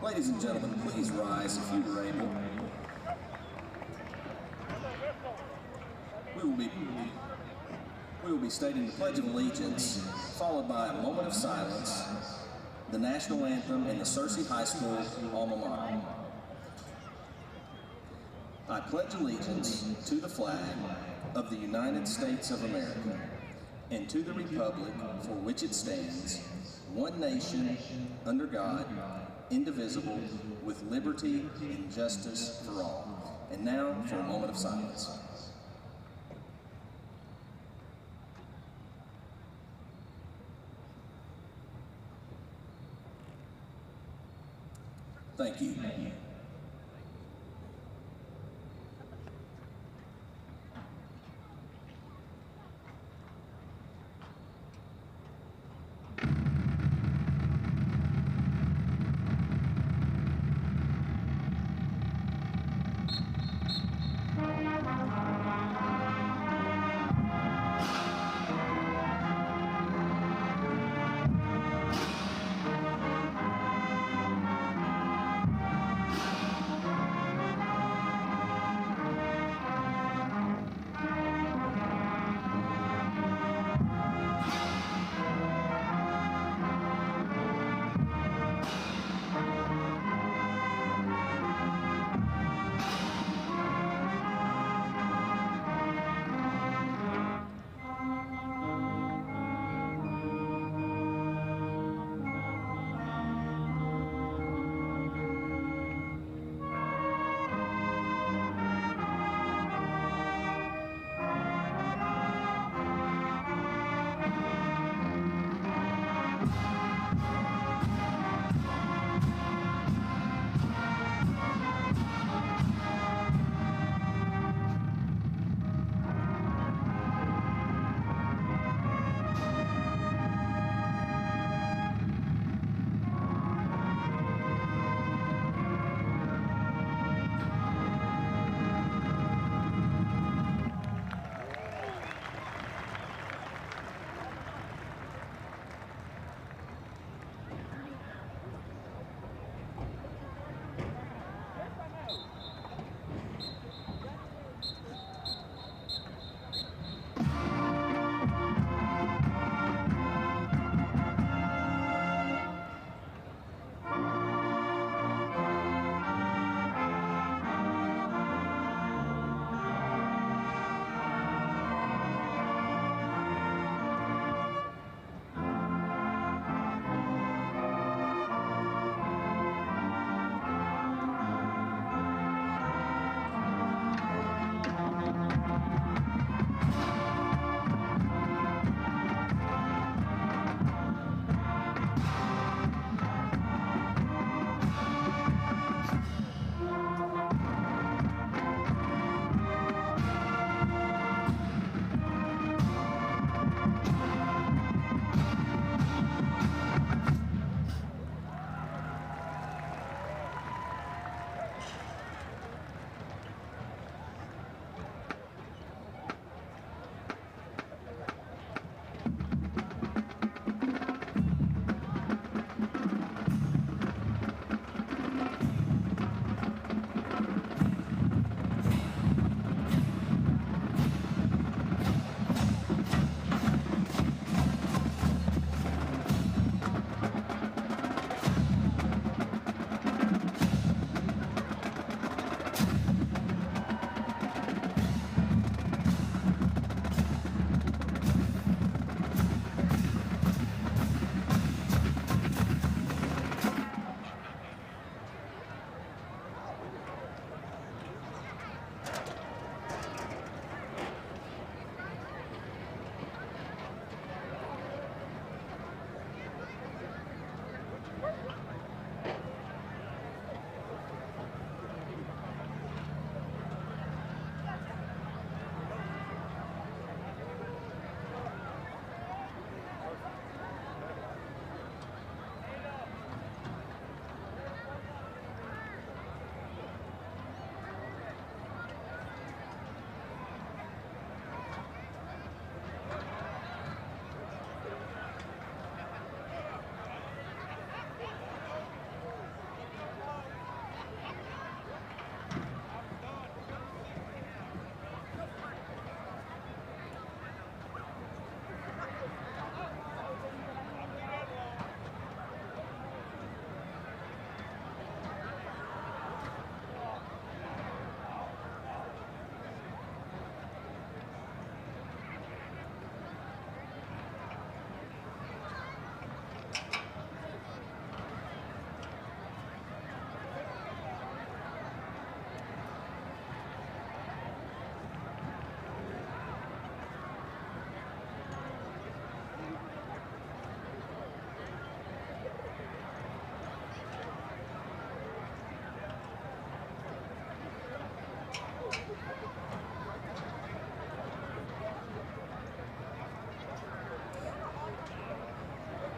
Ladies and gentlemen, please rise if you are able. We will be stating the Pledge of Allegiance, followed by a moment of silence, the National Anthem, and the Searcy High School alma mater. I pledge allegiance to the flag of the United States of America and to the republic for which it stands, one nation, under God, indivisible, with liberty and justice for all. And now for a moment of silence. Thank you.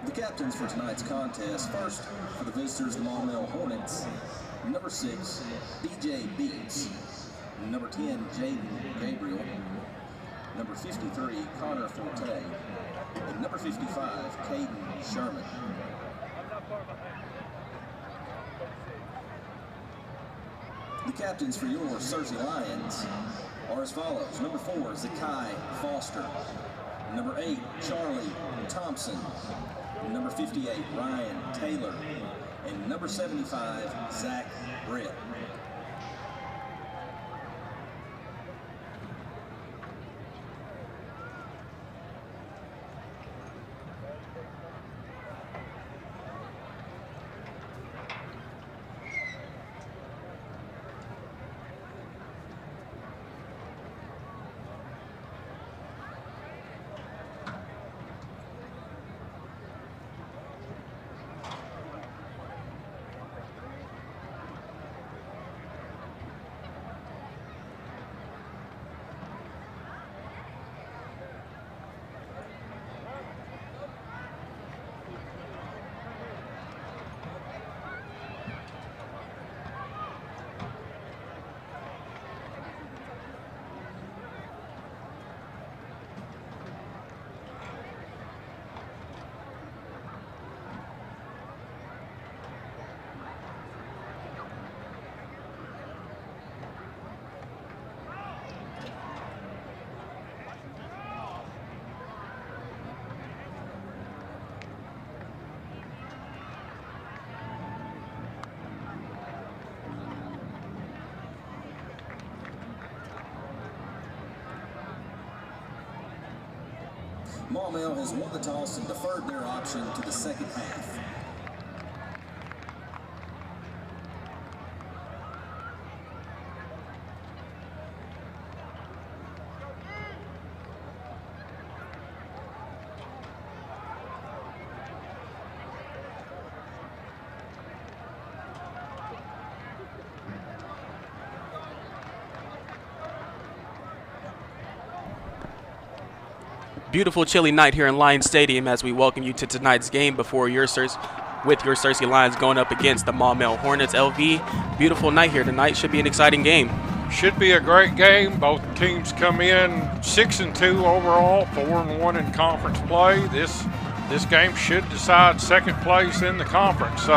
The captains for tonight's contest, first for the visitors, the Maumelle Hornets, number 6, BJ Beats, number 10, Jaden Gabriel, number 53, Connor Forte, and number 55, Caden Sherman. The captains for your Searcy Lions are as follows. Number 4, Zakai Foster. Number 8, Charlie Thompson. Number 58, Ryan Taylor. And number 75, Zach Britt. Maumelle has won the toss and deferred their option to the second half. Beautiful chilly night here in Lions Stadium as we welcome you to tonight's game before your Searcy Lions going up against the Maumelle Hornets. LV, beautiful night here tonight. Should be an exciting game. Should be a great game. Both teams come in 6-2 overall, 4-1 in conference play. This game should decide second place in the conference, so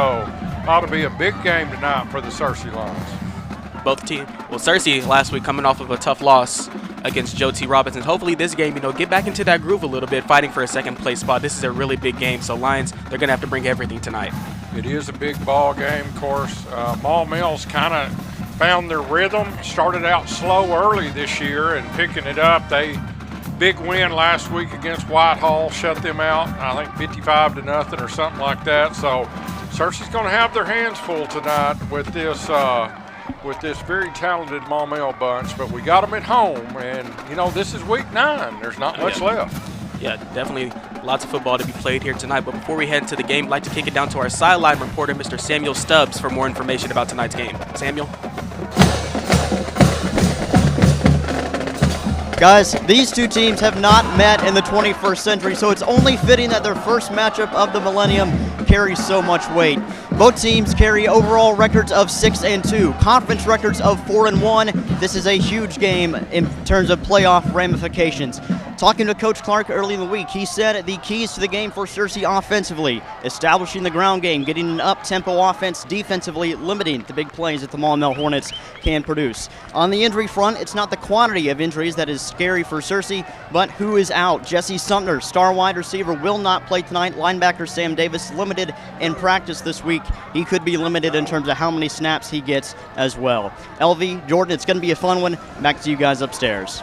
ought to be a big game tonight for the Searcy Lions. Both teams, well, Searcy last week coming off of a tough loss against Joe T. Robinson. Hopefully this game, get back into that groove a little bit, fighting for a second place spot. This is a really big game, so Lions, they're going to have to bring everything tonight. It is a big ball game, of course. Maumelle's kind of found their rhythm, started out slow early this year and picking it up. Big win last week against Whitehall, shut them out, I think 55-0 or something like that. So Searcy's going to have their hands full tonight with this very talented Maumelle bunch, but we got them at home, and this is week 9. There's not much left. Yeah, definitely lots of football to be played here tonight. But before we head into the game, I'd like to kick it down to our sideline reporter, Mr. Samuel Stubbs, for more information about tonight's game. Samuel? Guys, these two teams have not met in the 21st century, so it's only fitting that their first matchup of the millennium carries so much weight. Both teams carry overall records of 6-2, conference records of 4-1. This is a huge game in terms of playoff ramifications. Talking to Coach Clark early in the week, he said the keys to the game for Searcy offensively, establishing the ground game, getting an up-tempo offense, defensively limiting the big plays that the Maumelle Hornets can produce. On the injury front, it's not the quantity of injuries that is scary for Searcy, but who is out. Jesse Sumner, star wide receiver, will not play tonight. Linebacker Sam Davis limited in practice this week. He could be limited in terms of how many snaps he gets as well. LV, Jordan, it's going to be a fun one. Back to you guys upstairs.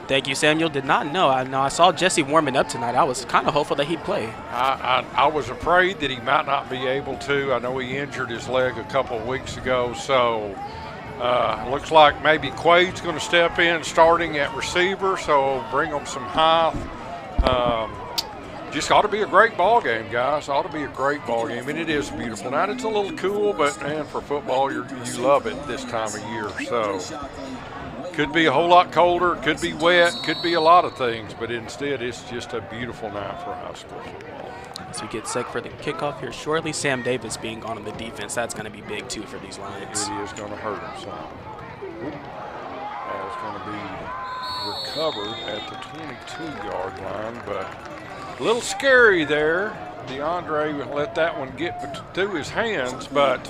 Thank you, Samuel. Did not know. I saw Jesse warming up tonight. I was kind of hopeful that he'd play. I was afraid that he might not be able to. I know he injured his leg a couple of weeks ago, so looks like maybe Quade's going to step in starting at receiver, so bring him some height. Just ought to be a great ball game, guys. Ought to be a great ball game, and it is beautiful. Now it's a little cool, but man, for football, you love it this time of year. So Could be a whole lot colder, could be wet, could be a lot of things, but instead it's just a beautiful night for high school football. As we get set for the kickoff here shortly, Sam Davis being on the defense, that's going to be big too for these Lions. It is going to hurt him some. Ball's going to be recovered at the 22-yard line, but a little scary there. DeAndre let that one get through his hands, but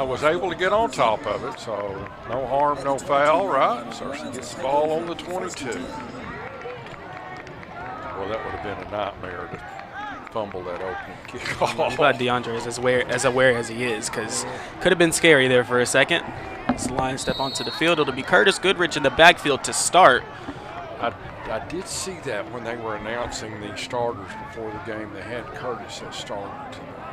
was able to get on top of it. So no harm, no foul, right? Searcy gets the ball on the 22. Well, that would have been a nightmare to fumble that opening kickoff. I'm glad DeAndre is as aware as he is, because could have been scary there for a second. As the Lions step onto the field, it'll be Curtis Goodrich in the backfield to start. I did see that when they were announcing the starters before the game. They had Curtis as starter tonight.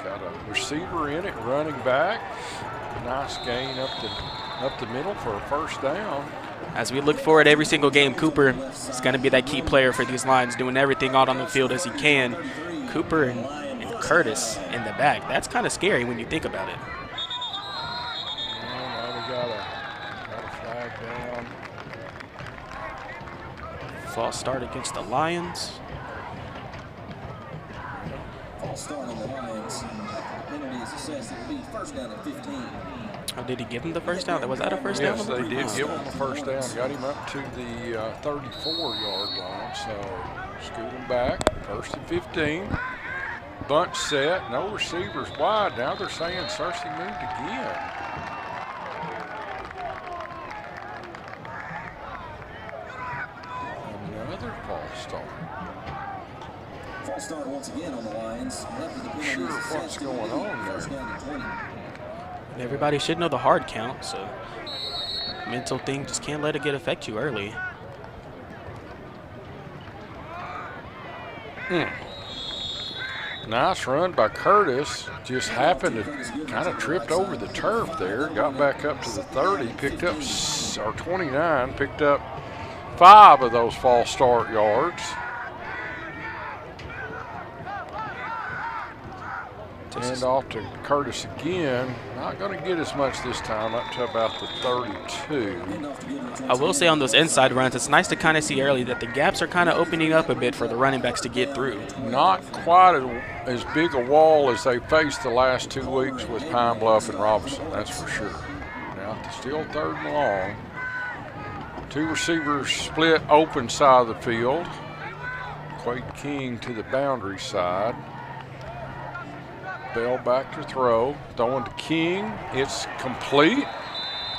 Got a receiver in it, running back. Nice gain up the middle for a first down. As we look forward every single game, Cooper is going to be that key player for these Lions, doing everything out on the field as he can. Cooper and Curtis in the back. That's kind of scary when you think about it. Now we got a flag down. False start against the Lions. False start on the Lions. Penalty is assessed. It will be first down at 15. Oh, did he give him the first down? Was that a first down? Yes, they did give him a first down. Got him up to the 34-yard line. So scoot him back. First and 15. Bunch set. No receivers wide. Now they're saying Searcy moved again. Another false start. False start once again on the Lions. Sure, what's going on there? Everybody should know the hard count, so mental thing, just can't let it affect you early. Nice run by Curtis. Just happened to kind of tripped over the turf there. Got back up to the 30, picked up, or 29, picked up 5 of those false start yards. Hand off to Curtis again. Not going to get as much this time, up to about the 32. I will say on those inside runs, it's nice to kind of see early that the gaps are kind of opening up a bit for the running backs to get through. Not quite as big a wall as they faced the last 2 weeks with Pine Bluff and Robinson, that's for sure. Now, still third and long. 2 receivers split open side of the field. Quade King to the boundary side. Bell back to throw, throwing to King. It's complete,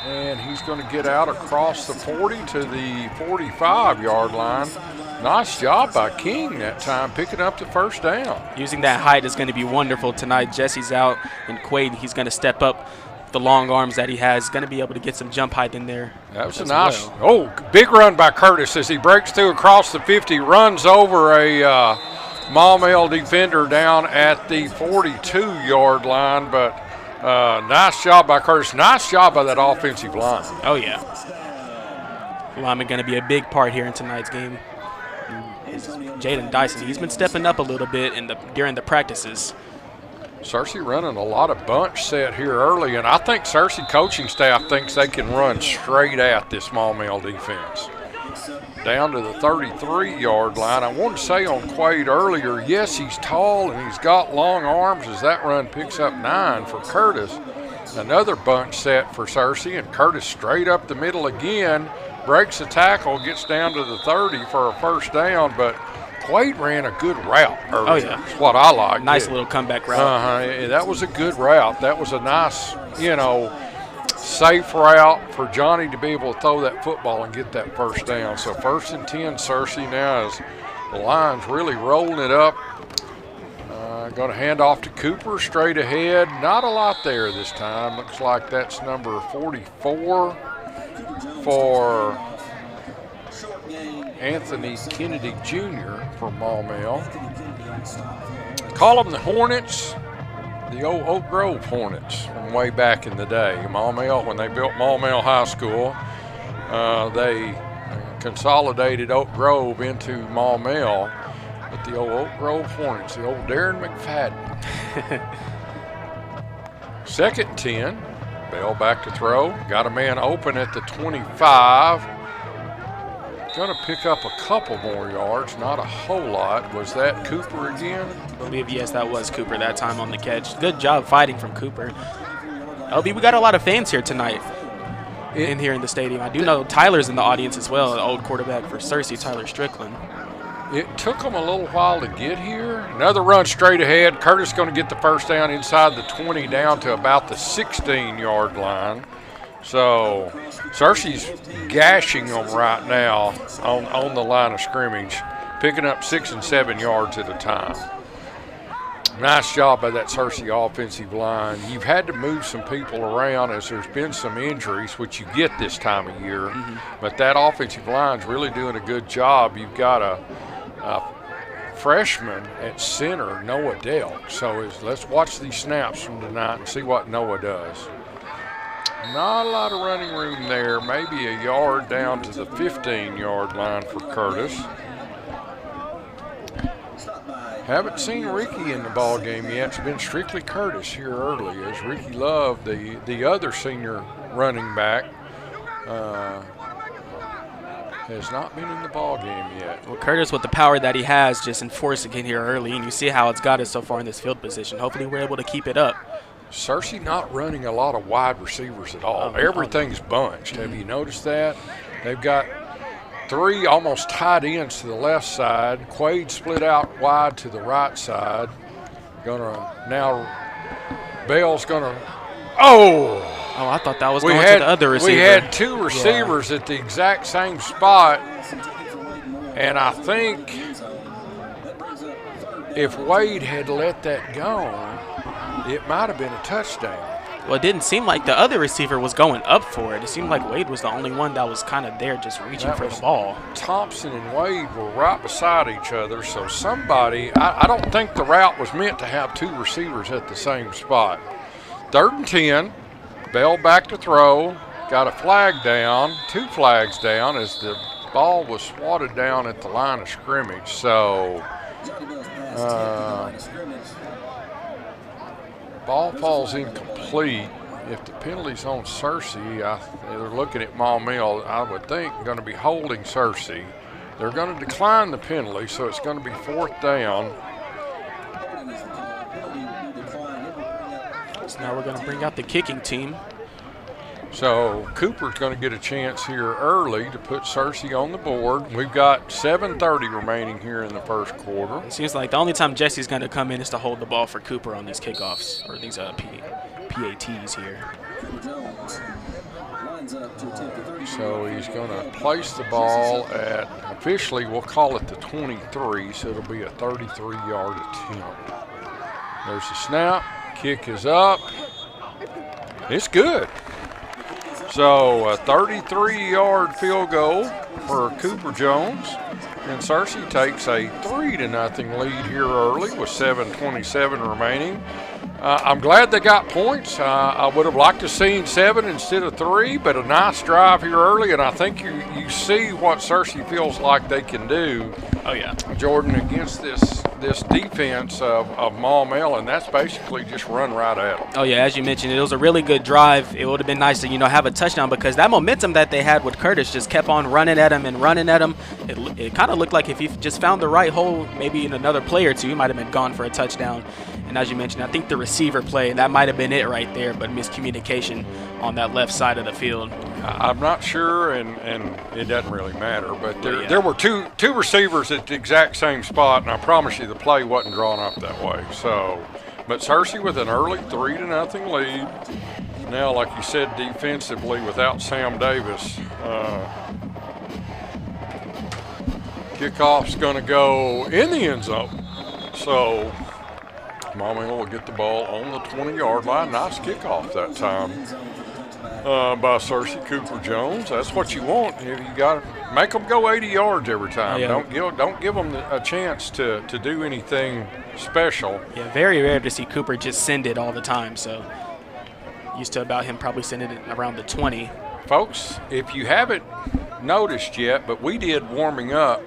and he's going to get out across the 40 to the 45-yard line. Nice job by King that time, picking up the first down. Using that height is going to be wonderful tonight. Jesse's out, and Quade, he's going to step up the long arms that he has. Going to be able to get some jump height in there. That was a nice, big run by Curtis as he breaks through across the 50, runs over a Maumelle defender down at the 42-yard line, but nice job by Curtis. Nice job by that offensive line. Oh, yeah. Lineman going to be a big part here in tonight's game. Jaden Dyson, he's been stepping up a little bit during the practices. Searcy running a lot of bunch set here early, and I think Searcy coaching staff thinks they can run straight at this Maumelle defense. Down to the 33-yard line. I wanted to say on Quade earlier, yes, he's tall and he's got long arms as that run picks up 9 for Curtis. Another bunch set for Searcy, and Curtis straight up the middle again, breaks the tackle, gets down to the 30 for a first down, but Quade ran a good route earlier. Oh, yeah. That's what I like. Nice little comeback route. That was a good route. That was a nice, safe route for Johnny to be able to throw that football and get that first down. So first and 10, Searcy now as the Lions really rolling it up. Going to hand off to Cooper straight ahead. Not a lot there this time. Looks like that's number 44 for Anthony Kennedy Jr. for Maumelle. Call them the Hornets. The old Oak Grove Hornets from way back in the day. Maumelle, when they built Maumelle High School, they consolidated Oak Grove into Maumelle. But the old Oak Grove Hornets, the old Darren McFadden. Second 10, Bell back to throw. Got a man open at the 25. Going to pick up a couple more yards, not a whole lot. Was that Cooper again? I believe, yes, that was Cooper that time on the catch. Good job fighting from Cooper. LB, we got a lot of fans here tonight in here in the stadium. I do know Tyler's in the audience as well, the old quarterback for Searcy, Tyler Strickland. It took them a little while to get here. Another run straight ahead. Curtis going to get the first down inside the 20 down to about the 16-yard line. So Searcy's gashing them right now on the line of scrimmage, picking up 6 and 7 yards at a time. Nice job by that Searcy offensive line. You've had to move some people around as there's been some injuries, which you get this time of year. But that offensive line's really doing a good job. You've got a freshman at center, Noah Delk. So let's watch these snaps from tonight and see what Noah does. Not a lot of running room there, maybe a yard down to the 15-yard line for Curtis. Haven't seen Ricky in the ball game yet. It's been strictly Curtis here early, as Ricky Love, the other senior running back, has not been in the ball game yet. Well, Curtis, with the power that he has, just enforcing it here early, and you see how it's got us so far in this field position. Hopefully we're able to keep it up. Searcy not running a lot of wide receivers at all. Everything's bunched. Have you noticed that? They've got 3 almost tight ends to the left side. Quaid split out wide to the right side. Bell's gonna. Oh, I thought that was going to the other receiver. We had 2 receivers at the exact same spot, and I think if Wade had let that go, it might have been a touchdown. Well, it didn't seem like the other receiver was going up for it. It seemed like Wade was the only one that was kind of there just reaching for the ball. Thompson and Wade were right beside each other, so somebody, I don't think the route was meant to have 2 receivers at the same spot. 3rd and 10, Bell back to throw, got a flag down, 2 flags down as the ball was swatted down at the line of scrimmage. So ball falls incomplete. If the penalty's on Searcy, they're looking at Maumelle, I would think, going to be holding Searcy. They're going to decline the penalty, so it's going to be 4th down. So now we're going to bring out the kicking team. So Cooper's going to get a chance here early to put Searcy on the board. We've got 7:30 remaining here in the first quarter. It seems like the only time Jesse's going to come in is to hold the ball for Cooper on these kickoffs, or these PATs here. So he's going to place the ball at, officially we'll call it the 23, so it'll be a 33-yard attempt. There's the snap. Kick is up. It's good. So a 33-yard field goal for Cooper Jones. And Searcy takes a 3-0 lead here early with 7:27 remaining. I'm glad they got points. I would have liked to seen 7 instead of 3, but a nice drive here early, and I think you see what Searcy feels like they can do. Oh, yeah. Jordan, against this defense of Maumelle, and that's basically just run right at them. Oh, yeah, as you mentioned, it was a really good drive. It would have been nice to, have a touchdown, because that momentum that they had with Curtis just kept on running at him and running at him. It kind of looked like if he just found the right hole, maybe in another play or two, he might have been gone for a touchdown. And as you mentioned, I think the receiver play, that might have been it right there, but miscommunication on that left side of the field. I'm not sure, and it doesn't really matter, but there were two receivers at the exact same spot, and I promise you the play wasn't drawn up that way. So, but Searcy with an early 3-0 lead. Now, like you said, defensively without Sam Davis, kickoff's going to go in the end zone. So Maumelle will get the ball on the 20-yard line. Nice kickoff that time by Searcy Cooper Jones. That's what you want. You got to make them go 80 yards every time. Oh, yeah. Don't give them a chance to do anything special. Yeah, very rare to see Cooper just send it all the time. So used to about him probably sending it around the 20. Folks, if you haven't noticed yet, but we did warming up,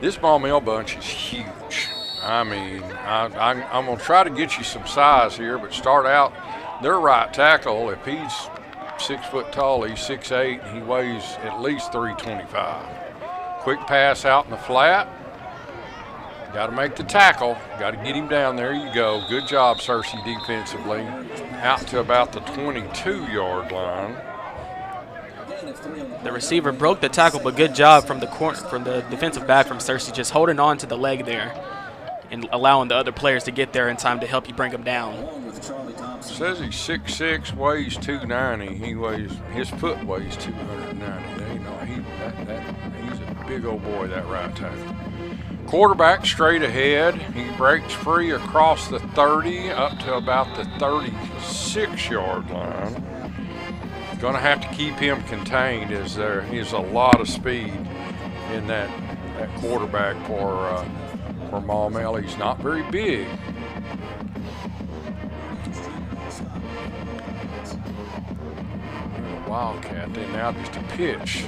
this Maumelle bunch is huge. I mean, I'm going to try to get you some size here, but start out their right tackle, if he's 6 foot tall, he's 6'8", he weighs at least 325. Quick pass out in the flat. Got to make the tackle. Got to get him down. There you go. Good job, Searcy, defensively. Out to about the 22-yard line. The receiver broke the tackle, but good job from the defensive back from Searcy, just holding on to the leg there and allowing the other players to get there in time to help you bring them down. Says he's 6'6", weighs 290. His foot weighs 290. You know, he's a big old boy, that right tackle. Quarterback straight ahead. He breaks free across the 30 up to about the 36-yard line. Going to have to keep him contained, as there is a lot of speed in that quarterback for Maumelle. He's not very big. Wildcat then now just a pitch.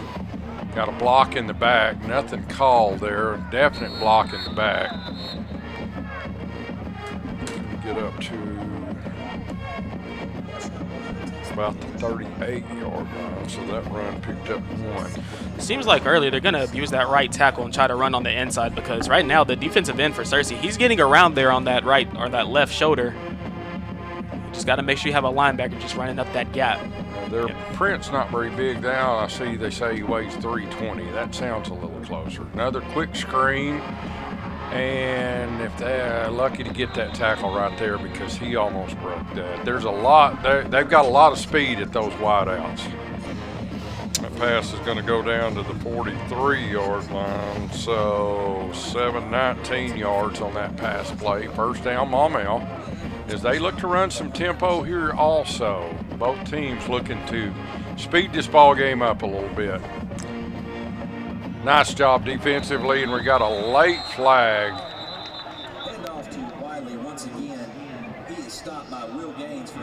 Got a block in the back, nothing called there, definite block in the back. Get up to about the 38-yard line, so that run picked up 1. Seems like earlier they're going to abuse that right tackle and try to run on the inside, because right now the defensive end for Searcy, he's getting around there on that right or that left shoulder. You just got to make sure you have a linebacker just running up that gap. Their print's not very big now. I see they say he weighs 320. That sounds a little closer. Another quick screen, and if they're lucky to get that tackle right there, because he almost broke that. There's a lot. They've got a lot of speed at those wideouts. That pass is going to go down to the 43-yard line, so 19 yards on that pass play. First down, Maumelle, as they look to run some tempo here also. Both teams looking to speed this ball game up a little bit. Nice job defensively, and we got a late flag.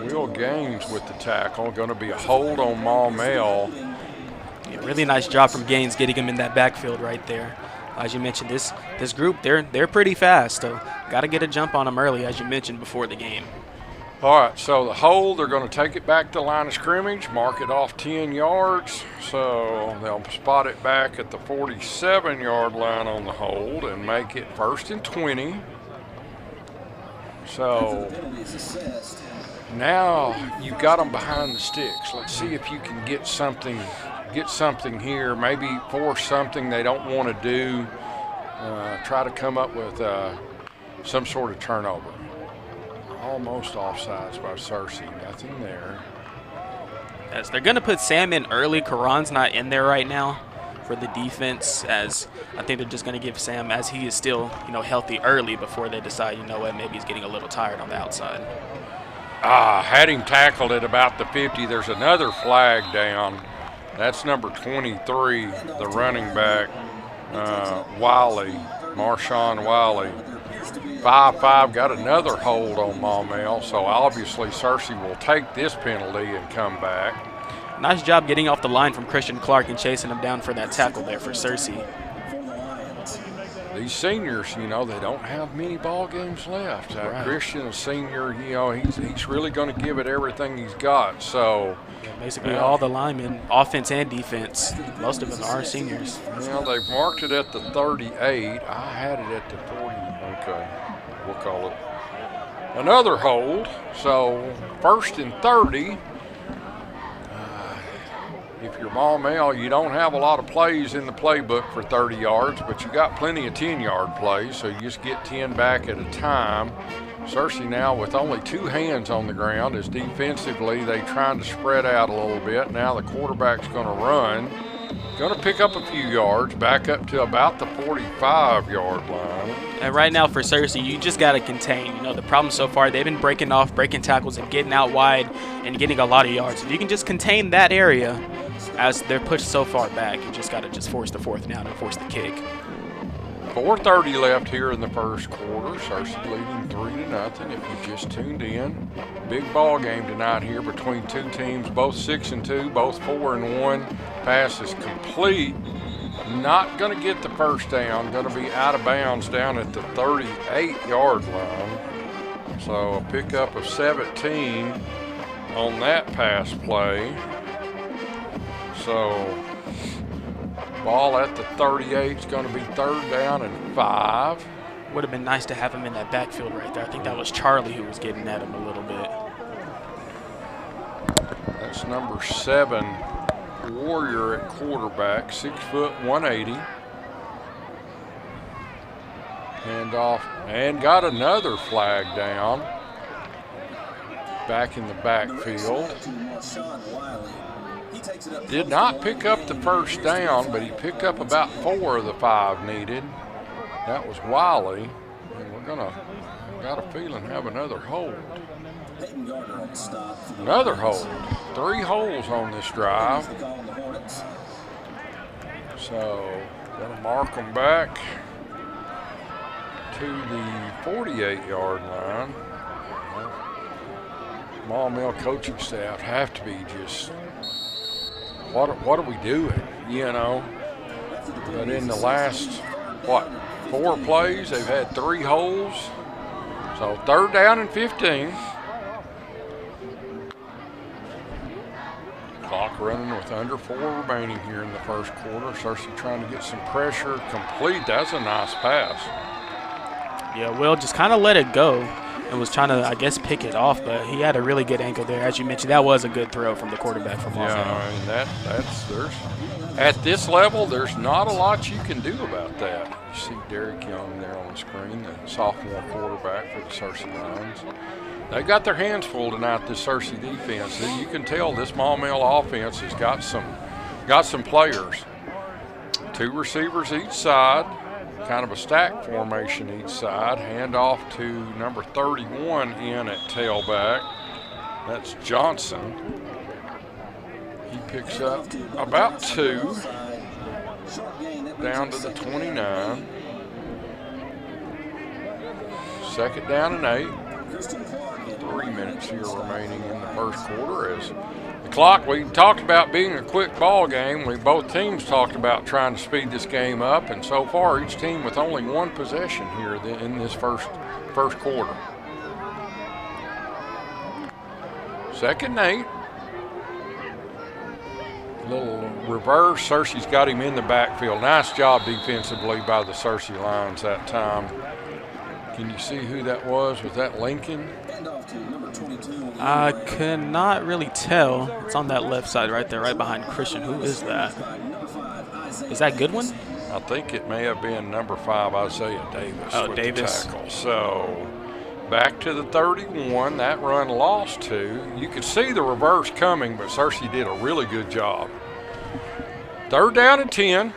Will Gaines with the tackle. Going to be a hold on Maumelle. Yeah, really nice job from Gaines getting him in that backfield right there. As you mentioned, this group, they're pretty fast, so got to get a jump on them early, as you mentioned before the game. All right, so the hold, they're going to take it back to the line of scrimmage, mark it off 10 yards. So they'll spot it back at the 47-yard line on the hold and make it 1st and 20. So now you've got them behind the sticks. Let's see if you can get something here, maybe force something they don't want to do, try to come up with some sort of turnover. Almost offsides by Searcy, nothing there. As they're going to put Sam in early. Karan's not in there right now for the defense, as I think they're just going to give Sam, as he is still, healthy, early before they decide, maybe he's getting a little tired on the outside. Had him tackled at about the 50. There's another flag down. That's number 23, the running back, Wiley, Marshawn Wiley. 5-5, got another hold on Maumelle, so obviously Searcy will take this penalty and come back. Nice job getting off the line from Christian Clark and chasing him down for that tackle there for Searcy. These seniors, they don't have many ball games left. Right. Christian, a senior, he's really going to give it everything he's got. So basically all the linemen, offense and defense, most of them are seniors. Well, they've marked it at the 38. I had it at the 40. Okay, we'll call it another hold. So 1st and 30. If you're Maumelle, you don't have a lot of plays in the playbook for 30 yards, but you got plenty of 10-yard plays, so you just get 10 back at a time. Searcy now with only 2 hands on the ground, as defensively they trying to spread out a little bit. Now the quarterback's going to run. Going to pick up a few yards, back up to about the 45-yard line. And right now for Searcy, you just got to contain. The problem so far, they've been breaking tackles and getting out wide and getting a lot of yards. If you can just contain that area as they're pushed so far back, you just got to just force the 4th down and force the kick. 4:30 left here in the first quarter. Searcy leading 3-0 if you just tuned in. Big ball game tonight here between two teams, both 6-2, both 4-1. Pass is complete. Not going to get the first down. Going to be out of bounds down at the 38-yard line. So a pickup of 17. on that pass play. So ball at the 38 is going to be 3rd down and 5. Would have been nice to have him in that backfield right there. I think that was Charlie who was getting at him a little bit. That's number 7, Warrior at quarterback, 6 foot, 180. Handoff, and got another flag down. Back in the backfield. Did not pick up the 1st down, but he picked up about 4 of the 5 needed. That was Wiley, and we're gonna, got a feeling, have another hold. Another hold. 3 holes on this drive. So, gonna mark them back to the 48-yard line. Maumelle coaching staff have to be just, what are we doing, you know? But in the last, 4 plays, they've had 3 holes. So 3rd down and 15. Clock running with under 4 remaining here in the 1st quarter. Searcy trying to get some pressure complete. That's a nice pass. Yeah, Will just kind of let it go and was trying to, I guess, pick it off, but he had a really good ankle there. As you mentioned, that was a good throw from the quarterback from Maumelle. Yeah, I mean, there's at this level, there's not a lot you can do about that. You see Derek Young there on the screen, the sophomore quarterback for the Searcy Lions. They got their hands full tonight, this Searcy defense. You can tell this Maumelle offense has got some players. 2 receivers each side, kind of a stack formation each side. Hand off to number 31 in at tailback. That's Johnson. He picks up about 2, down to the 29. 2nd down and 8. 3 minutes here remaining in the 1st quarter. As the clock, we talked about being a quick ball game. Both teams talked about trying to speed this game up, and so far each team with only 1 possession here in this first quarter. 2nd and 8. Little reverse. Searcy's got him in the backfield. Nice job defensively by the Searcy Lions that time. Can you see who that was? Was that Lincoln? I could not really tell. It's on that left side right there, right behind Christian. Who is that? Is that Goodwin? I think it may have been number 5, Isaiah Davis. Oh, with Davis. The tackle. So back to the 31. That run lost 2. You could see the reverse coming, but Searcy did a really good job. 3rd down and 10.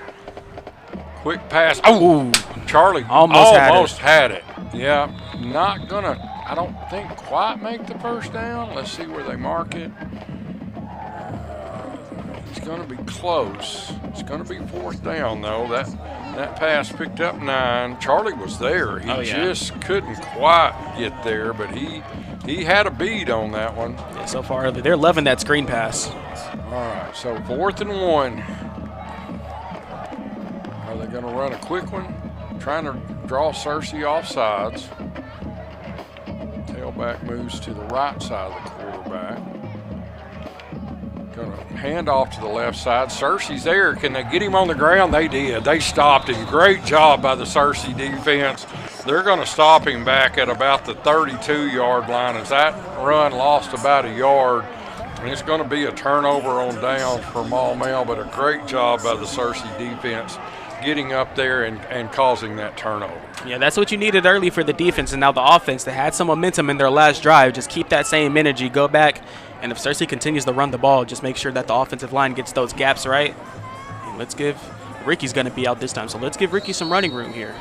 Quick pass. Oh, Charlie almost had it. Yeah, not gonna, I don't think, quite make the 1st down. Let's see where they mark it. It's gonna be close. It's gonna be 4th down though. That pass picked up 9. Charlie was there. He just couldn't quite get there, but he had a bead on that one. Yeah, so far they're loving that screen pass. All right, so 4th and 1. Are they gonna run a quick one? Trying to draw Searcy off sides. Tailback moves to the right side of the quarterback. Going to hand off to the left side. Searcy's there. Can they get him on the ground? They did. They stopped him. Great job by the Searcy defense. They're going to stop him back at about the 32-yard line as that run lost about a yard. And it's going to be a turnover on downs for Maumelle, but a great job by the Searcy defense getting up there and causing that turnover. Yeah, that's what you needed early for the defense, and now the offense. They had some momentum in their last drive. Just keep that same energy, go back, and if Searcy continues to run the ball, just make sure that the offensive line gets those gaps right. And let's give – Ricky's going to be out this time, so let's give Ricky some running room here.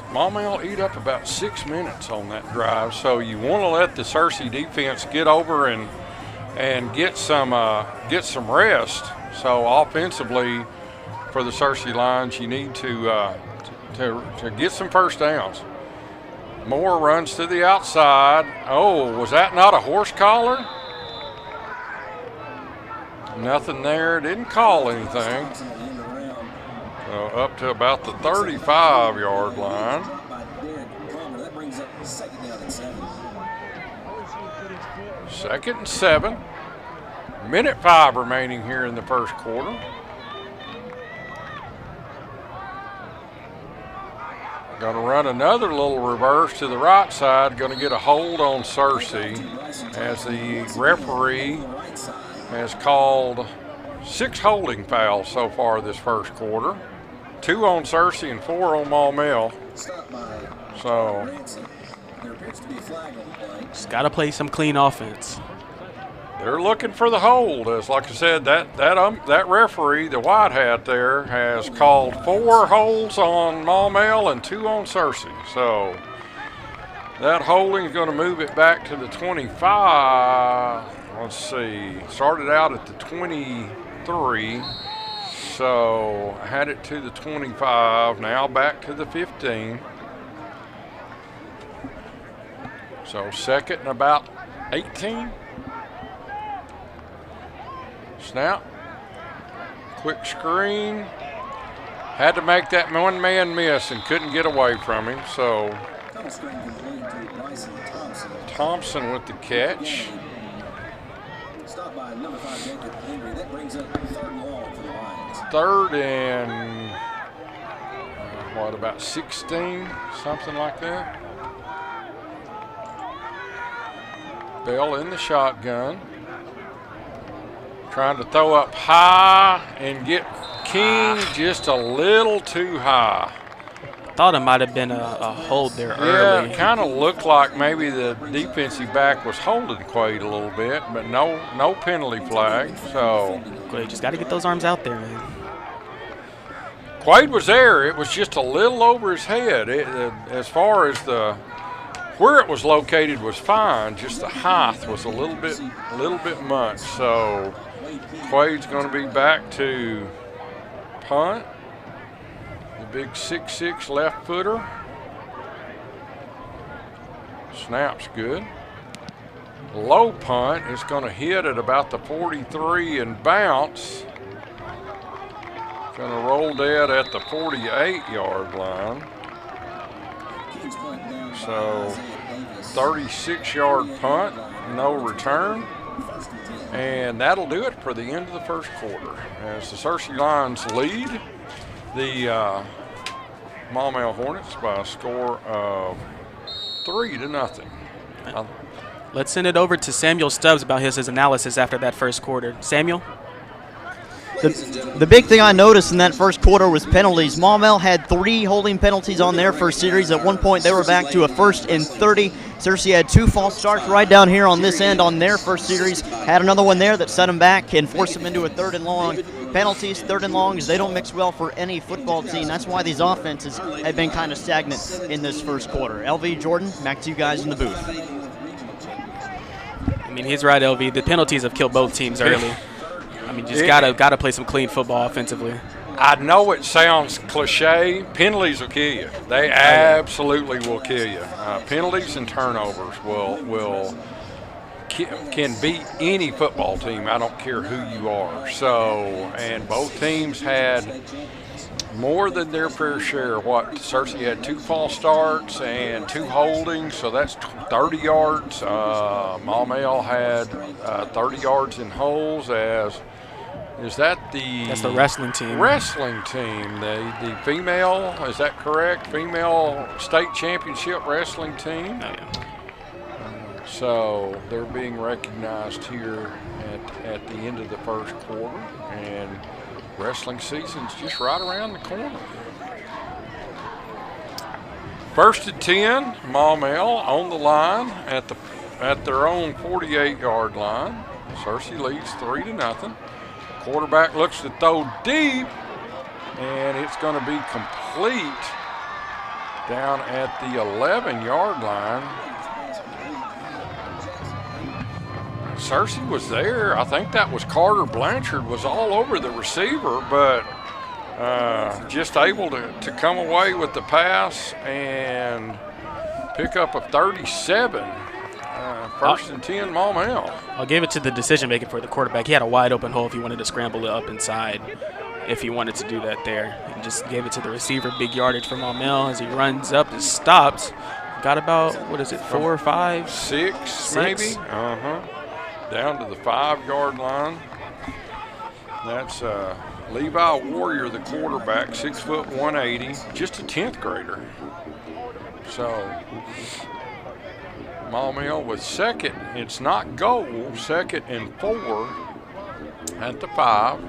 Maumelle eat up about 6 minutes on that drive, so you want to let the Searcy defense get over and get some rest. So offensively, for the Searcy Lions, you need to get some 1st downs. Moore runs to the outside. Oh, was that not a horse collar? Nothing there. Didn't call anything. So up to about the 35-yard line. 2nd and 7. Minute 5 remaining here in the first quarter. Going to run another little reverse to the right side. Going to get a hold on Searcy as the referee has called 6 holding fouls so far this first quarter. 2 on Searcy and 4 on Maumelle. So just got to play some clean offense. They're looking for the hold. As like I said, that referee, the white hat there, has called 4 holds on Maumelle and 2 on Searcy. So that holding is going to move it back to the 25. Let's see. Started out at the 23. So had it to the 25. Now back to the 15. So 2nd and about 18. Snap. Quick screen. Had to make that one-man miss and couldn't get away from him. So Thompson with the catch. Stopped by number 5 Jacob Henry. That brings up 3rd and long for the Lions. 3rd and what, about 16, something like that. Bell in the shotgun. Trying to throw up high and get King just a little too high. Thought it might have been a hold there early. Yeah, it kind of looked like maybe the defensive back was holding Quaid a little bit, but no penalty flag. So Quaid just got to get those arms out there, man. Quaid was there. It was just a little over his head. As far as where it was located was fine. Just the height was a little bit much. So Quaid's going to be back to punt. The big 6'6" left footer. Snap's good. Low punt is going to hit at about the 43 and bounce. Going to roll dead at the 48-yard line. So 36-yard punt, no return. And that'll do it for the end of the first quarter. As the Searcy Lions lead the Maumelle Hornets by a score of 3-0. Let's send it over to Samuel Stubbs about his analysis after that first quarter. Samuel? The big thing I noticed in that first quarter was penalties. Maumelle had 3 holding penalties on their first series. At one point, they were back to a 1st and 30. Searcy had 2 false starts right down here on this end on their first series. Had another one there that set them back and forced them into a 3rd and long. Penalties, 3rd and longs, they don't mix well for any football team. That's why these offenses have been kind of stagnant in this first quarter. LV, Jordan, back to you guys in the booth. I mean, he's right, LV. The penalties have killed both teams early. I mean, just gotta play some clean football offensively. I know it sounds cliche. Penalties will kill you. They absolutely will kill you. Penalties and turnovers can beat any football team. I don't care who you are. So, and both teams had more than their fair share. Searcy had 2 false starts and 2 holdings, so that's 30 yards. Maumelle had 30 yards in holes. That's the wrestling team. Wrestling team. The female, is that correct? Female state championship wrestling team. Oh, yeah. So they're being recognized here at the end of the first quarter, and wrestling season's just right around the corner. 1st and 10, Maumelle on the line at their own 48-yard line. Searcy leads 3-0. Quarterback looks to throw deep, and it's going to be complete down at the 11-yard line. Searcy was there. I think that was Carter Blanchard was all over the receiver, but just able to come away with the pass and pick up a 37. 1st and 10, Maumelle. I'll give it to the decision making for the quarterback. He had a wide open hole if he wanted to scramble it up inside, if he wanted to do that there. He just gave it to the receiver. Big yardage for Maumelle as he runs up and stops. Got about, 4 or 5? 6 maybe? down to the 5-yard line. That's Levi Warrior, the quarterback, 6 foot 180, just a 10th grader. So Maumelle with second. It's not goal, 2nd and 4 at the 5.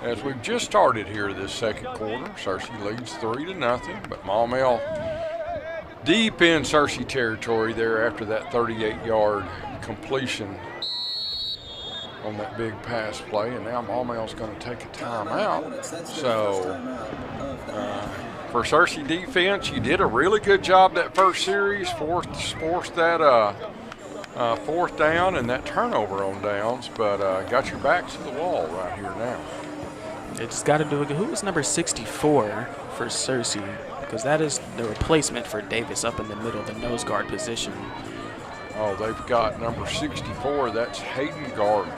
As we've just started here this second quarter, Searcy leads 3-0, but Maumelle deep in Searcy territory there after that 38-yard completion on that big pass play, and now Maumelle's going to take a timeout. So for Searcy defense, you did a really good job that first series, forced that 4th down and that turnover on downs, but got your backs to the wall right here now. They just got to do it. Who was number 64 for Searcy? Because that is the replacement for Davis up in the middle, the nose guard position. Oh, they've got number 64. That's Hayden Gardner.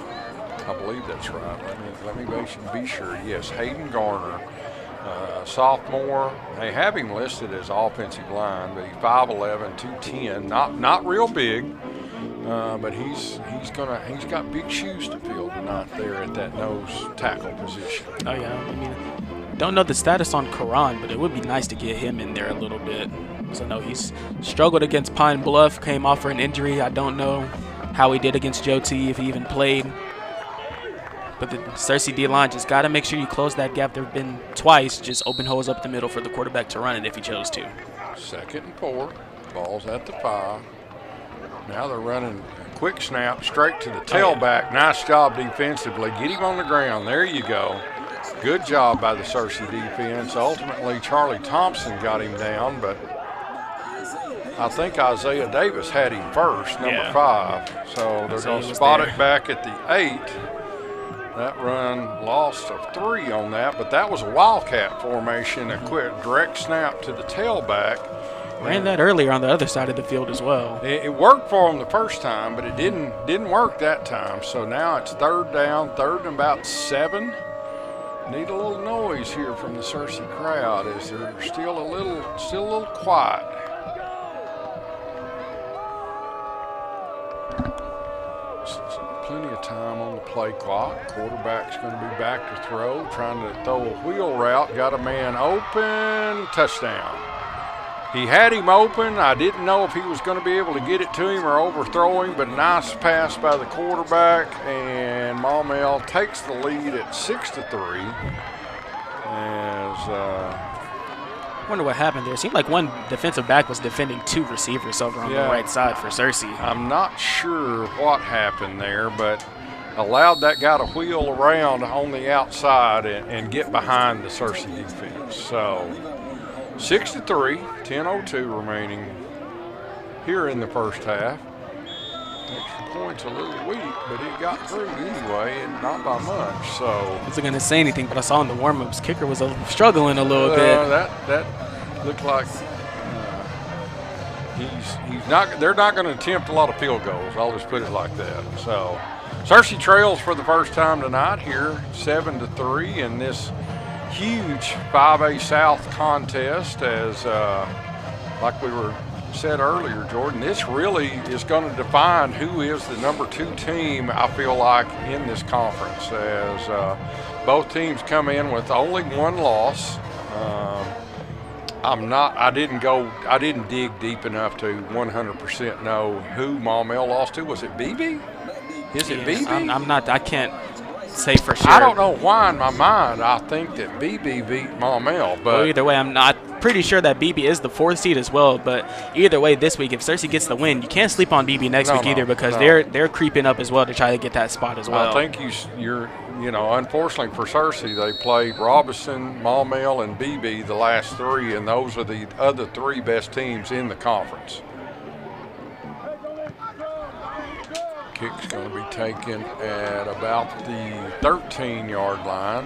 I believe that's right. Let me be sure. Yes, Hayden Garner, sophomore. They have him listed as offensive line, but he's 5'11", 210. Not real big, but he's got big shoes to fill tonight there at that nose tackle position. Oh yeah, I mean, don't know the status on Karan, but it would be nice to get him in there a little bit. So I know he's struggled against Pine Bluff, came off for an injury. I don't know how he did against Joe T, if he even played. But the Searcy D-line just got to make sure you close that gap. There have been twice just open holes up the middle for the quarterback to run it if he chose to. 2nd and 4, ball's at the 5. Now they're running a quick snap straight to the tailback. Nice job defensively. Get him on the ground. There you go. Good job by the Searcy defense. Ultimately, Charlie Thompson got him down, but I think Isaiah Davis had him first, number 5. So they're going to spot it back at the 8. That run lost of 3 on that, but that was a wildcat formation, a quick direct snap to the tailback. Ran that earlier on the other side of the field as well. It worked for him the first time, but it didn't work that time. So now it's 3rd down, 3rd and about 7. Need a little noise here from the Searcy crowd as they're still a little quiet. Plenty of time on the play clock. Quarterback's going to be back to throw, trying to throw a wheel route. Got a man open, touchdown. He had him open. I didn't know if he was going to be able to get it to him or overthrow him, but a nice pass by the quarterback, and Maumelle takes the lead at 6-3. I wonder what happened there. It seemed like one defensive back was defending 2 receivers over on the right side for Searcy. I'm not sure what happened there, but allowed that guy to wheel around on the outside and get behind the Searcy defense. So 6-3, 10:02 remaining here in the first half. Extra point's a little weak, but it got through anyway, and not by much. So I wasn't going to say anything, but I saw in the warm-ups, kicker was struggling a little bit. That looked like he's not. They're not going to attempt a lot of field goals. I'll just put it like that. So Searcy trails for the first time tonight here, 7-3 in this huge 5A South contest. As like we were said earlier, Jordan, this really is going to define who is the number 2 team, I feel like, in this conference, as both teams come in with only 1 loss. I didn't dig deep enough to 100% know who Maumelle lost to. Was it BB? Is it BB? I can't say for sure. I don't know why in my mind I think that BB beat Maumelle, but well, either way, I'm not pretty sure that BB is the 4th seed as well. But either way, this week, if Searcy gets the win, you can't sleep on BB next week either, because they're creeping up as well to try to get that spot as well. I think you're unfortunately for Searcy, they played Robinson, Maumelle, and BB the last 3, and those are the other 3 best teams in the conference. Kick's going to be taken at about the 13-yard line.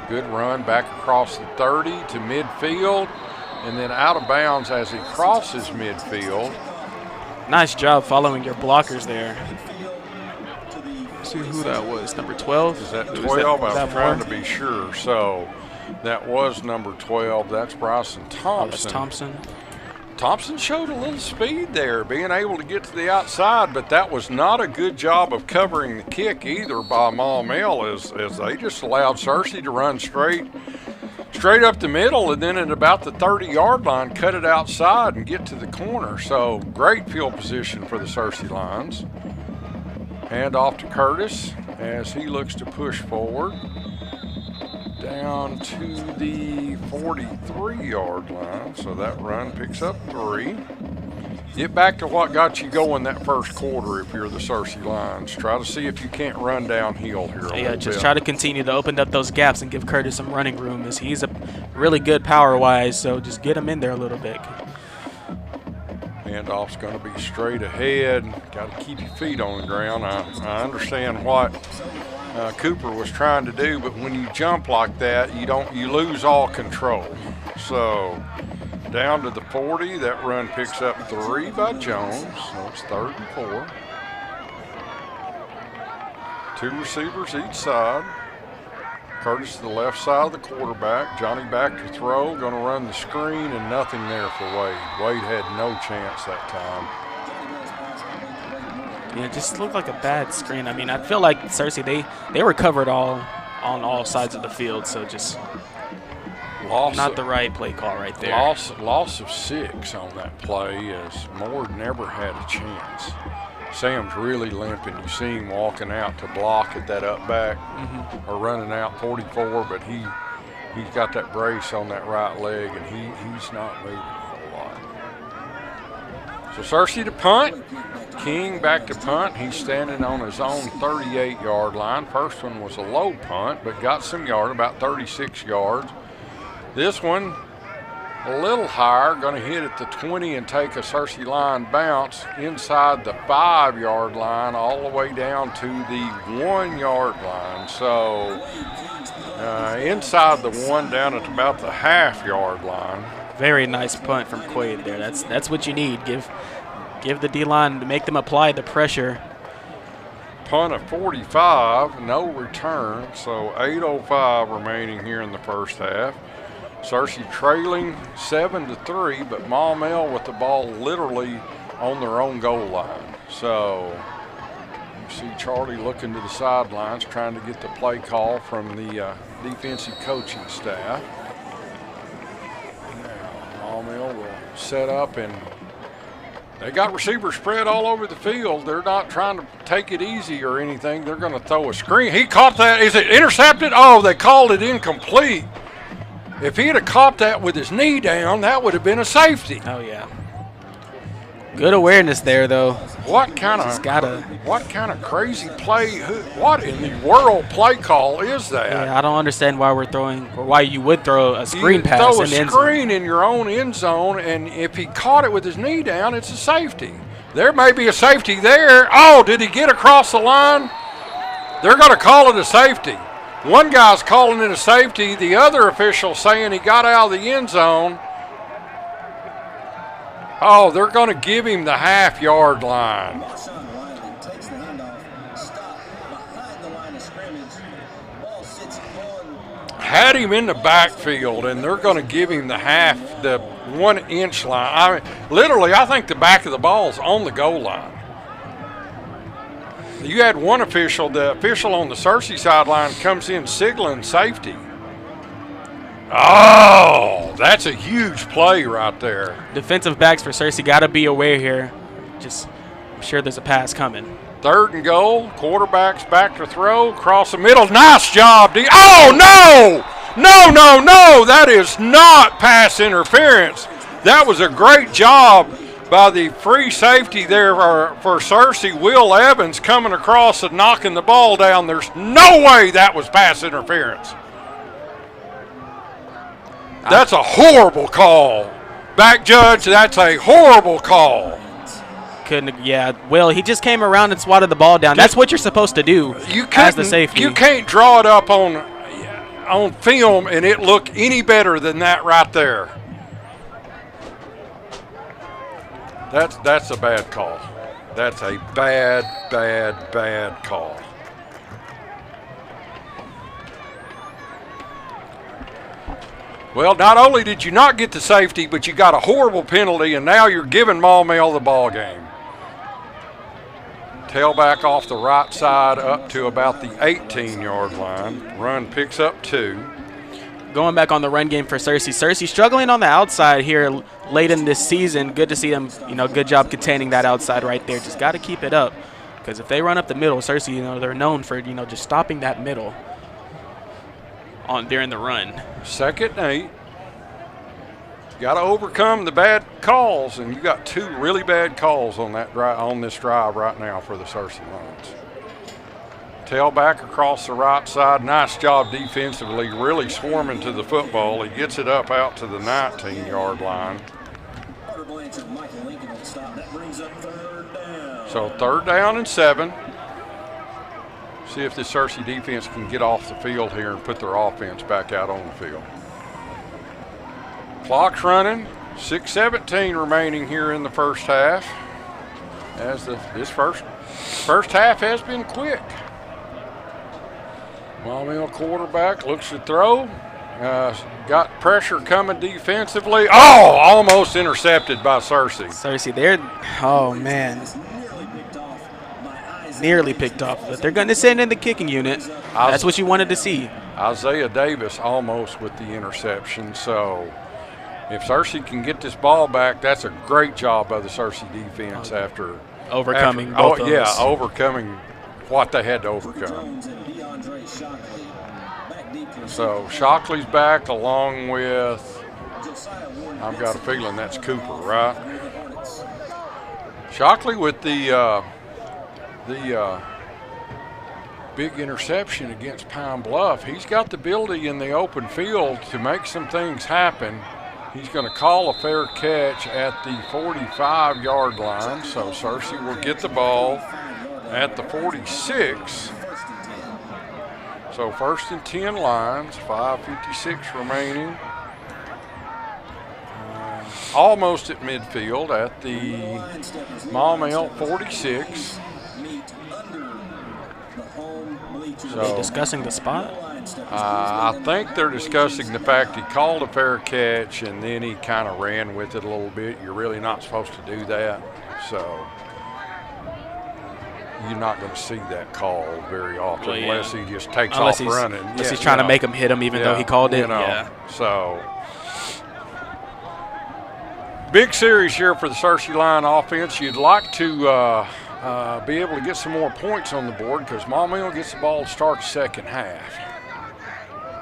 Good run back across the 30 to midfield, and then out of bounds as he crosses midfield. Nice job following your blockers there. Let's see who that was. Number 12? Is that 12? I'm trying to be sure. So that was number 12. That's Bryson Thompson. Oh, that's Thompson. Thompson showed a little speed there, being able to get to the outside, but that was not a good job of covering the kick either by Maumelle, as they just allowed Searcy to run straight up the middle, and then at about the 30-yard line, cut it outside and get to the corner. So great field position for the Searcy Lions. Hand off to Curtis as he looks to push forward down to the 43-yard line. So that run picks up 3. Get back to what got you going that first quarter if you're the Searcy Lions. Try to see if you can't run downhill here a little bit. Just try to continue to open up those gaps and give Curtis some running room, as he's a really good power-wise, so just get him in there a little bit. Handoff's going to be straight ahead. Got to keep your feet on the ground. I understand what Cooper was trying to do, but when you jump like that, you lose all control. So down to the 40, that run picks up 3 by Jones, so it's 3rd and 4. 2 receivers each side. Curtis to the left side of the quarterback. Johnny back to throw, going to run the screen, and nothing there for Wade. Wade had no chance that time. Yeah, it just looked like a bad screen. I mean, I feel like Searcy, they were covered on all sides of the field, so just not the right play call right there. Loss of 6 on that play, as Moore never had a chance. Sam's really limping. You see him walking out to block at that up back, or running out 44, but he's got that brace on that right leg, and he's not moving a whole lot. So Searcy to punt. King back to punt. He's standing on his own 38-yard line. First one was a low punt, but got some yard, about 36 yards. This one a little higher, going to hit at the 20 and take a Searcy line bounce inside the 5-yard line all the way down to the 1-yard line. So inside the 1 down at about the half-yard line. Very nice punt from Quaid there. That's what you need. Give the D-line to make them apply the pressure. Punt of 45, no return, so 8:05 remaining here in the first half. Searcy trailing 7-3, but Maumelle with the ball literally on their own goal line. So you see Charlie looking to the sidelines, trying to get the play call from the defensive coaching staff. Now Maumelle will set up, and they got receivers spread all over the field. They're not trying to take it easy or anything. They're going to throw a screen. He caught that. Is it intercepted? Oh, they called it incomplete. If he'd have caught that with his knee down, that would have been a safety. Oh, yeah. Good awareness there, though. What kind of crazy play? What in the world play call is that? Yeah, I don't understand why we're throwing, or why you would throw a screen pass. Throw a screen in your own end zone, and if he caught it with his knee down, it's a safety. There may be a safety there. Oh, did he get across the line? They're going to call it a safety. One guy's calling it a safety. The other official saying he got out of the end zone. Oh, they're going to give him the half-yard line. Had him in the backfield, and they're going to give him the 1-inch line. I mean, literally, I think the back of the ball's on the goal line. You had one official, the official on the Searcy sideline comes in signaling safety. Oh, that's a huge play right there. Defensive backs for Searcy got to be aware here. I'm sure there's a pass coming. 3rd and goal, quarterback's back to throw, across the middle. Nice job, D. Oh, no! No, that is not pass interference. That was a great job by the free safety there for Searcy, Will Evans, coming across and knocking the ball down. There's no way that was pass interference. That's a horrible call. Back judge, that's a horrible call. Well, he just came around and swatted the ball down. That's what you're supposed to do as the safety. You can't draw it up on film and it look any better than that right there. That's a bad call. That's a bad call. Well, not only did you not get the safety, but you got a horrible penalty, and now you're giving Maumelle the ball game. Tailback off the right side up to about the 18-yard line. Run picks up 2. Going back on the run game for Searcy. Searcy struggling on the outside here late in this season. Good to see them, good job containing that outside right there. Just got to keep it up, because if they run up the middle, Searcy, they're known for, just stopping that middle during the run. 2nd and 8. Got to overcome the bad calls, and you got 2 really bad calls on this drive right now for the Searcy Lions. Tailback across the right side. Nice job defensively, really swarming to the football. He gets it up out to the 19-yard line. So 3rd down and 7. See if the Searcy defense can get off the field here and put their offense back out on the field. Clock's running. 6:17 remaining here in the first half. As this first half has been quick. Maumelle quarterback looks to throw. Got pressure coming defensively. Oh, almost intercepted by Searcy. Searcy, oh man. Nearly picked off, but they're going to send in the kicking unit. That's what you wanted to see. Isaiah Davis almost with the interception. So if Searcy can get this ball back, that's a great job by the Searcy defense after overcoming overcoming what they had to overcome. So Shockley's back along with, I've got a feeling that's Cooper, right? Shockley with the big interception against Pine Bluff. He's got the ability in the open field to make some things happen. He's going to call a fair catch at the 45-yard line, so Searcy will get the ball at the 46. So 1st and 10 Lions, 5:56 remaining. Almost at midfield at the Maumelle 46. So, are they discussing the spot? I think they're discussing the fact he called a fair catch and then he kind of ran with it a little bit. You're really not supposed to do that. So you're not going to see that call very often unless he just takes off running. Unless he's trying to make him hit him even though he called it. So big series here for the Searcy Line offense. You'd like to be able to get some more points on the board because Maumelle gets the ball to start the second half.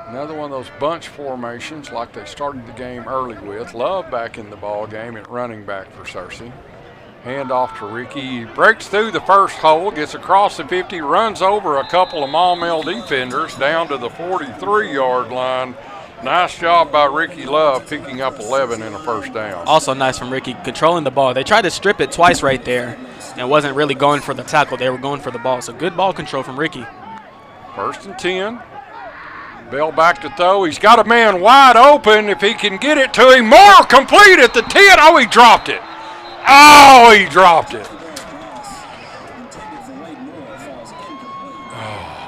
Another one of those bunch formations like they started the game early with. Love back in the ball game at running back for Searcy. Hand off to Ricky. He breaks through the first hole, gets across the 50, runs over a couple of Maumelle defenders down to the 43-yard line. Nice job by Ricky Love picking up 11 in a first down. Also nice from Ricky controlling the ball. They tried to strip it twice right there and wasn't really going for the tackle. They were going for the ball. So good ball control from Ricky. 1st and 10. Bell back to throw. He's got a man wide open. If he can get it to him, more complete at the 10. Oh, he dropped it. Oh, he dropped it. Oh,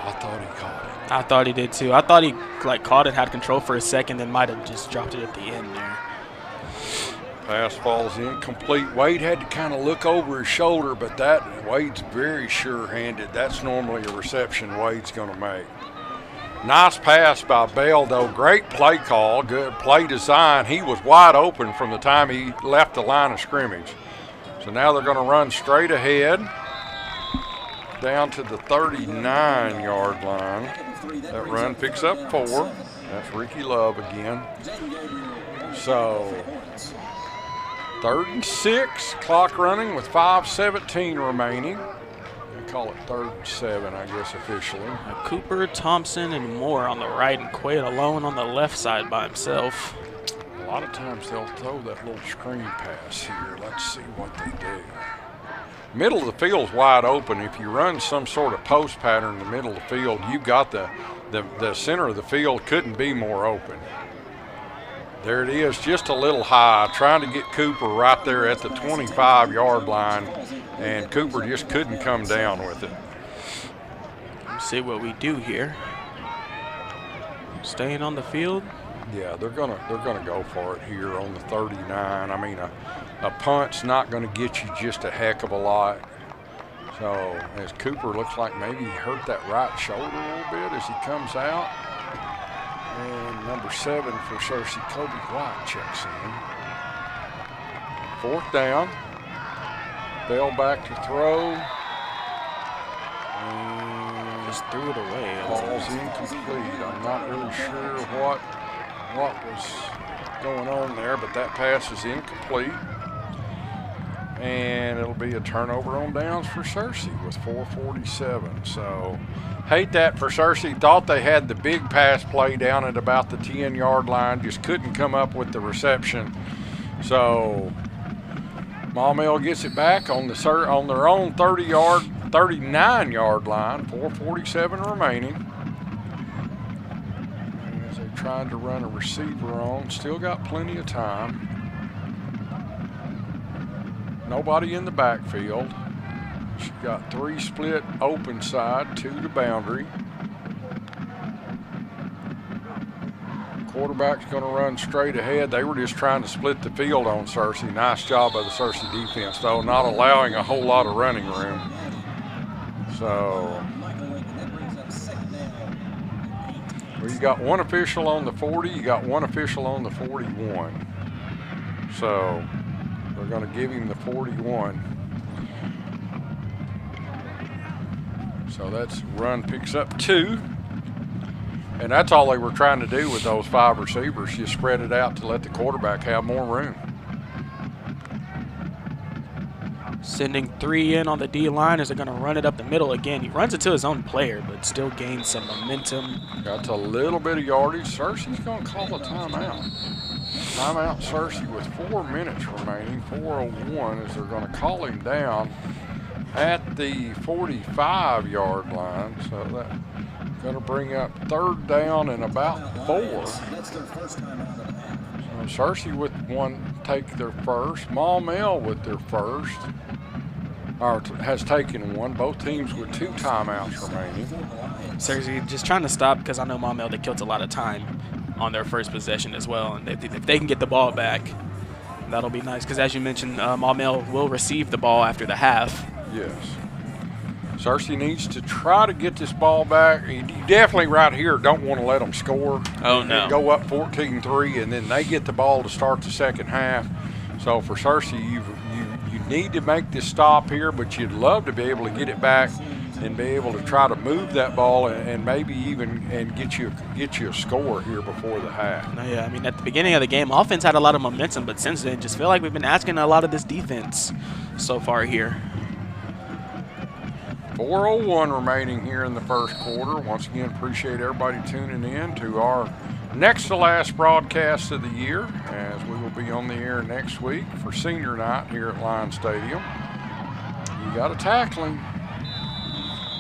I thought he caught it. I thought he did too. I thought he caught it, had control for a second, then might have just dropped it at the end there. Pass falls incomplete. Wade had to kind of look over his shoulder, but Wade's very sure-handed. That's normally a reception Wade's going to make. Nice pass by Bell, though. Great play call, good play design. He was wide open from the time he left the line of scrimmage. So now they're going to run straight ahead down to the 39-yard line. That run picks up 4. That's Ricky Love again. So 3rd and 6, clock running with 5:17 remaining. Call it 3rd and 7, I guess, officially. Cooper, Thompson, and Moore on the right, and Quaid alone on the left side by himself. A lot of times they'll throw that little screen pass here. Let's see what they do. Middle of the field's wide open. If you run some sort of post pattern in the middle of the field, you've got the center of the field couldn't be more open. There it is, just a little high, trying to get Cooper right there at the 25-yard line, and Cooper just couldn't come down with it. Let's see what we do here. Staying on the field. Yeah, they're gonna go for it here on the 39. I mean, a punt's not going to get you just a heck of a lot. So as Cooper looks like maybe he hurt that right shoulder a little bit as he comes out. And number 7 for Searcy, Kobe White, checks in. 4th down. Bell back to throw. And just threw it away. Ball's incomplete. I'm not really sure what was going on there, but that pass is incomplete. And it'll be a turnover on downs for Searcy with 4:47. So hate that for Searcy. Thought they had the big pass play down at about the 10-yard line, just couldn't come up with the reception. So Maumelle gets it back on their own 39-yard line, 4:47 remaining. As they're trying to run a receiver on, still got plenty of time. Nobody in the backfield. She got 3 split open side, 2 to boundary. Quarterback's going to run straight ahead. They were just trying to split the field on Searcy. Nice job by the Searcy defense, though, not allowing a whole lot of running room. So, well, you got one official on the 40, you got one official on the 41. So, they're going to give him the 41. So that's run picks up 2. And that's all they were trying to do with those 5 receivers. Just spread it out to let the quarterback have more room. Sending 3 in on the D-line as they're going to run it up the middle again. He runs it to his own player, but still gains some momentum. Got a little bit of yardage. Searcy's going to call a timeout. Timeout Searcy with 4 minutes remaining, 4:01, as they're going to call him down at the 45-yard line. So that's going to bring up 3rd down and about 4. So Searcy with one take their first. Maumelle with their first, or has taken one. Both teams with 2 timeouts remaining. Searcy just trying to stop, because I know Maumelle, they killed a lot of time on their first possession as well. And if they can get the ball back, that'll be nice. Because as you mentioned, Maumelle will receive the ball after the half. Yes. Searcy needs to try to get this ball back. You definitely right here don't want to let them score. Oh, no. Go up 14-3, and then they get the ball to start the second half. So for Searcy, you need to make this stop here, but you'd love to be able to get it back and be able to try to move that ball and maybe even get you a score here before the half. Yeah, I mean, at the beginning of the game, offense had a lot of momentum, but since then, just feel like we've been asking a lot of this defense so far here. 4:01 remaining here in the first quarter. Once again, appreciate everybody tuning in to our next to last broadcast of the year, as we will be on the air next week for senior night here at Lion Stadium. You got to tackle him.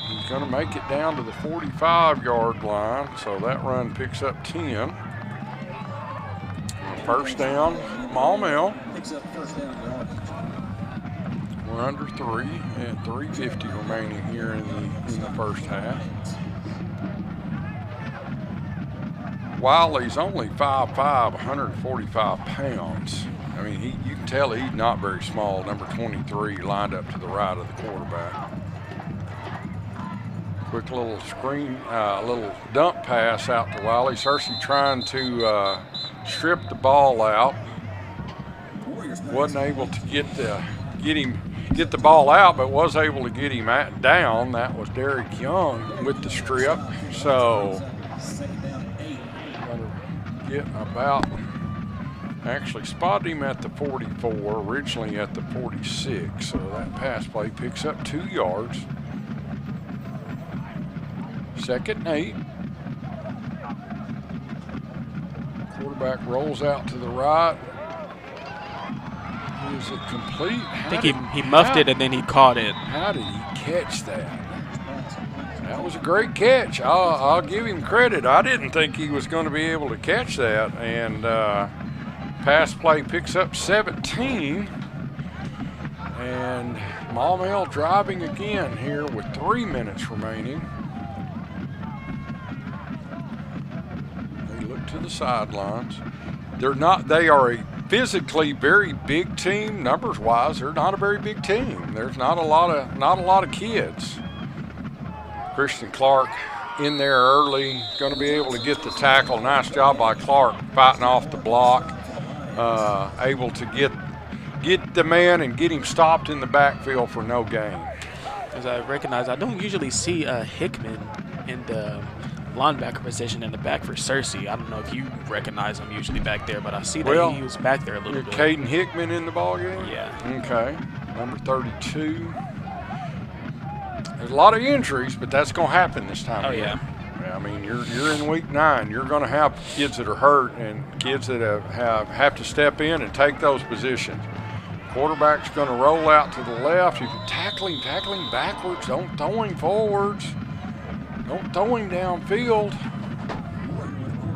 He's going to make it down to the 45-yard line, so that run picks up 10. First down, Maumelle. We're under 3 at 3:50 remaining here in the first half. Wiley's only 5'5", 145 pounds. I mean, you can tell he's not very small. Number 23 lined up to the right of the quarterback. Quick little screen, little dump pass out to Wiley. Searcy trying to strip the ball out. Wasn't able to get the ball out, but was able to get him down. That was Derek Young with the strip. So get about, actually spotted him at the 44, originally at the 46. So that pass play picks up 2 yards. 2nd and 8. Quarterback rolls out to the right. Is it complete? I think he muffed it and then he caught it. How did he catch that? That was a great catch. I'll give him credit. I didn't think he was going to be able to catch that. And pass play picks up 17. And Maumelle driving again here with 3 minutes remaining. They look to the sidelines. They are a physically very big team. Numbers wise, they're not a very big team. There's not a lot of kids. Christian Clark in there early, going to be able to get the tackle. Nice job by Clark fighting off the block, able to get the man and get him stopped in the backfield for no gain. As I recognize, I don't usually see Hickman in the linebacker position in the back for Searcy. I don't know if you recognize him usually back there, but I see that he was back there a little bit. Caden Hickman in the ballgame? Yeah. Okay. Number 32. There's a lot of injuries, but that's going to happen this time. Oh, yeah. I mean, you're in week 9. You're going to have kids that are hurt and kids that have to step in and take those positions. Quarterback's going to roll out to the left. You can tackle him backwards. Don't throw him forwards. Don't throw him downfield.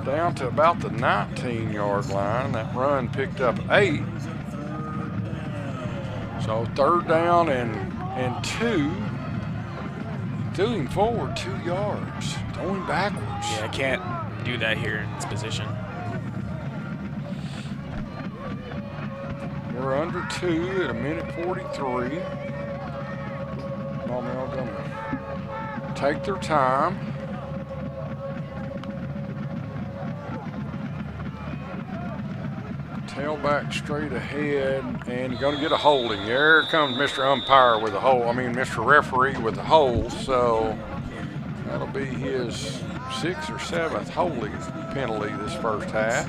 Down to about the 19-yard line. That run picked up 8. So 3rd down and 2. Threw him forward 2 yards. Throw him backwards. Yeah, I can't do that here in this position. We're under 2 at 1:43. Maumelle going to take their time. Tailback straight ahead, and you're going to get a holding. There comes Mr. Umpire with a hole. Mr. Referee with a hole. So that'll be his 6th or 7th holding penalty this first half.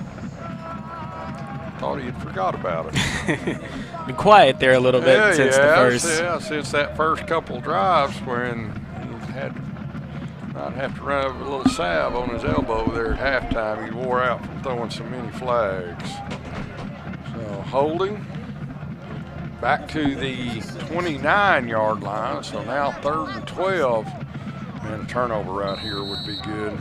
Thought he had forgot about it. Been quiet there a little bit since the first. Yeah, since that first couple drives when he might have to run a little salve on his elbow there at halftime. He wore out from throwing so many flags. So holding back to the 29-yard line. So now 3rd and 12, and a turnover right here would be good.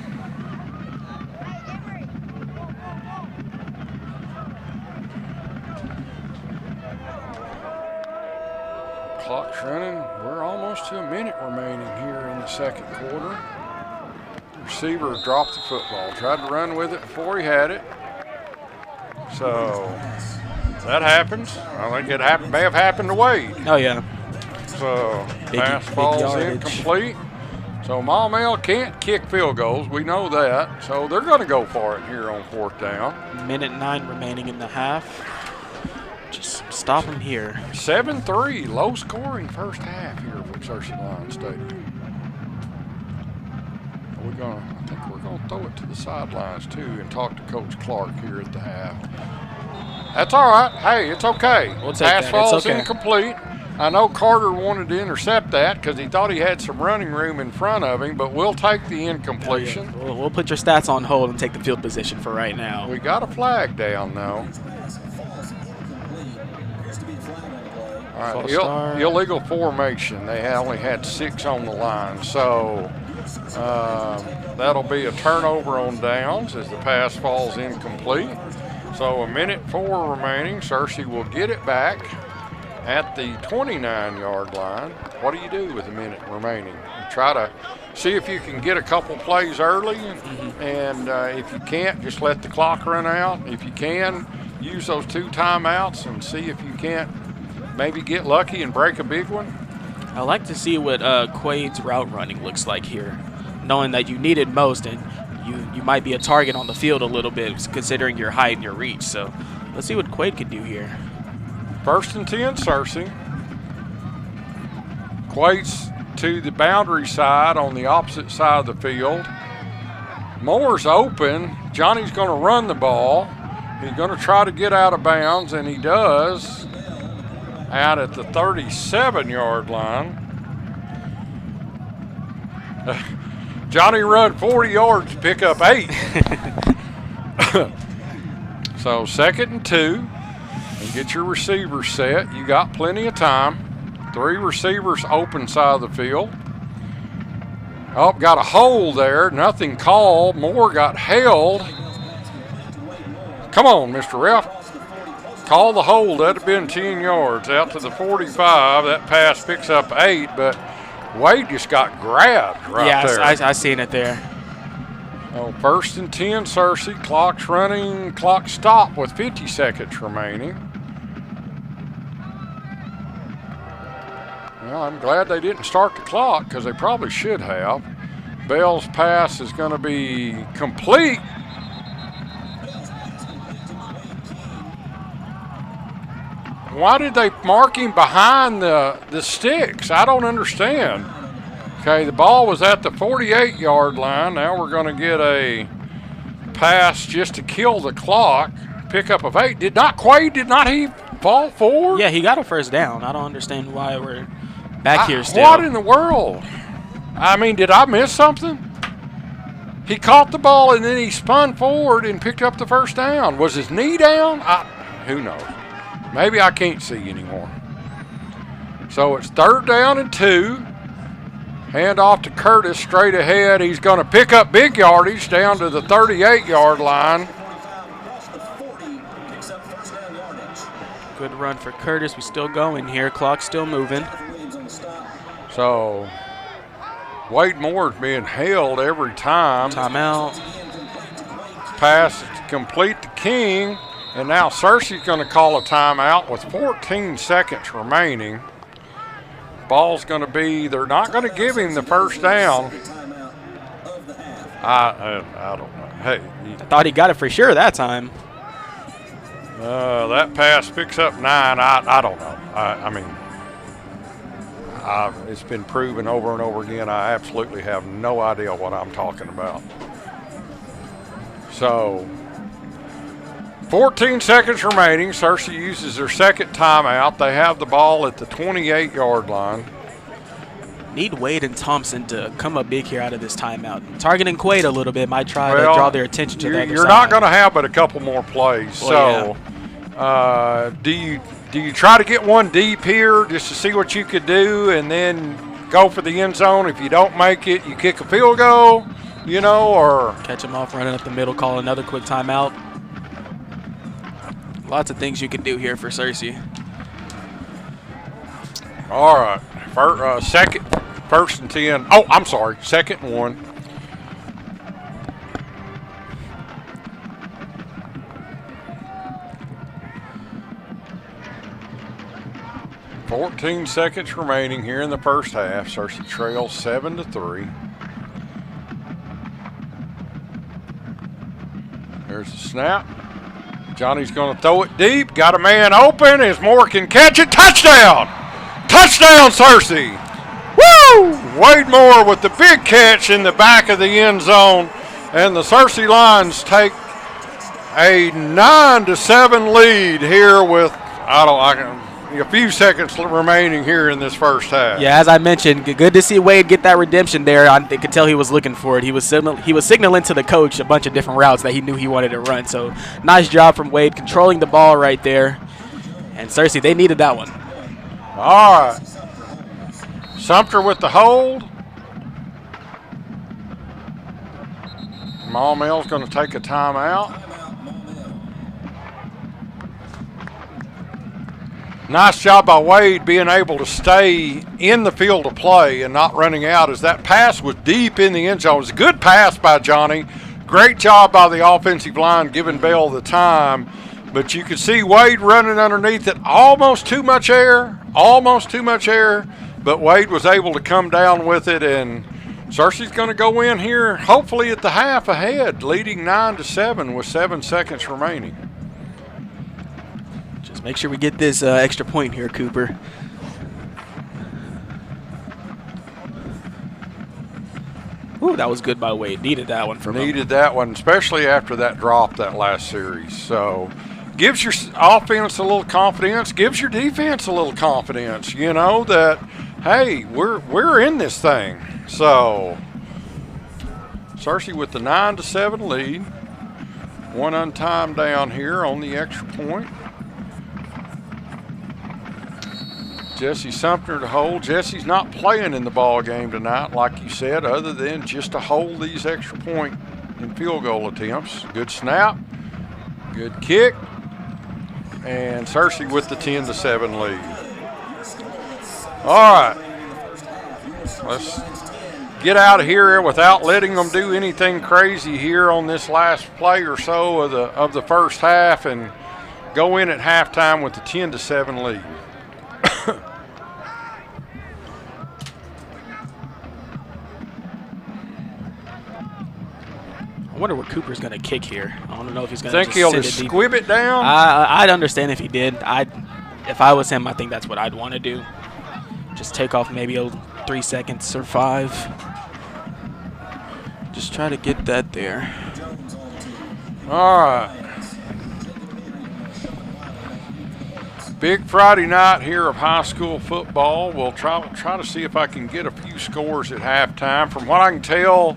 Clock's running. We're almost to a minute remaining here in the second quarter. Receiver dropped the football. Tried to run with it before he had it. So that happens. I think it may have happened to Wade. Oh, yeah. So pass falls incomplete. So Maumelle can't kick field goals. We know that. So they're going to go for it here on 4th down. 1:09 remaining in the half. Just stop him here. 7-3, low scoring first half here from Searcy Lions Stadium. I think we're going to throw it to the sidelines too and talk to Coach Clark here at the half. That's all right. Hey, it's okay. We'll take Pass that. falls It's okay. incomplete. I know Carter wanted to intercept that because he thought he had some running room in front of him, but we'll take the incompletion. Yeah. We'll put your stats on hold and take the field position for right now. We got a flag down though. All right, illegal formation. They only had 6 on the line, so that'll be a turnover on downs as the pass falls incomplete. So 1:04 remaining. Searcy will get it back at the 29-yard line. What do you do with a minute remaining? You try to see if you can get a couple plays early, and if you can't, just let the clock run out. If you can, use those 2 timeouts and see if you can't maybe get lucky and break a big one. I like to see what Quade's route running looks like here, knowing that you need it most and you might be a target on the field a little bit considering your height and your reach. So let's see what Quade can do here. 1st and 10, Searcy. Quade's to the boundary side on the opposite side of the field. Moore's open. Johnny's going to run the ball. He's going to try to get out of bounds, and he does. Out at the 37-yard line. Johnny run 40 yards to pick up 8. So 2nd and 2. And get your receivers set. You got plenty of time. 3 receivers open side of the field. Oh, got a hole there. Nothing called. Moore got held. Come on, Mr. Ref. Call the hold. That'd have been 10 yards. Out to the 45. That pass picks up 8, but Wade just got grabbed right there. Yeah, I seen it there. Oh, 1st and 10, Searcy. Clock's running. Clock stopped with 50 seconds remaining. Well, I'm glad they didn't start the clock because they probably should have. Bell's pass is going to be complete. Why did they mark him behind the sticks? I don't understand. Okay, the ball was at the 48-yard line. Now we're going to get a pass just to kill the clock. Pickup of 8. Did not he fall forward? Yeah, he got a first down. I don't understand why we're back here still. What in the world? I mean, did I miss something? He caught the ball and then he spun forward and picked up the first down. Was his knee down? Who knows? Maybe I can't see anymore. So it's 3rd down and 2. Hand off to Curtis straight ahead. He's going to pick up big yardage down to the 38-yard line. Good run for Curtis. We still going here. Clock's still moving. So Wade Moore's being held every time. Timeout. Pass complete to King. And now Searcy's going to call a timeout with 14 seconds remaining. Ball's going to be, they're not going to give him the first down. I don't know. Hey, I thought he got it for sure that time. That pass picks up 9. I don't know. I mean, it's been proven over and over again. I absolutely have no idea what I'm talking about. So 14 seconds remaining. Searcy uses their second timeout. They have the ball at the 28-yard line. Need Wade and Thompson to come up big here out of this timeout. Targeting Quaid a little bit might try to draw their attention to that. You're not going to have but a couple more plays. Well, so do you try to get one deep here just to see what you could do and then go for the end zone? If you don't make it, you kick a field goal, or catch him off running up the middle, call another quick timeout. Lots of things you can do here for Searcy. All right. 1st and 10. Oh, I'm sorry. 2nd and 1. $14 seconds remaining here in the first half. Searcy trails 7-3. There's the snap. Johnny's going to throw it deep. Got a man open as Moore can catch it. Touchdown! Touchdown, Searcy! Woo! Wade Moore with the big catch in the back of the end zone. And the Searcy Lions take a 9-7 lead here with, a few seconds remaining here in this first half. Yeah, as I mentioned, good to see Wade get that redemption there. I could tell he was looking for it. He was signaling to the coach a bunch of different routes that he knew he wanted to run. So nice job from Wade controlling the ball right there. And Searcy, they needed that one. All right. Sumter with the hold. Maumelle's going to take a timeout. Nice job by Wade being able to stay in the field of play and not running out, as that pass was deep in the end zone. It was a good pass by Johnny. Great job by the offensive line giving Bell the time. But you could see Wade running underneath it. Almost too much air. But Wade was able to come down with it, and Searcy's going to go in here hopefully at the half ahead, leading 9-7 with 7 seconds remaining. Just make sure we get this extra point here, Cooper. Ooh, that was good by Wade. Needed that one from him. Needed that one, especially after that drop that last series. So gives your offense a little confidence, gives your defense a little confidence, that, hey, we're in this thing. So Searcy with the 9-7 lead. One untimed down here on the extra point. Jesse Sumter to hold. Jesse's not playing in the ball game tonight, like you said, other than just to hold these extra point and field goal attempts. Good snap, good kick, and Searcy with the 10-7 lead. All right, let's get out of here without letting them do anything crazy here on this last play or so of the first half and go in at halftime with the 10-7 lead. I wonder what Cooper's going to kick here. I don't know if he's going to think he'll just squib it down. I'd understand if he did. If I was him, I think that's what I'd want to do. Just take off maybe 3 seconds or 5. Just try to get that there. All right. Big Friday night here of high school football. We'll try to see if I can get a few scores at halftime. From what I can tell,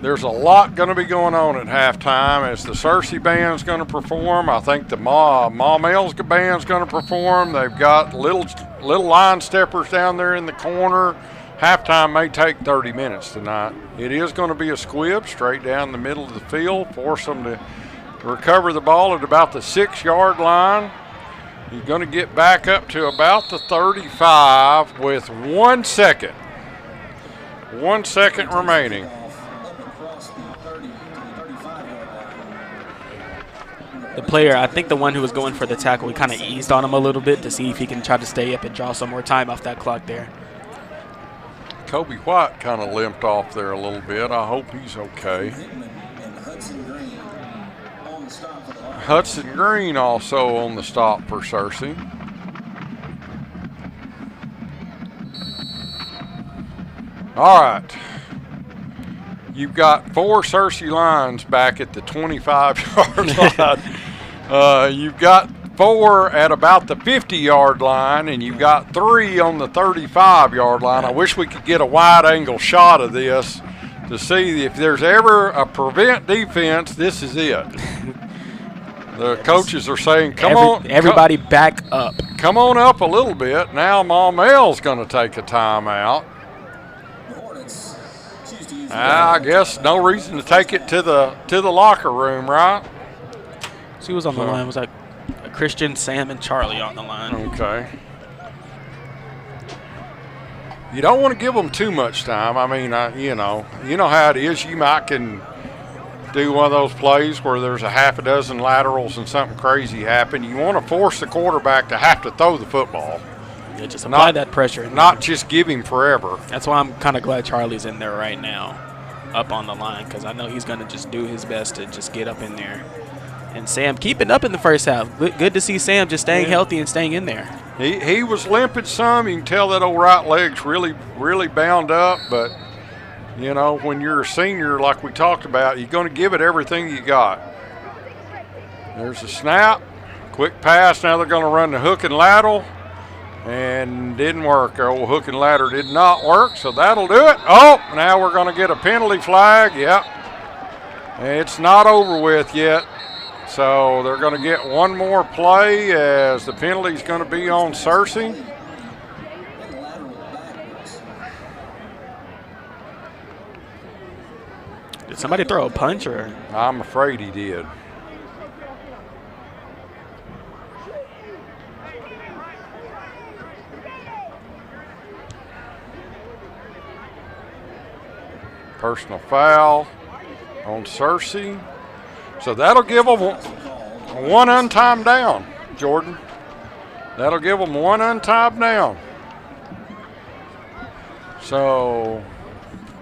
there's a lot going to be going on at halftime as the Searcy band's going to perform. I think the Maumelle's band's going to perform. They've got little line steppers down there in the corner. Halftime may take 30 minutes tonight. It is going to be a squib straight down the middle of the field, force them to recover the ball at about the 6-yard line. You're going to get back up to about the 35 with 1 second. 1 second remaining. The player, I think the one who was going for the tackle, he kind of eased on him a little bit to see if he can try to stay up and draw some more time off that clock there. Kobe White kind of limped off there a little bit. I hope he's okay. Hudson Green also on the stop for Searcy. All right. You've got 4 Searcy lines back at the 25-yard line. You've got 4 at about the 50-yard line, and you've got 3 on the 35-yard line. I wish we could get a wide-angle shot of this to see if there's ever a prevent defense, this is it. The coaches are saying, everybody back up. Come on up a little bit. Now Maumelle's going to take a timeout. I guess no reason to take it to the locker room, right? So who was on the line? It was like Christian, Sam, and Charlie on the line. Okay. You don't want to give them too much time. I mean, you know how it is. You might can do one of those plays where there's a half a dozen laterals and something crazy happen. You want to force the quarterback to have to throw the football. Yeah, just apply that pressure. Not just give him forever. That's why I'm kind of glad Charlie's in there right now, up on the line, because I know he's going to just do his best to just get up in there. And Sam keeping up in the first half. Good to see Sam just staying healthy and staying in there. He was limping some. You can tell that old right leg's really, really bound up. But, you know, when you're a senior like we talked about, you're going to give it everything you got. There's a snap. Quick pass. Now they're going to run the hook and lateral. And didn't work. Our old hook and ladder did not work, so that'll do it. Oh, now we're going to get a penalty flag. Yep. It's not over with yet. So they're going to get one more play as the penalty's going to be on Searcy. Did somebody throw a punch or? I'm afraid he did. Personal foul on Searcy. So that'll give them one untimed down, Jordan. That'll give them one untimed down. So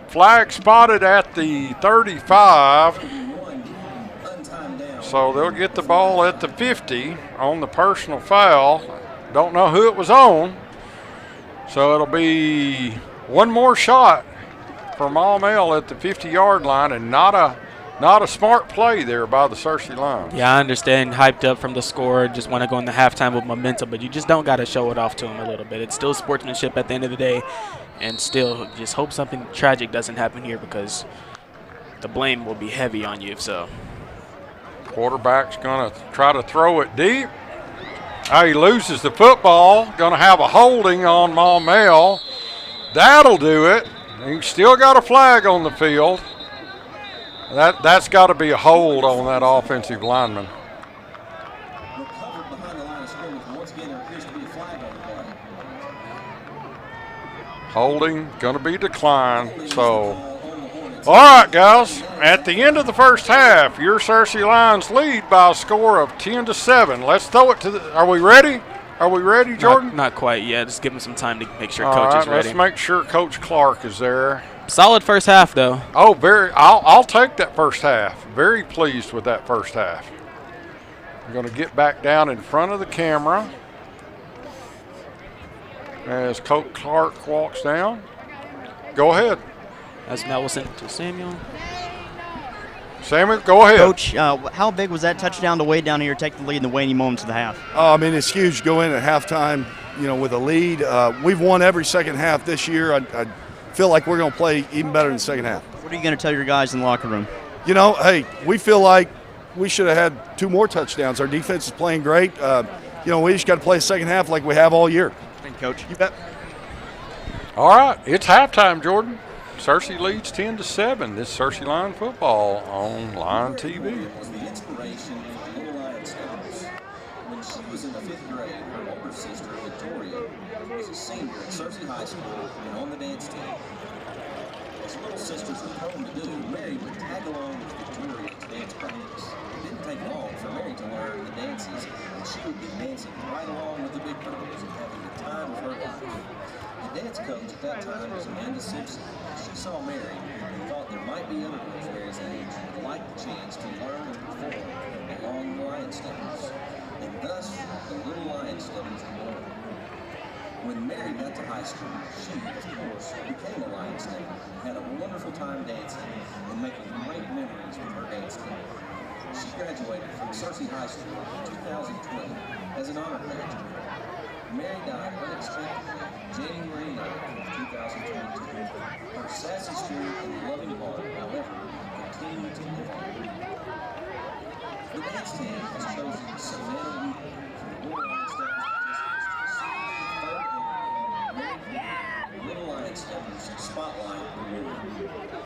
flag spotted at the 35. So they'll get the ball at the 50 on the personal foul. Don't know who it was on. So it'll be one more shot for Maumelle at the 50-yard line, and not a smart play there by the Searcy line. Yeah, I understand. Hyped up from the score, just want to go into halftime with momentum, but you just don't got to show it off to them a little bit. It's still sportsmanship at the end of the day, and still just hope something tragic doesn't happen here because the blame will be heavy on you if so. Quarterback's going to try to throw it deep. He loses the football. Going to have a holding on Maumelle. That'll do it. He's still got a flag on the field. That's got to be a hold on that offensive lineman. Holding going to be declined. So, all right, guys. At the end of the first half, your Searcy Lions lead by a score of 10-7. Let's throw it to the. Are we ready? Are we ready, Jordan? Not quite yet. Just give him some time to make sure All Coach right, is ready. let's make sure Coach Clark is there. Solid first half, though. Oh, very. I'll take that first half. Very pleased with that first half. I'm going to get back down in front of the camera as Coach Clark walks down. Go ahead. As Nelson to Samuel. Samuel, go ahead. Coach, how big was that touchdown to Wade down here, take the lead in the waning moments of the half? I mean, it's huge to go in at halftime, with a lead. We've won every second half this year. I feel like we're going to play even better in the second half. What are you going to tell your guys in the locker room? Hey, we feel like we should have had 2 more touchdowns. Our defense is playing great. We just got to play the second half like we have all year. Thank you, Coach. You bet. All right, it's halftime, Jordan. Searcy leads 10-7. This Searcy Line football on Line TV. Was the inspiration for Little Lion Stars. When she was in the 5th grade, her older sister, Victoria, was a senior at Searcy High School and on the dance team. As little sisters were prone to do, Mary would tag along with Victoria to dance practice. It didn't take long for Mary to learn the dances, and she would be dancing right along with the big girls and having the time of her life. The dance coach at that time was Amanda Simpson. She saw Mary and thought there might be other girls Mary's age who would like the chance to learn and perform along the Lion Steppers. And thus, the Little Lion Steppers were born. When Mary got to high school, she, of course, became a Lion Stepper and had a wonderful time dancing and making great memories with her dance team. She graduated from Searcy High School in 2020 as an honor graduate. Mary died unexpectedly January 9th, 2022. Her sassy spirit and loving heart, however, continue to live on. The dance team has chosen Savannah Weaver from the Little Lion Steppers participants to receive the 3rd annual Little Lion Steppers Spotlight Award.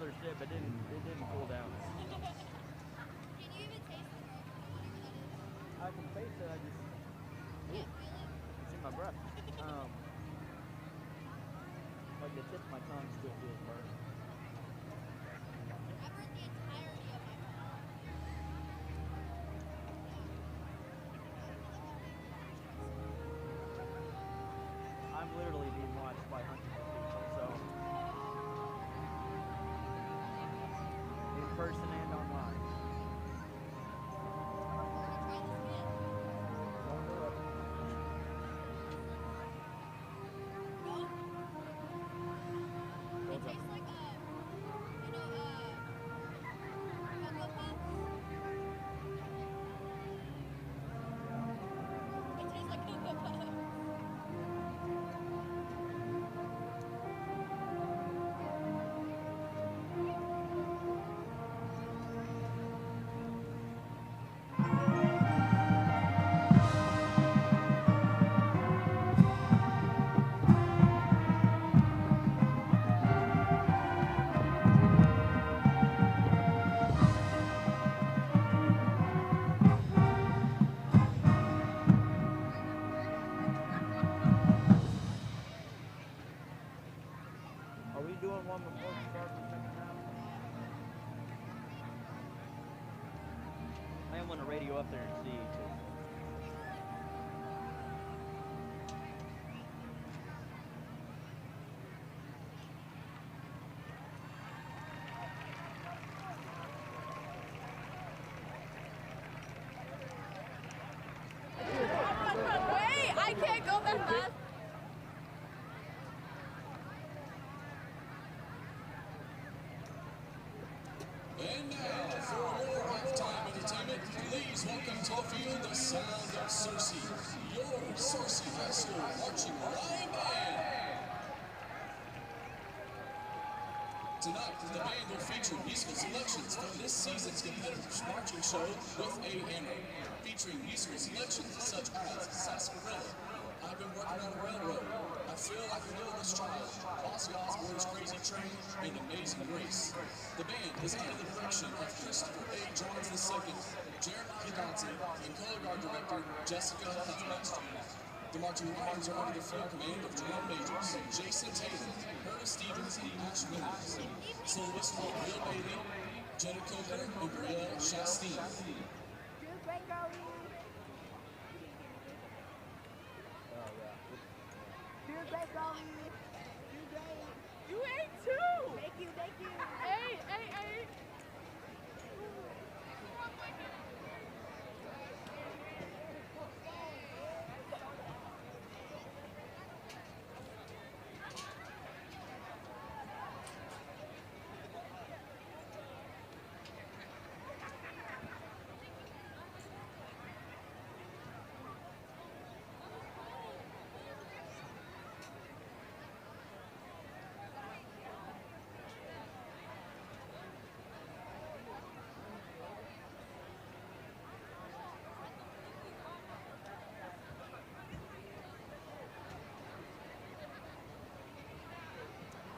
other shit, but it didn't cool down. Can you even taste the milk? Whatever that is. I can taste it. I just Can't feel it. it's in my breath. Like the tip of my tongue still feels burnt. I burned the entirety of my mouth. I'm literally being watched by hundreds of people, so in person and online. Try this again. Don't do it. No? It Don't do it. tastes like Cocoa Pops. It tastes like Cocoa Pops. Are we doing one before we start the second half? I am going to radio up there and see. Wait, I can't go that fast. And now, for your halftime entertainment, please welcome to the field the sound of Searcy, your Searcy High School marching line band. Tonight, the band will feature musical selections from this season's competitors' marching show with a hammer, featuring musical selections such as Sarsaparilla, I've Been Working on a Railroad, I Feel Like a Wilderness Child, Ozzy Osbourne's Crazy Train, and Amazing Grace. The band is under the direction of Christopher A. Jones II, Jeremiah Johnson, and color guard director Jessica Huffmaster. The marching lines are under the field command of drum majors Jason Taylor, Curtis Stevens, and Ash Williams. Soloists are Will Bailey, Jenna Coker, and Brielle Chastain. You ate too. Thank you. Hey.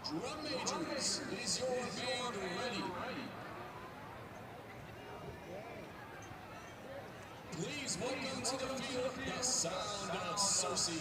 Drum majors, is your band ready? Please welcome to the field the sound of Searcy.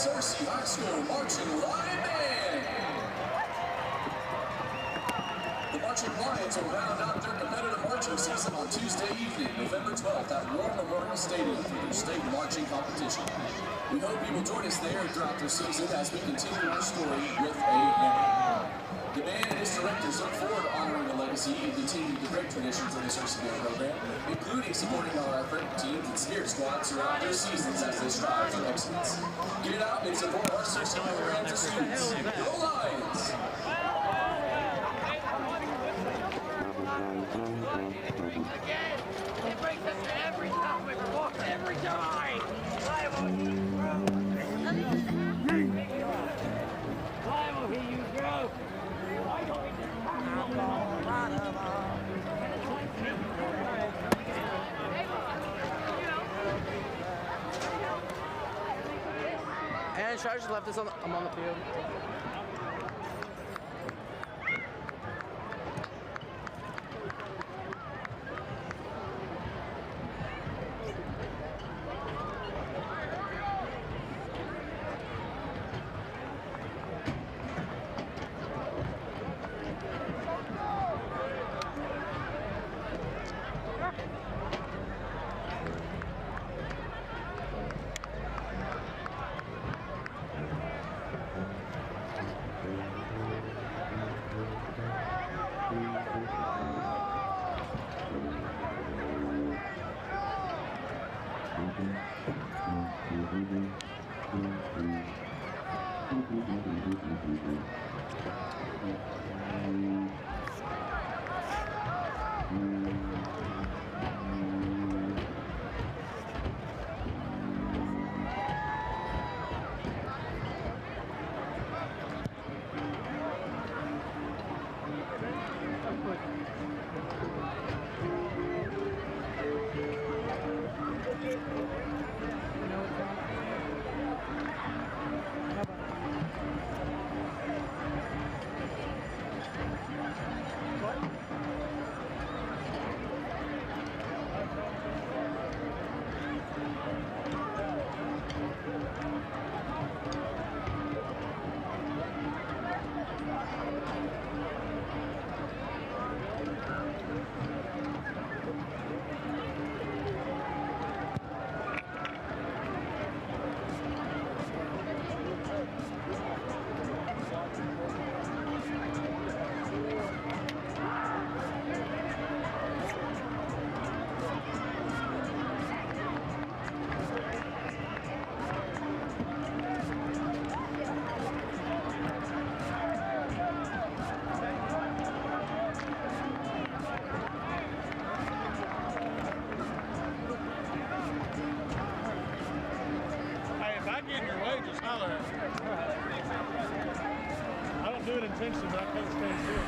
Searcy High School Marching Lion Band. The Marching Lions will round out their competitive marching season on Tuesday evening, November 12th at War Memorial Stadium for their state marching competition. We hope you will join us there throughout the season as we continue our story with a hammer. The band and its directors look forward to honoring the legacy and continuing the great traditions of the Searcy Band program, including supporting our athletic teams and spirit squads throughout their seasons as they strive for excellence. Get out and support our Searcy programs and students. Go Lions! It breaks us every time we walk every time. Liable here you go. And Shire just left us on the field.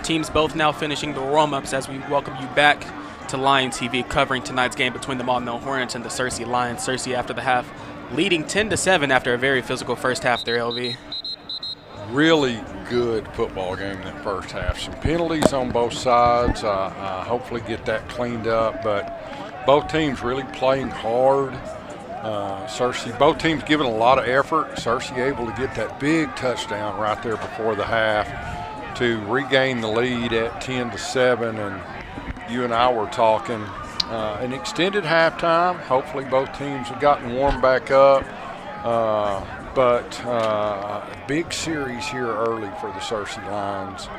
Teams both now finishing the warm-ups as we welcome you back to Lion TV covering tonight's game between the Maumelle Hornets and the Searcy Lions. Searcy after the half leading 10-7 after a very physical first half there, LV. Really good football game in that first half. Some penalties on both sides. Hopefully get that cleaned up, but both teams really playing hard. Searcy, both teams giving a lot of effort. Searcy able to get that big touchdown right there before the half to regain the lead at 10-7, and you and I were talking an extended halftime. Hopefully both teams have gotten warmed back up, but a big series here early for the Searcy Lions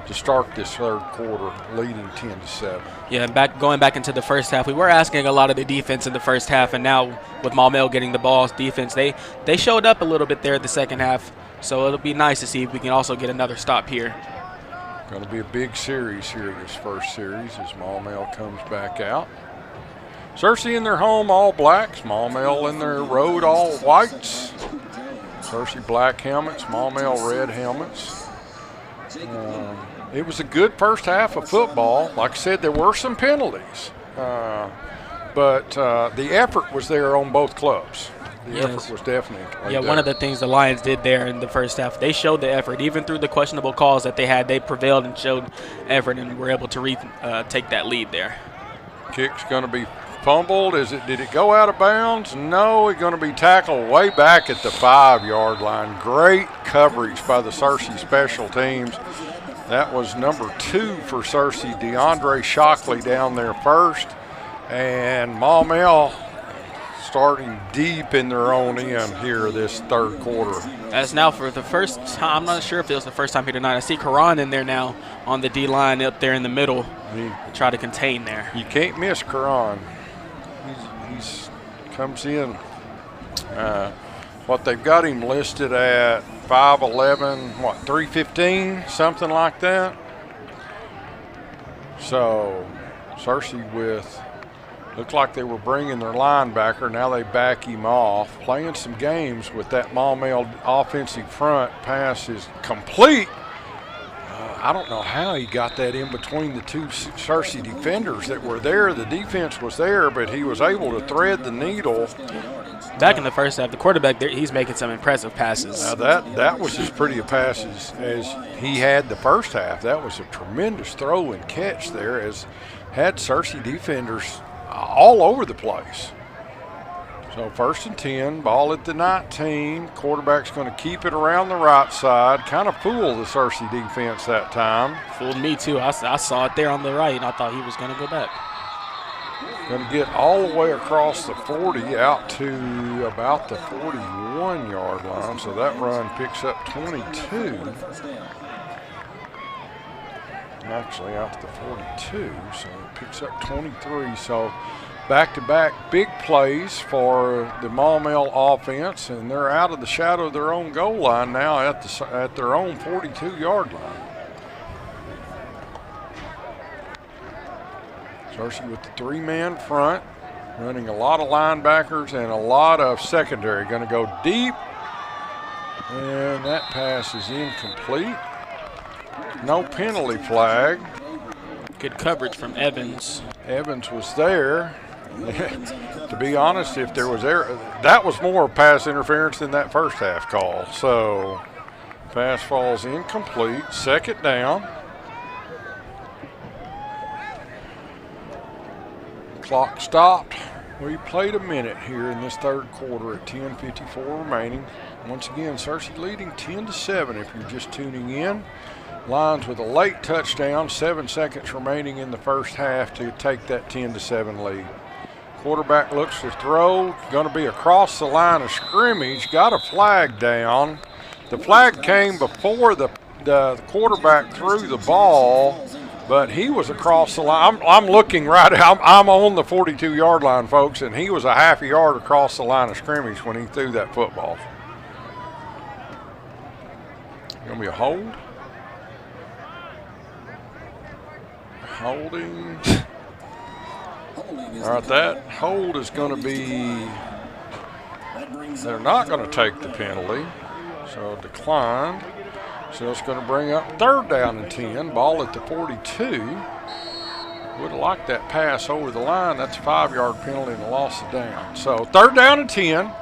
to start this third quarter, leading 10-7. Yeah, going back into the first half, we were asking a lot of the defense in the first half, and now with Maumelle getting the ball, defense, they showed up a little bit there in the second half. So it'll be nice to see if we can also get another stop here. Going to be a big series here, this first series, as Maumelle comes back out. Searcy in their home all blacks, Maumelle in their road all whites. Searcy black helmets, Maumelle red helmets. It was a good first half of football. Like I said, there were some penalties, but the effort was there on both clubs. The effort was definitely there. One of the things the Lions did there in the first half, they showed the effort. Even through the questionable calls that they had, they prevailed and showed effort and were able to take that lead there. Kick's going to be Fumbled. Did it go out of bounds? No, it's going to be tackled way back at the 5-yard line. Great coverage by the Searcy special teams. That was number 2 for Searcy, DeAndre Shockley down there first. And Maumelle starting deep in their own end here this third quarter. As now for the first time, I'm not sure if it was the first time here tonight, I see Karan in there now on the D-line up there in the middle to try to contain there. You can't miss Karan. He's comes in. What they've got him listed at 5'11", 315, something like that. So Searcy looked like they were bringing their linebacker. Now they back him off. Playing some games with that Maumelle offensive front. Pass is complete. I don't know how he got that in between the two Searcy defenders that were there. The defense was there, but he was able to thread the needle. Back in the first half, the quarterback there, he's making some impressive passes. Now that was as pretty a pass as he had the first half. That was a tremendous throw and catch there, as had Searcy defenders all over the place. So 1st and 10, ball at the 19. Quarterback's going to keep it around the right side. Kind of fooled the Searcy defense that time. Fooled me too. I saw it there on the right, and I thought he was going to go back. Going to get all the way across the 40 out to about the 41-yard line. So that run picks up 22. Actually out to the 42, so it picks up 23. So back-to-back big plays for the Maumelle offense, and they're out of the shadow of their own goal line now at their own 42-yard line. Searcy with the 3-man front, running a lot of linebackers and a lot of secondary. Going to go deep, and that pass is incomplete. No penalty flag. Good coverage from Evans. Evans was there. To be honest, if there was error, that was more pass interference than that first half call. So pass falls incomplete. 2nd down. Clock stopped. We played a minute here in this third quarter at 10:54 remaining. Once again, Searcy leading 10-7 if you're just tuning in. Lions with a late touchdown, 7 seconds remaining in the first half to take that 10-7 lead. Quarterback looks to throw, going to be across the line of scrimmage, got a flag down. The flag came before the quarterback threw the ball, but he was across the line. I'm looking right, I'm on the 42-yard line, folks, and he was a half a yard across the line of scrimmage when he threw that football. Going to be a hold. Holding. All right, that hold is going to be, they're not going to take the penalty, so declined. So it's going to bring up 3rd down and 10, ball at the 42. Would have liked that pass over the line. That's a 5-yard penalty and a loss of down. So 3rd down and 10.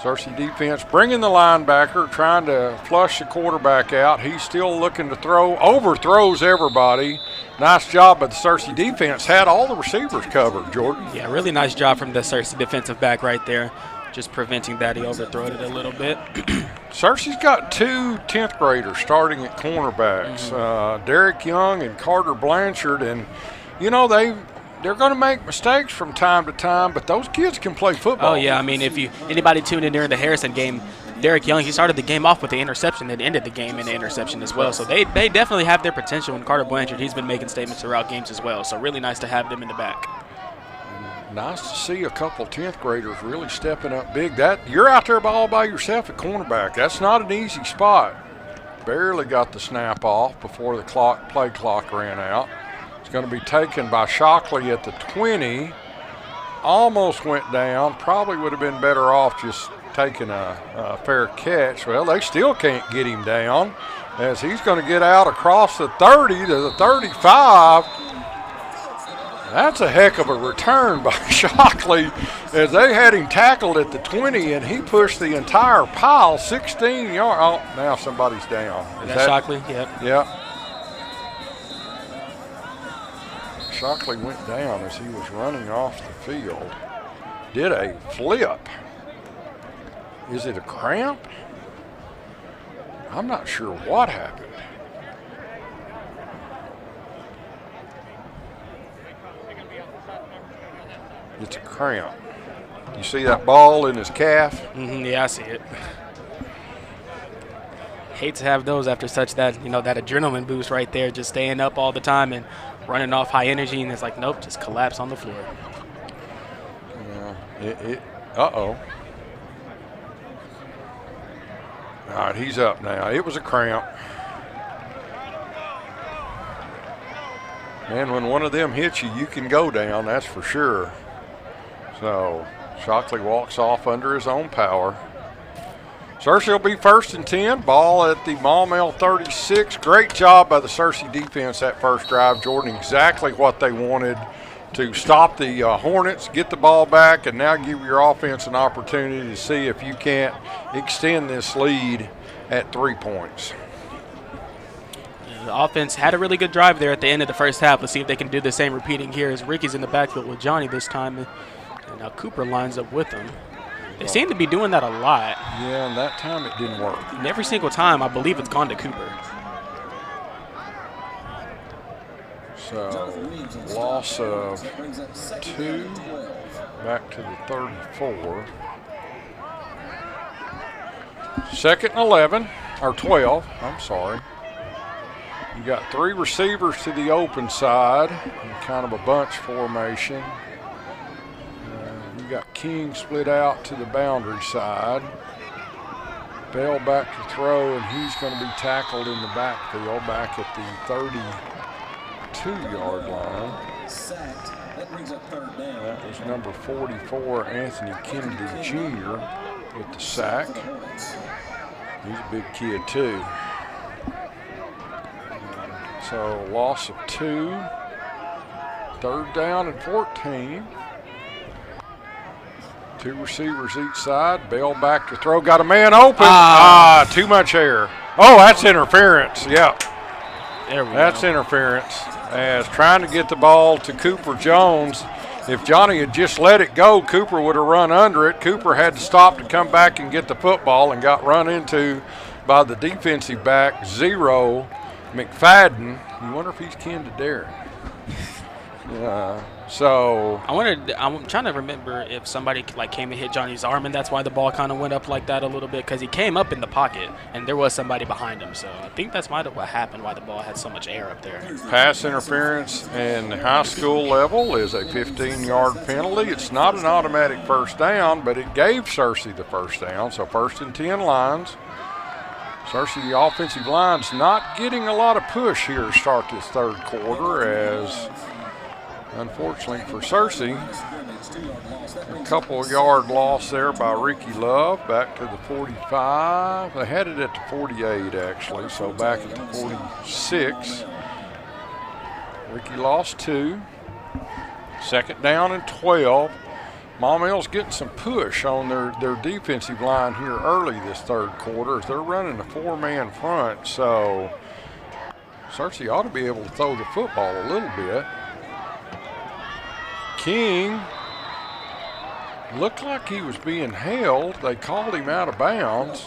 Searcy defense bringing the linebacker, trying to flush the quarterback out. He's still looking to throw, overthrows everybody. Nice job by the Searcy defense. Had all the receivers covered, Jordan. Yeah, really nice job from the Searcy defensive back right there, just preventing that. He overthrowed it a little bit. Searcy's got 2 10th graders starting at cornerbacks, Derek Young and Carter Blanchard, and you know they're going to make mistakes from time to time, but those kids can play football. Oh yeah, I mean, if anybody tuned in during the Harrison game, Derek Young, he started the game off with the interception and ended the game in the interception as well. So they definitely have their potential. And Carter Blanchard, he's been making statements throughout games as well. So really nice to have them in the back. Nice to see a couple 10th graders really stepping up big. You're out there all by yourself at cornerback. That's not an easy spot. Barely got the snap off before the play clock ran out. It's going to be taken by Shockley at the 20. Almost went down. Probably would have been better off just taking a fair catch. Well, they still can't get him down as he's going to get out across the 30 to the 35. That's a heck of a return by Shockley as they had him tackled at the 20 and he pushed the entire pile 16 yards. Oh, now somebody's down. Is that Shockley? Yep. Yep. Shockley went down as he was running off the field. Did a flip. Is it a cramp? I'm not sure what happened. It's a cramp. You see that ball in his calf? Yeah, I see it. Hate to have those after such that adrenaline boost right there, just staying up all the time and running off high energy, and it's like, nope, just collapse on the floor. Yeah, uh-oh. All right, he's up now. It was a cramp. Man, when one of them hits you, you can go down, that's for sure. So Shockley walks off under his own power. Searcy will be 1st and 10. Ball at the Maumelle 36. Great job by the Searcy defense that first drive, Jordan. Exactly what they wanted to stop the Hornets, get the ball back, and now give your offense an opportunity to see if you can't extend this lead at 3 points. The offense had a really good drive there at the end of the first half. Let's see if they can do the same repeating here as Ricky's in the backfield with Johnny this time. And now Cooper lines up with him. They seem to be doing that a lot. Yeah, and that time it didn't work. And every single time, I believe it's gone to Cooper. So, loss of 2, back to the 34. 2nd and 11, or 12, I'm sorry. You got 3 receivers to the open side, in kind of a bunch formation. You got King split out to the boundary side. Bell back to throw, and he's going to be tackled in the backfield back at the 32-yard line. That was number 44, Anthony Kennedy Jr. with the sack. He's a big kid too. So loss of 2. 3rd down and 14. 2 receivers each side. Bell back to throw. Got a man open. Too much air. Oh, that's interference. Yep. That's interference. As trying to get the ball to Cooper Jones. If Johnny had just let it go, Cooper would have run under it. Cooper had to stop to come back and get the football and got run into by the defensive back, 0, McFadden. You wonder if he's kin to Darren. So I'm trying to remember if somebody came and hit Johnny's arm, and that's why the ball kind of went up like that a little bit, because he came up in the pocket and there was somebody behind him. So I think that's might have what happened, why the ball had so much air up there. Pass interference in the high school level is a 15-yard penalty. It's not an automatic 1st down, but it gave Searcy the 1st down. So 1st and 10 lines. Searcy, the offensive line's not getting a lot of push here to start this 3rd quarter, as unfortunately for Searcy, a couple of yard loss there by Ricky Love back to the 45. They had it at the 48 actually, so back at the 46. Ricky lost 2. 2nd down and 12. Maumelle's getting some push on their defensive line here early this 3rd quarter as they're running a 4-man front, so Searcy ought to be able to throw the football a little bit. King looked like he was being held. They called him out of bounds.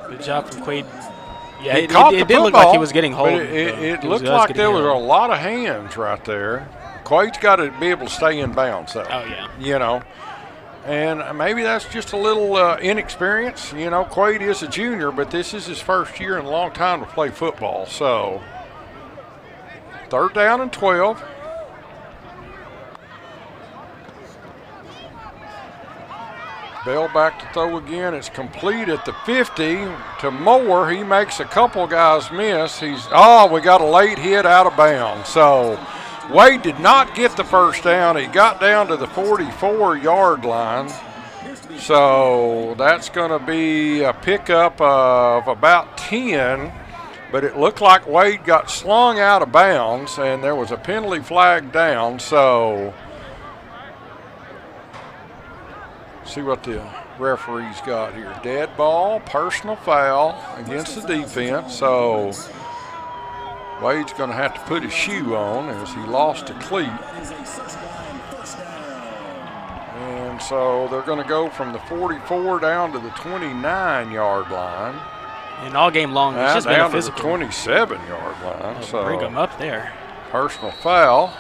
Good job from Quaid. Yeah, it did look like he was getting hold. It looked like there was a lot of hands right there. Quaid's got to be able to stay in bounds, though. Oh, yeah. You know, and maybe that's just a little inexperience. You know, Quaid is a junior, but this is his 1st year in a long time to play football. So 3rd down and 12. Bell back to throw again. It's complete at the 50 to Moore. He makes a couple guys miss. We got a late hit out of bounds. So Wade did not get the 1st down. He got down to the 44-yard line. So that's going to be a pickup of about 10. But it looked like Wade got slung out of bounds, and there was a penalty flag down. So see what the referee's got here. Dead ball, personal foul against the defense. So Wade's going to have to put his shoe on as he lost a cleat. And so they're going to go from the 44 down to the 29-yard line. And all game long, it's just been a physical. Down to the 27-yard line. So bring them up there. Personal foul.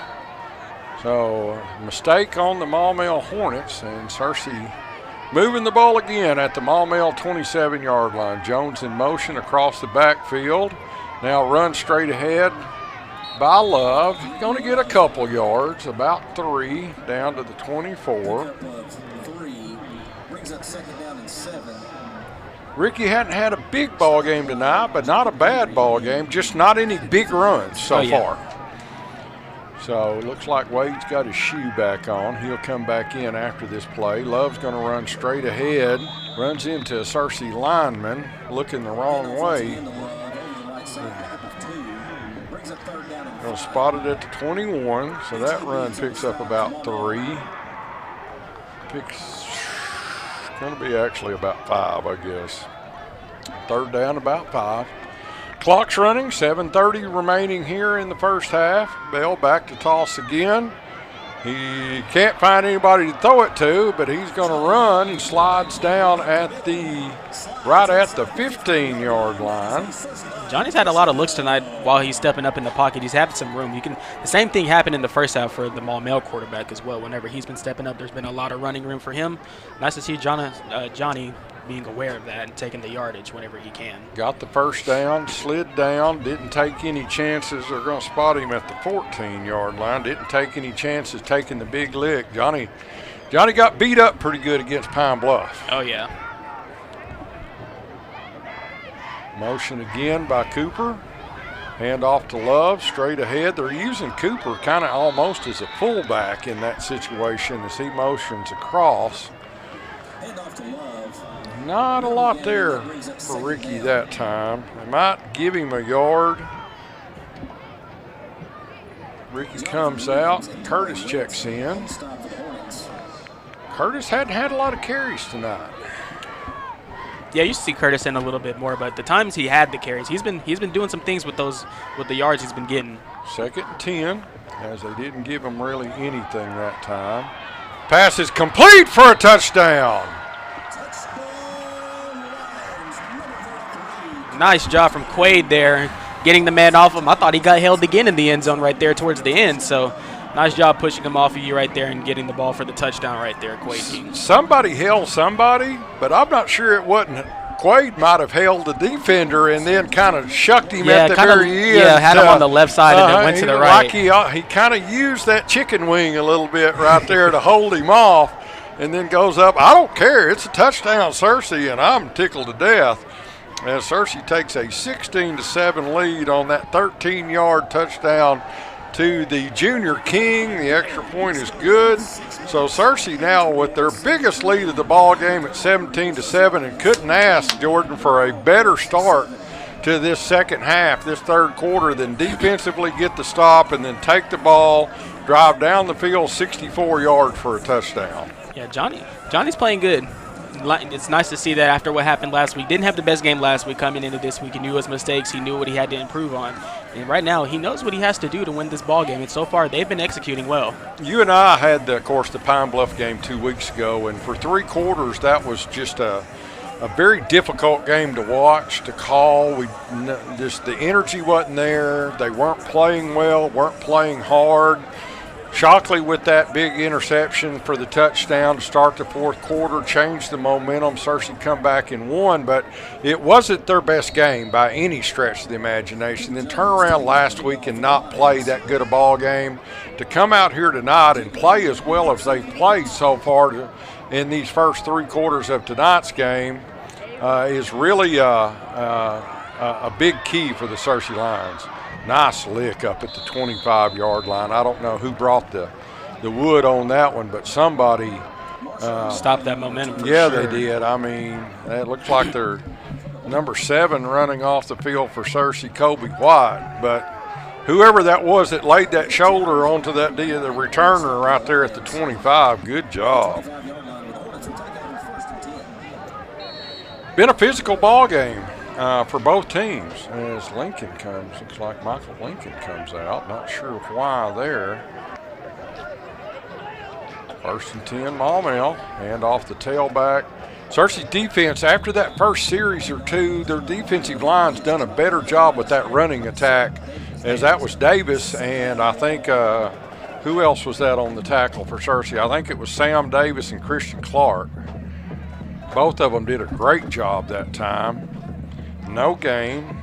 So mistake on the Maumelle Hornets, and Searcy moving the ball again at the Maumelle 27-yard line. Jones in motion across the backfield. Now run straight ahead by Love. Going to get a couple yards, about 3, down to the 24. Brings up 2nd down and 7. Ricky hadn't had a big ball game tonight, but not a bad ball game, just not any big runs so far. So it looks like Wade's got his shoe back on. He'll come back in after this play. Love's going to run straight ahead, runs into a Searcy lineman, looking the wrong way. Going to spot it at the 21, so that run picks up about 3. Going to be actually about 5, I guess. 3rd down, about 5. Clock's running, 7:30 remaining here in the first half. Bell back to toss again. He can't find anybody to throw it to, but he's going to run. He slides down right at the 15-yard line. Johnny's had a lot of looks tonight while he's stepping up in the pocket. He's having some room. The same thing happened in the first half for the Maumelle quarterback as well. Whenever he's been stepping up, there's been a lot of running room for him. Nice to see Johnny being aware of that and taking the yardage whenever he can. Got the first down, slid down, didn't take any chances. They're going to spot him at the 14-yard line. Didn't take any chances taking the big lick. Johnny got beat up pretty good against Pine Bluff. Oh, yeah. Motion again by Cooper. Hand off to Love, straight ahead. They're using Cooper kind of almost as a fullback in that situation as he motions across. Hand off to Love. Not a lot there for Ricky that time. They might give him a yard. Ricky comes out. Curtis checks in. Curtis hadn't had a lot of carries tonight. Yeah, you see Curtis in a little bit more, but the times he had the carries, he's been doing some things with the yards he's been getting. 2nd and 10, as they didn't give him really anything that time. Pass is complete for a touchdown. Nice job from Quaid there, getting the man off him. I thought he got held again in the end zone right there towards the end, so nice job pushing him off of you right there and getting the ball for the touchdown right there, Quaid. Somebody held somebody, but I'm not sure it wasn't. Quaid might have held the defender and then kind of shucked him at the very end. Yeah, had him on the left side and then went to the right. Like he kind of used that chicken wing a little bit right there to hold him off and then goes up. I don't care. It's a touchdown, Searcy, and I'm tickled to death. As Searcy takes a 16-7 lead on that 13-yard touchdown to the junior king. The extra point is good. So Searcy now with their biggest lead of the ball game at 17-7, and couldn't ask Jordan for a better start to this second half, this third quarter, than defensively get the stop and then take the ball, drive down the field 64 yards for a touchdown. Yeah, Johnny's playing good. It's nice to see that after what happened last week. Didn't have the best game last week. Coming into this week, he knew his mistakes. He knew what he had to improve on. And right now, he knows what he has to do to win this ball game. And so far, they've been executing well. You and I had, of course, the Pine Bluff game 2 weeks ago. And for 3 quarters, that was just a very difficult game to watch, to call. Just the energy wasn't there. They weren't playing well, weren't playing hard. Shockley with that big interception for the touchdown to start the fourth quarter, changed the momentum. Searcy come back and won, but it wasn't their best game by any stretch of the imagination. Then turn around last week and not play that good a ball game. To come out here tonight and play as well as they've played so far in these first 3 quarters of tonight's game is really a big key for the Searcy Lions. Nice lick up at the 25-yard line. I don't know who brought the wood on that one, but somebody stopped that momentum. Yeah, sure. They did. I mean, it looks like they're number 7 running off the field for Searcy, Kobe White. But whoever that was that laid that shoulder onto that the returner right there at the 25, good job. Been a physical ball game. for both teams as Lincoln comes. Looks like Michael Lincoln comes out. Not sure why there. 1st and 10, Maumelle. Hand off the tailback. Searcy's defense, after that first series or two, their defensive line's done a better job with that running attack, as that was Davis, and I think, who else was that on the tackle for Searcy? I think it was Sam Davis and Christian Clark. Both of them did a great job that time. No gain.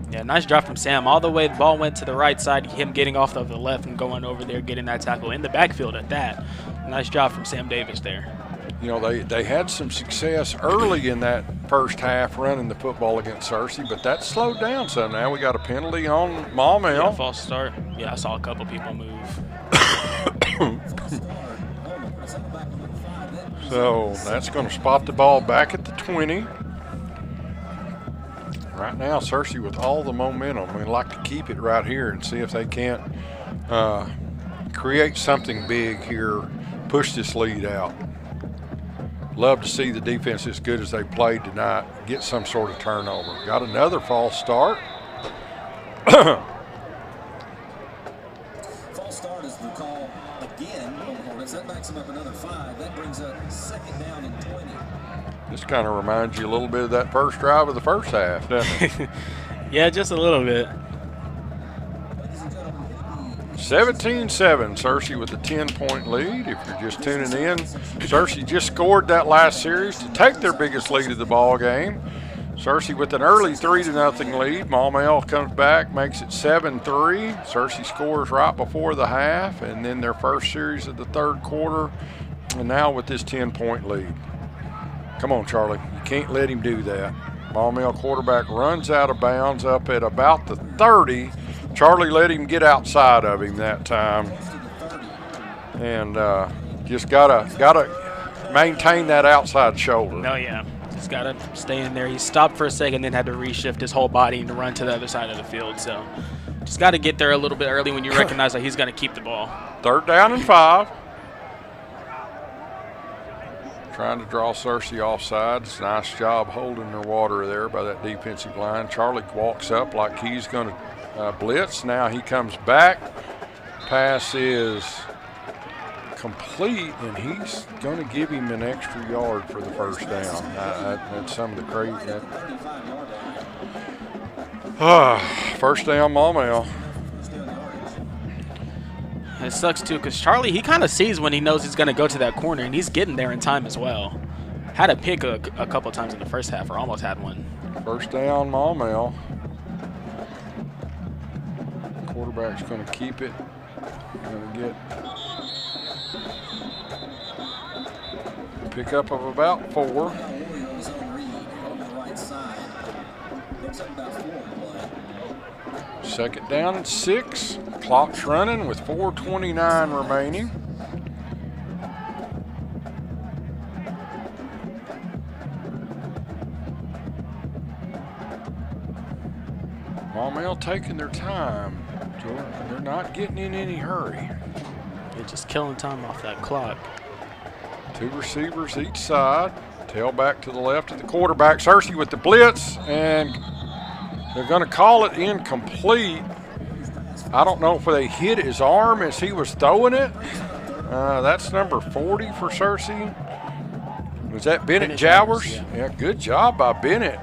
Yeah, nice drop from Sam. All the way the ball went to the right side, him getting off of the left and going over there, getting that tackle in the backfield at that. Nice job from Sam Davis there. You know, they had some success early in that first half running the football against Searcy, but that slowed down some. Now we got a penalty on Maumelle. Yeah, false start. Yeah, I saw a couple people move. So that's going to spot the ball back at the 20. Right now, Searcy with all the momentum. We'd like to keep it right here and see if they can't create something big here, push this lead out. Love to see the defense as good as they played tonight get some sort of turnover. Got another false start. False start is the call again on the Hornets. That backs them up another 5. That brings up 2nd down and 20. This kind of reminds you a little bit of that first drive of the first half, doesn't it? Yeah, just a little bit. 17-7, Searcy with a 10-point lead. If you're just tuning in, Searcy just scored that last series to take their biggest lead of the ball game. Searcy with an early 3-0 lead. Maumelle comes back, makes it 7-3. Searcy scores right before the half, and then their first series of the third quarter, and now with this 10-point lead. Come on, Charlie. You can't let him do that. Maumelle quarterback runs out of bounds up at about the 30. Charlie let him get outside of him that time, and just gotta maintain that outside shoulder. No, yeah, just gotta stay in there. He stopped for a second, then had to reshift his whole body and run to the other side of the field. So just got to get there a little bit early when you recognize that he's going to keep the ball. 3rd down and 5. Trying to draw Searcy offsides. Nice job holding their water there by that defensive line. Charlie walks up like he's going to blitz. Now he comes back. Pass is complete, and he's going to give him an extra yard for the first down. That's some of the crazy. First down, Maumelle. It sucks too because Charlie, he kind of sees when he knows he's going to go to that corner, and he's getting there in time as well. Had a pick a couple times in the first half, or almost had one. First down, Maumelle. Quarterback's going to keep it. Going to get a pickup of about 4. Second down and 6. Clock's running with 4:29 remaining. Maumelle taking their time. They're not getting in any hurry. They're just killing time off that clock. 2 receivers each side. Tailback to the left of the quarterback. Searcy with the blitz, and they're going to call it incomplete. I don't know if they hit his arm as he was throwing it. That's number 40 for Searcy. Was that Bennett Jowers? Yeah, good job by Bennett.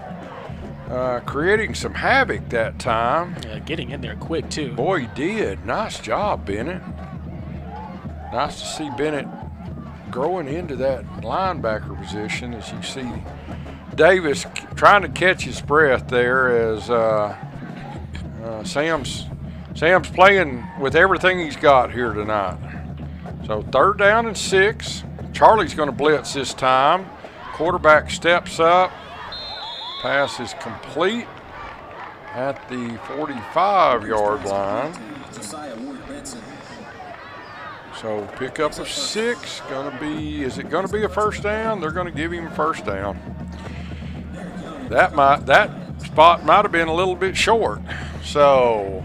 Creating some havoc that time. Yeah, getting in there quick, too. Boy, he did. Nice job, Bennett. Nice to see Bennett growing into that linebacker position, as you see Davis trying to catch his breath there as Sam's playing with everything he's got here tonight. So 3rd down and 6. Charlie's going to blitz this time. Quarterback steps up. Pass is complete at the 45-yard line. So pickup of 6. Is it going to be a first down? They're going to give him a first down. That spot might have been a little bit short. So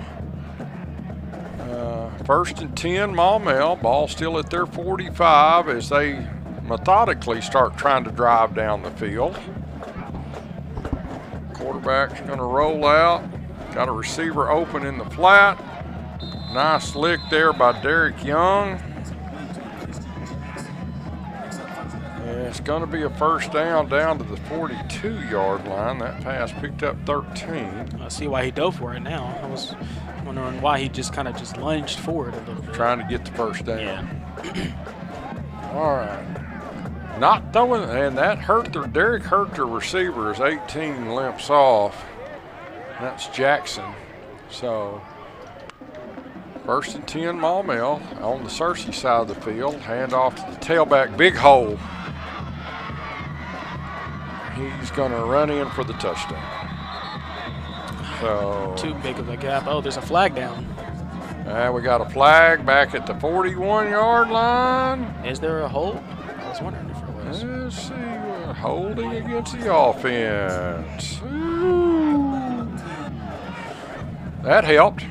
1st and 10, Maumelle. Ball still at their 45 as they methodically start trying to drive down the field. Quarterback's going to roll out. Got a receiver open in the flat. Nice lick there by Derek Young. And it's going to be a first down to the 42-yard line. That pass picked up 13. I see why he dove for it now. I was wondering why he just kind of just lunged forward a little bit. Trying to get the first down. Yeah. All right. Not throwing, and that hurt Derek hurt their receiver as 18 limps off. That's Jackson. So, 1st and 10 Maumelle on the Searcy side of the field. Hand off to the tailback, big hole. He's going to run in for the touchdown. So too big of a gap. Oh, there's a flag down. We got a flag back at the 41-yard line. Is there a hold? I was wondering if there was. Let's see. Holding against the offense. Ooh. That helped.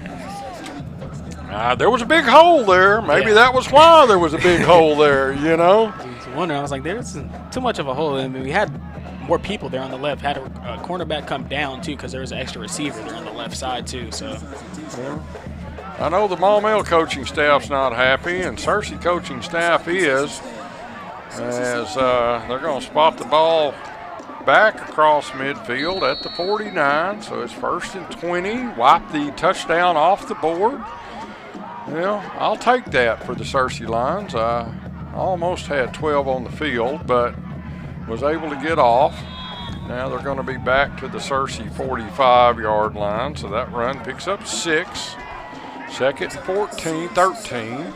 There was a big hole there. Maybe that was why there was a big hole there, you know. I was wondering. I was like, there's too much of a hole. I mean, we had more people there on the left. Had a cornerback come down, too, because there was an extra receiver there on the left side, too. So, yeah. I know the Maumelle coaching staff's not happy, and Searcy coaching staff is, as they're going to spot the ball back across midfield at the 49. So it's 1st and 20. Wipe the touchdown off the board. Well, I'll take that for the Searcy Lions. I almost had 12 on the field, but was able to get off. Now they're going to be back to the Searcy 45-yard line, so that run picks up 6. 2nd and 14, 13.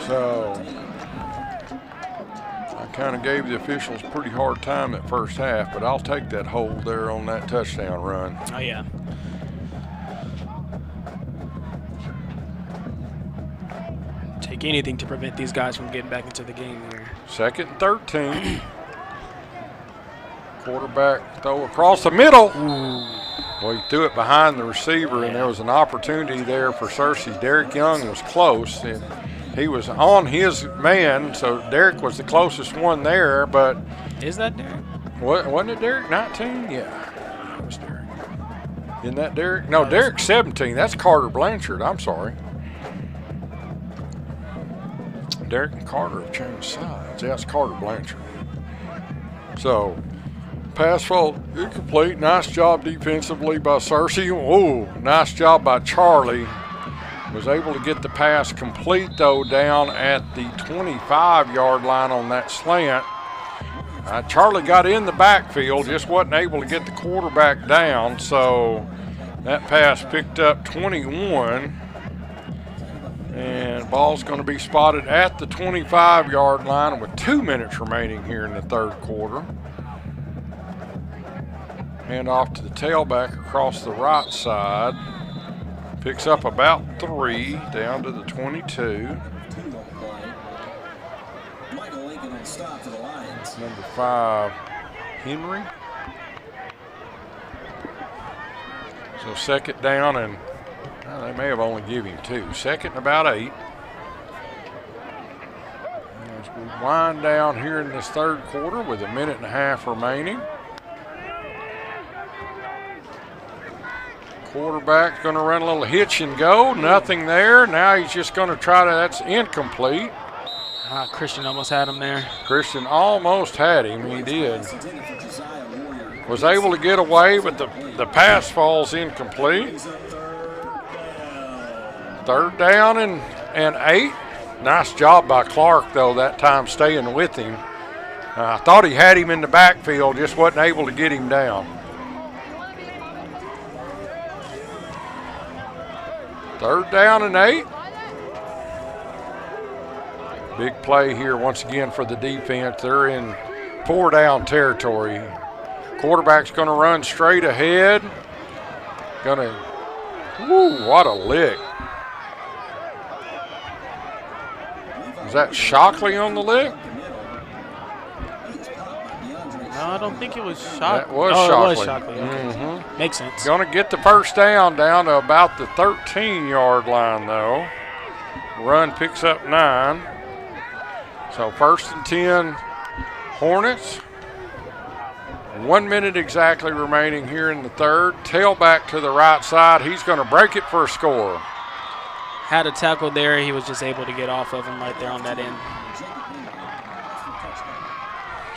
So I kind of gave the officials a pretty hard time that first half, but I'll take that hold there on that touchdown run. Oh, yeah. Take anything to prevent these guys from getting back into the game here. 2nd and 13. Quarterback throw across the middle. Ooh. Well, he threw it behind the receiver, and there was an opportunity there for Searcy. Derek Young was close, and he was on his man, so Derek was the closest one there. But is that Derek? Wasn't it Derek? 19? Yeah, it was Derek. Isn't that Derek? No, Derek's 17. That's Carter Blanchard. I'm sorry. Derek and Carter have changed sides. Yeah, it's Carter Blanchard. So, pass fault incomplete. Nice job defensively by Searcy. Oh, nice job by Charlie. Was able to get the pass complete, though, down at the 25-yard line on that slant. Charlie got in the backfield, just wasn't able to get the quarterback down, so that pass picked up 21. And ball's going to be spotted at the 25-yard line with 2 minutes remaining here in the third quarter. Hand off to the tailback across the right side. Picks up about 3 down to the 22. Number 5, Henry. So 2nd down, and they may have only given him 2. 2nd and about 8. As we wind down here in this third quarter with 1.5 minutes remaining. Quarterback's going to run a little hitch and go. Nothing there. Now he's just going to try to, that's incomplete. Christian almost had him there. Christian almost had him. He did. Was able to get away, but the pass falls incomplete. 3rd down and 8. Nice job by Clark, though, that time staying with him. I thought he had him in the backfield, just wasn't able to get him down. 3rd down and 8. Big play here once again for the defense. They're in 4-down territory. Quarterback's going to run straight ahead. What a lick. Is that Shockley on the lick? No, I don't think it was Shockley. That was Shockley. It was Shockley. Okay. Makes sense. Going to get the first down to about the 13-yard line, though. Run picks up 9. So 1st and 10 Hornets. 1 minute exactly remaining here in the third. Tailback to the right side. He's going to break it for a score. Had a tackle there. He was just able to get off of him right there on that end.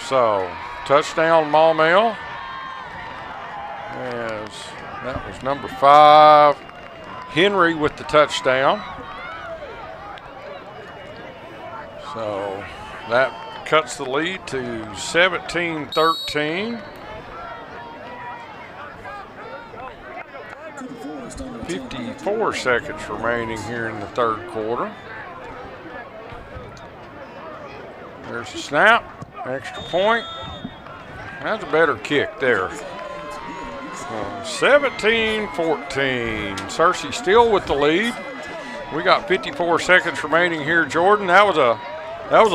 So, touchdown Maumelle. As that was number 5, Henry with the touchdown. So that cuts the lead to 17-13. 54 seconds remaining here in the third quarter. There's a snap, extra point. That's a better kick there. 17-14. Searcy still with the lead. We got 54 seconds remaining here, Jordan. That was a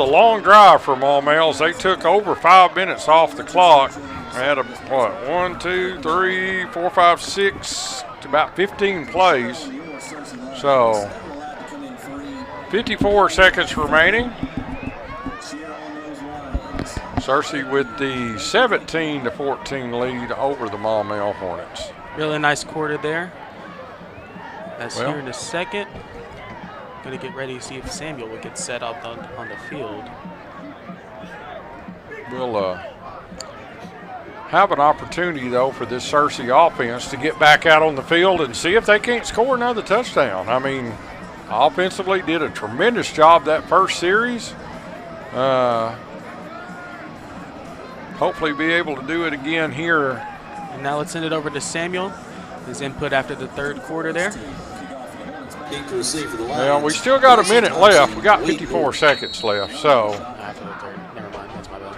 long drive for Maumelle. They took over 5 minutes off the clock. They had 1, 2, 3, 4, 5, 6, about 15 plays. So 54 seconds remaining. Searcy with the 17-14 lead over the Maumelle Hornets. Really nice quarter there. That's here in a second. Going to get ready to see if Samuel will get set up on the field. We'll have an opportunity, though, for this Searcy offense to get back out on the field and see if they can't score another touchdown. I mean, offensively did a tremendous job that first series. Hopefully be able to do it again here. And now let's send it over to Samuel. His input after the third quarter there. Well, we still got a minute left. We got 54 seconds left, so After the third. Never mind, that's my bad.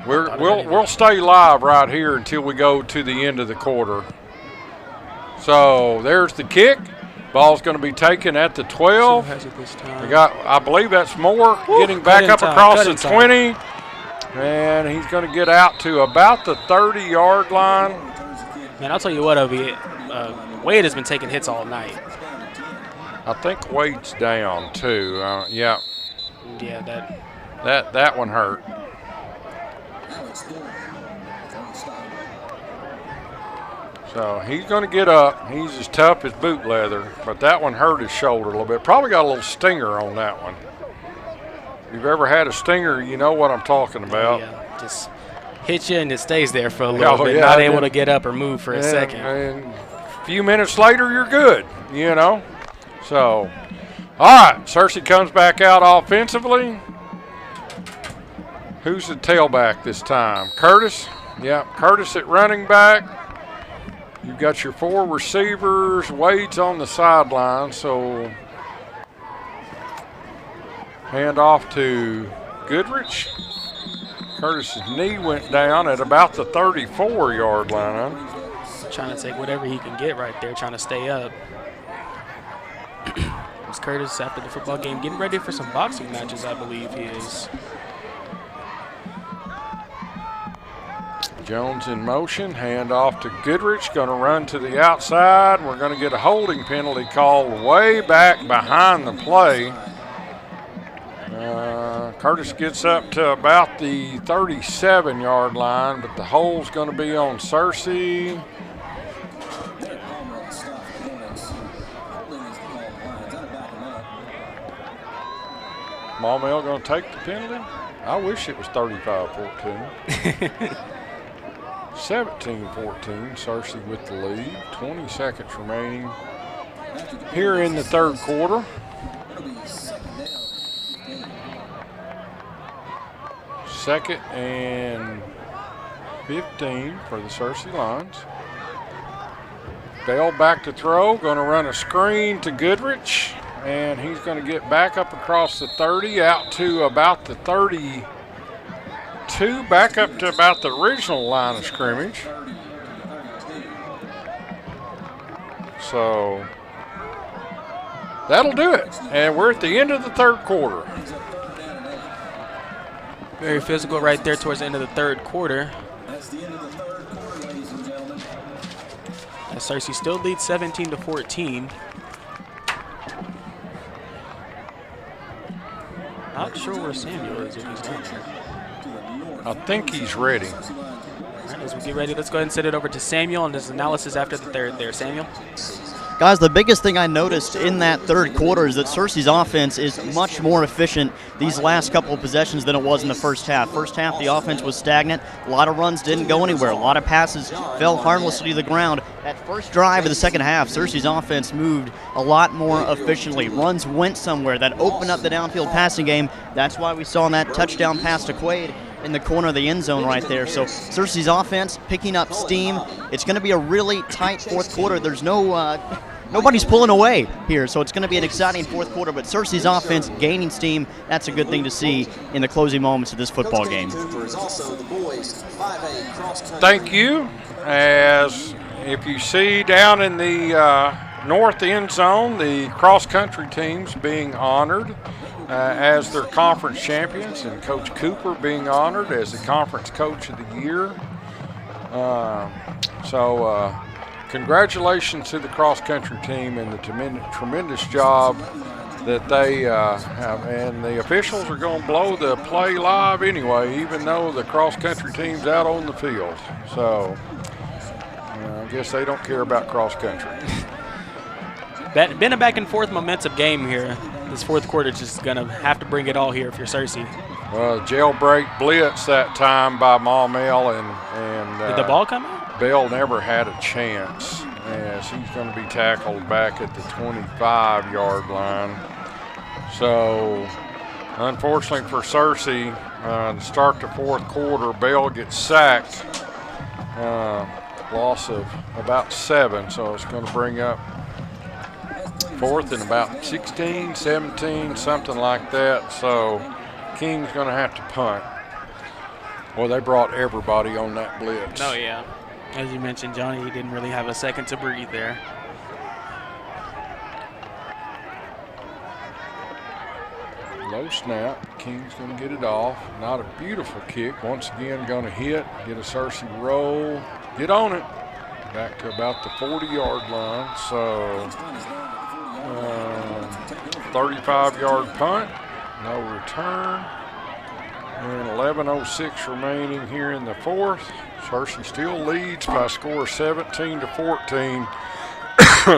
we'll stay live right here until we go to the end of the quarter. So there's the kick. Ball's going to be taken at the 12. We got, I believe that's Moore getting back up across the 20. And he's going to get out to about the 30-yard line. Man, I'll tell you what, Wade has been taking hits all night. I think Wade's down too. Yeah. Yeah, that one hurt. So he's going to get up. He's as tough as boot leather, but that one hurt his shoulder a little bit. Probably got a little stinger on that one. If you've ever had a stinger, you know what I'm talking about. Yeah, just hit you and it stays there for a little bit, not able to get up or move for a second. And a few minutes later, you're good, you know. So, all right, Searcy comes back out offensively. Who's the tailback this time? Curtis? Yeah, Curtis at running back. You've got your 4 receivers. Wade's on the sideline, so hand off to Goodrich. Curtis's knee went down at about the 34-yard line. Trying to take whatever he can get right there, trying to stay up. It's Curtis after the football game, getting ready for some boxing matches, I believe he is. Jones in motion, hand off to Goodrich, going to run to the outside. We're going to get a holding penalty called way back behind the play. Curtis gets up to about the 37-yard line, but the hole's going to be on Searcy. Maumelle going to take the penalty? I wish it was 35-14. 17-14, Searcy with the lead. 20 seconds remaining here in the third quarter. Second and 15 for the Searcy Lions. Bell back to throw, going to run a screen to Goodrich, and he's going to get back up across the 30, out to about the 32, back up to about the original line of scrimmage. So that'll do it, and we're at the end of the third quarter. Very physical right there towards the end of the third quarter. That's the end of the third quarter, ladies and gentlemen. As Searcy still leads 17-14. Not sure where Samuel is if he's down there. To the north I think he's ready. All right, as we get ready, let's go ahead and send it over to Samuel and his analysis after the third there. Samuel? Guys, the biggest thing I noticed in that third quarter is that Searcy's offense is much more efficient these last couple of possessions than it was in the first half. First half, the offense was stagnant. A lot of runs didn't go anywhere. A lot of passes fell harmlessly to the ground. That first drive of the second half, Searcy's offense moved a lot more efficiently. Runs went somewhere. That opened up the downfield passing game. That's why we saw that touchdown pass to Quaid in the corner of the end zone right there. So Searcy's offense picking up steam. It's going to be a really tight fourth quarter. There's nobody's pulling away here, so it's going to be an exciting fourth quarter. But Searcy's offense gaining steam. That's a good thing to see in the closing moments of this football game. Thank you. As if you see down in the north end zone, the cross-country teams being honored as their conference champions, and Coach Cooper being honored as the conference coach of the year. Congratulations to the cross-country team and the tremendous job that they have. And the officials are going to blow the play live anyway, even though the cross-country team's out on the field. So I guess they don't care about cross-country. Been a back-and-forth momentum game here. This fourth quarter just going to have to bring it all here if you're Searcy. Well, jailbreak blitz that time by Maumelle, and did the ball come out? Bell never had a chance, as he's going to be tackled back at the 25-yard line. So, unfortunately for Searcy, to start the fourth quarter, Bell gets sacked. Loss of about 7, so it's going to bring up fourth and about 16, 17, something like that. So King's going to have to punt. Well, they brought everybody on that blitz. Oh, yeah. As you mentioned, Johnny, he didn't really have a second to breathe there. Low snap. King's going to get it off. Not a beautiful kick. Once again, going to hit, get a Searcy roll, get on it. Back to about the 40-yard line. So 35-yard punt, no return, and 11:06 remaining here in the fourth. Searcy still leads by a score of 17-14.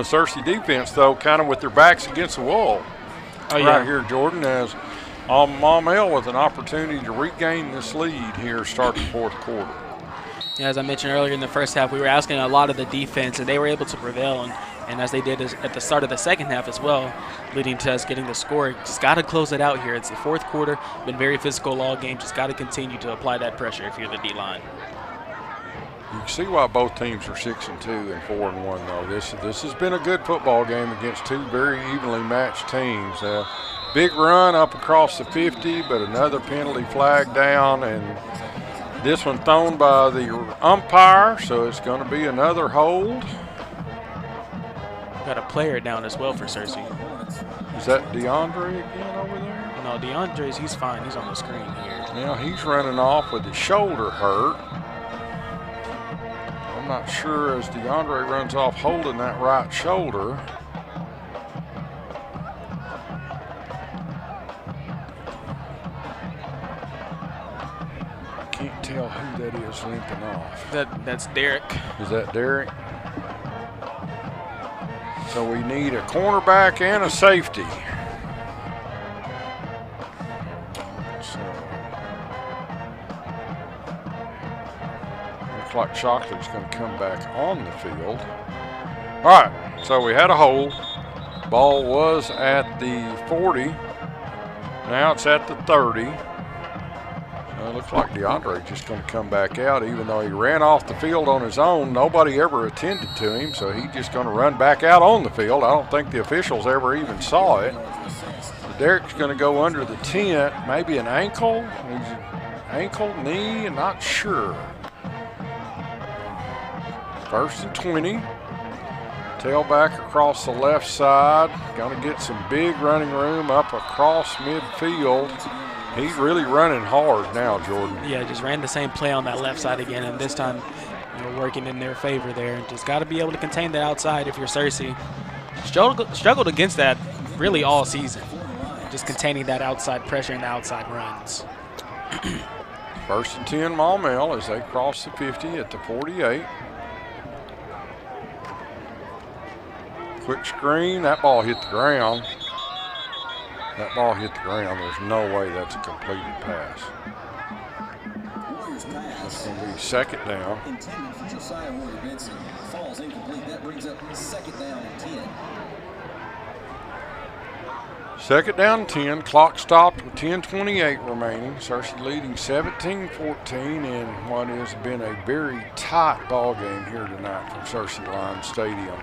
Searcy defense, though, kind of with their backs against the wall right here, Jordan, as Maumelle with an opportunity to regain this lead here, start the fourth quarter. Yeah, as I mentioned earlier in the first half, we were asking a lot of the defense, and they were able to prevail, and as they did at the start of the second half as well, leading to us getting the score. Just got to close it out here. It's the fourth quarter, been very physical all game. Just got to continue to apply that pressure if you're the D-line. You can see why both teams are 6-2 and 4-1, though. This has been a good football game against two very evenly matched teams. Big run up across the 50, but another penalty flag down, and this one thrown by the umpire, so it's going to be another hold. Got a player down as well for Searcy. Is that DeAndre again over there? No, DeAndre's, he's fine. He's on the screen here. Now he's running off with his shoulder hurt. I'm not sure as DeAndre runs off holding that right shoulder. Can't tell who that is limping off. That's Derek. Is that Derek? So we need a cornerback and a safety. So looks like Shockley's going to come back on the field. All right, so we had a hold. Ball was at the 40. Now it's at the 30. It looks like DeAndre just going to come back out, even though he ran off the field on his own. Nobody ever attended to him, so he's just going to run back out on the field. I don't think the officials ever even saw it. Derek's going to go under the tent, maybe an ankle, knee, I'm not sure. 1st and 20. Tailback across the left side. Going to get some big running room up across midfield. He's really running hard now, Jordan. Yeah, just ran the same play on that left side again, and this time working in their favor there. Just got to be able to contain the outside if you're Searcy. Struggled against that really all season, just containing that outside pressure and the outside runs. First and 10 Maumelle as they cross the 50 at the 48. Quick screen, that ball hit the ground. That ball hit the ground. There's no way that's a completed pass. It's going to be second down. Intended for Josiah Warrior Benson. Falls incomplete. That brings up second down and 10. Second down and 10. Clock stopped with 10:28 remaining. Searcy leading 17-14 in what has been a very tight ball game here tonight from Searcy Line Stadium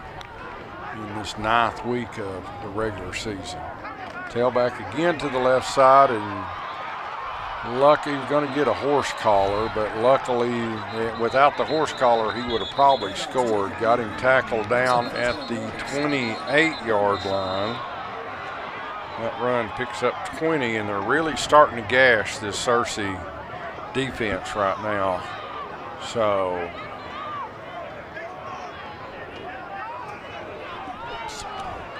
in this 9th week of the regular season. Tailback again to the left side, and lucky he was going to get a horse collar, but luckily without the horse collar he would have probably scored. Got him tackled down at the 28-yard line. That run picks up 20, and they're really starting to gash this Searcy defense right now. So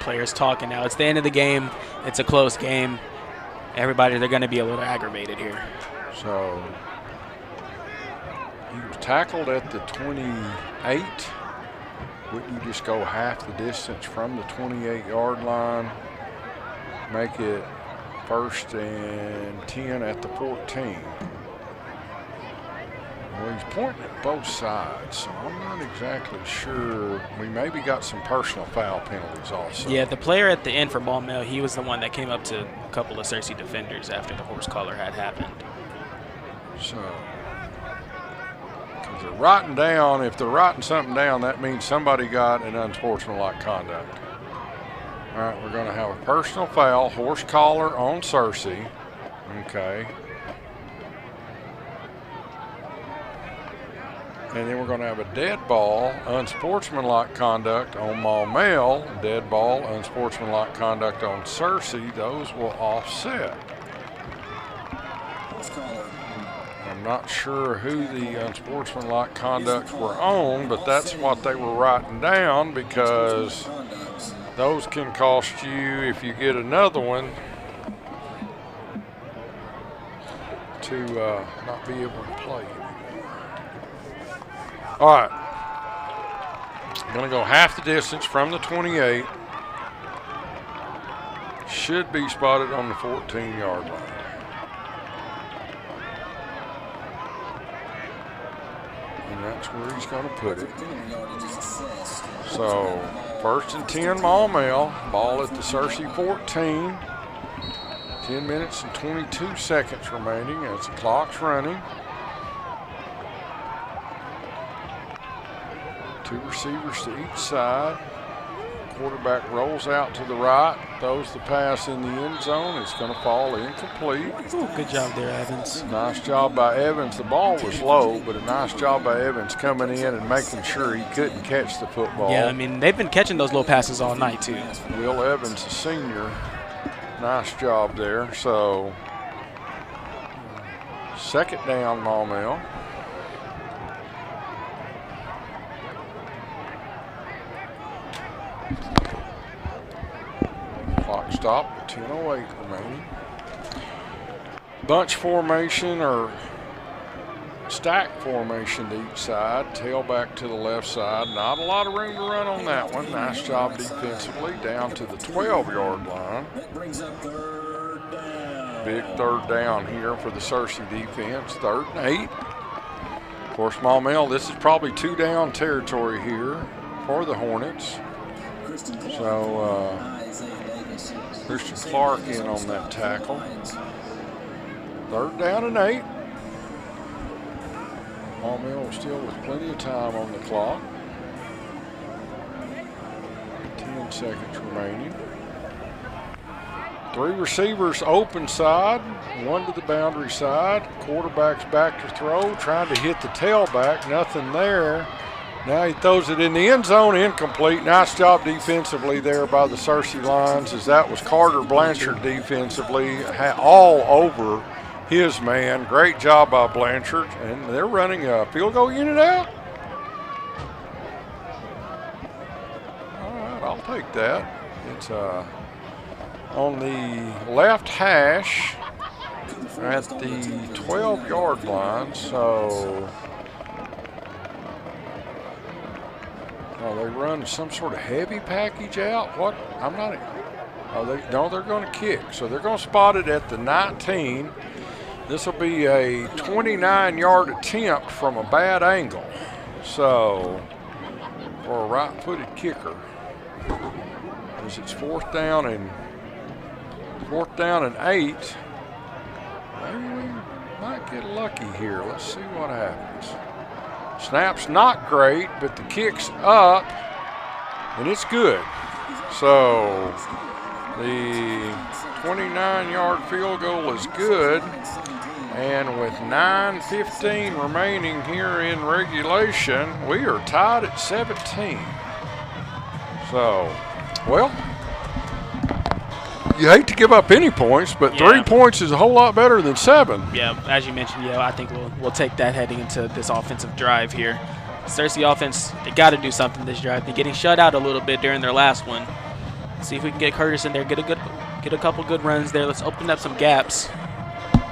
players talking now. It's the end of the game. It's a close game. Everybody, they're going to be a little aggravated here. So he was tackled at the 28. Wouldn't you just go half the distance from the 28-yard line? Make it first and 10 at the 14. Well, he's pointing at both sides, so I'm not exactly sure. We maybe got some personal foul penalties also. Yeah, the player at the end for Maumelle, he was the one that came up to a couple of Searcy defenders after the horse collar had happened. So, because they're writing down, if they're writing something down, that means somebody got an unsportsmanlike conduct. All right, we're going to have a personal foul, horse collar on Searcy. Okay. And then we're going to have a dead ball, unsportsmanlike conduct on Maumelle, dead ball, unsportsmanlike conduct on Searcy. Those will offset. I'm not sure who the unsportsmanlike conducts were on, but that's what they were writing down, because those can cost you, if you get another one, to not be able to play. All right, going to go half the distance from the 28. Should be spotted on the 14-yard line. And that's where he's going to put it. So, first and 10 Maumelle, ball at the Searcy 14. 10 minutes and 22 seconds remaining as the clock's running. Two receivers to each side. Quarterback rolls out to the right, throws the pass in the end zone. It's going to fall incomplete. Ooh, good job there, Evans. Nice job by Evans. The ball was low, but a nice job by Evans coming in and making sure he couldn't catch the football. Yeah, I mean, they've been catching those low passes all night, too. Will Evans, a senior. Nice job there. So, second down, Maumelle. Clock stop, 10:08 remaining. Bunch formation or stack formation to each side. Tailback to the left side. Not a lot of room to run on that one. Nice job defensively. Down to the 12-yard line. That brings up third down. Big third down here for the Searcy defense. 3rd and 8. Of course, Maumelle, this is probably 2-down territory here for the Hornets. So, Christian Clark in on that tackle. 3rd down and 8. Maumelle still with plenty of time on the clock. 10 seconds remaining. 3 receivers open side, 1 to the boundary side. Quarterback's back to throw, trying to hit the tailback, nothing there. Now he throws it in the end zone, incomplete. Nice job defensively there by the Searcy Lions, as that was Carter Blanchard defensively, all over his man. Great job by Blanchard, and they're running a field goal unit out. All right, I'll take that. It's on the left hash at the 12-yard line. So they run some sort of heavy package out. What? I'm not. No, they're going to kick. So they're going to spot it at the 19. This will be a 29-yard attempt from a bad angle. So for a right-footed kicker, as it's fourth down and 8. Maybe we might get lucky here. Let's see what happens. Snap's not great, but the kick's up, and it's good. So the 29-yard field goal is good, and with 9:15 remaining here in regulation, we are tied at 17. So, well, you hate to give up any points, but 3 points is a whole lot better than 7. Yeah, as you mentioned, I think we'll take that heading into this offensive drive here. Searcy offense, they got to do something this drive. They're getting shut out a little bit during their last one. See if we can get Curtis in there, get a couple good runs there. Let's open up some gaps.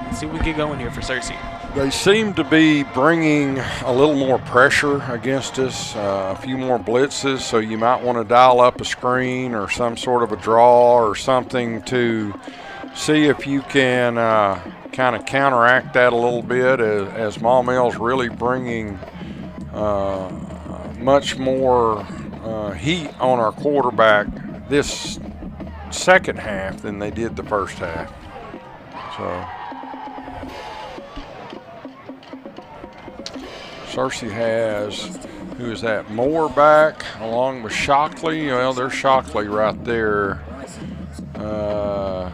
Let's see what we get going here for Searcy. They seem to be bringing a little more pressure against us, a few more blitzes, so you might want to dial up a screen or some sort of a draw or something to see if you can kind of counteract that a little bit, as Maumelle's really bringing much more heat on our quarterback this second half than they did the first half. So Searcy has, who is that, Moore back along with Shockley. Well, there's Shockley right there. Trying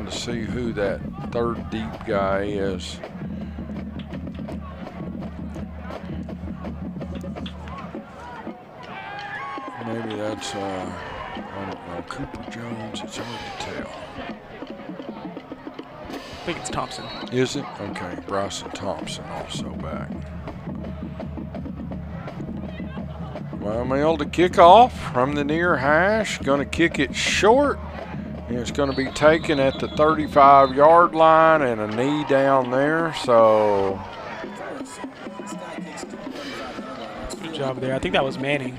to see who that third deep guy is. Maybe that's, I don't know, Cooper Jones. It's hard to tell. I think it's Thompson. Is it? Okay, Bryson Thompson also back. Maumelle to kick off from the near hash. Going to kick it short. And it's going to be taken at the 35-yard line and a knee down there. So good job there. I think that was Manning.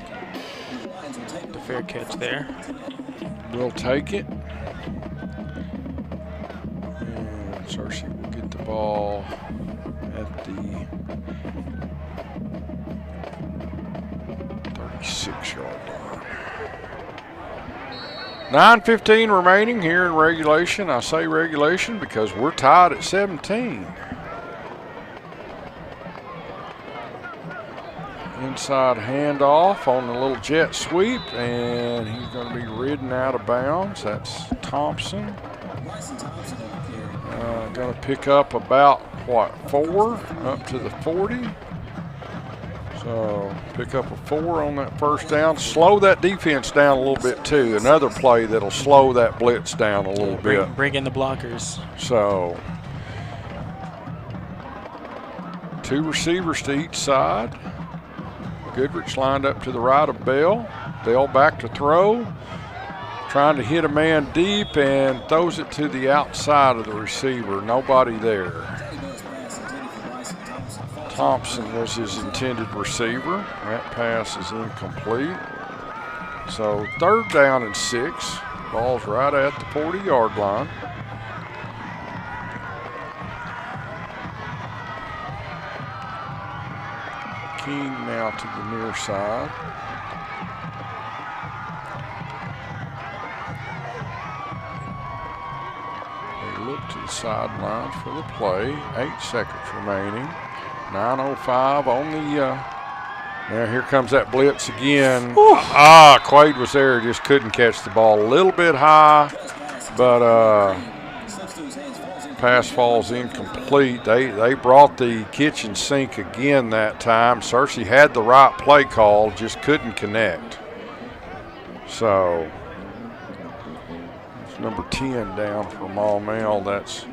The fair catch there. We'll take it. And Searcy will get the ball at the 36-yard line. 9:15 remaining here in regulation. I say regulation because we're tied at 17. Inside handoff on the little jet sweep, and he's going to be ridden out of bounds. That's Thompson. Going to pick up about, 4 up to the 40. So pick up a 4 on that first down. Slow that defense down a little bit too. Another play that'll slow that blitz down a little bit. Bring in the blockers. So 2 receivers to each side. Goodrich lined up to the right of Bell. Bell back to throw. Trying to hit a man deep and throws it to the outside of the receiver. Nobody there. Thompson was his intended receiver. That pass is incomplete. So 3rd down and 6. Ball's right at the 40-yard line. King now to the near side. They look to the sideline for the play. 8 seconds remaining. 9:05 on the. Now here comes that blitz again. Quaid was there, just couldn't catch the ball. A little bit high, but pass falls incomplete. They brought the kitchen sink again that time. Searcy had the right play call, just couldn't connect. So it's number 10 down for Maumelle. That's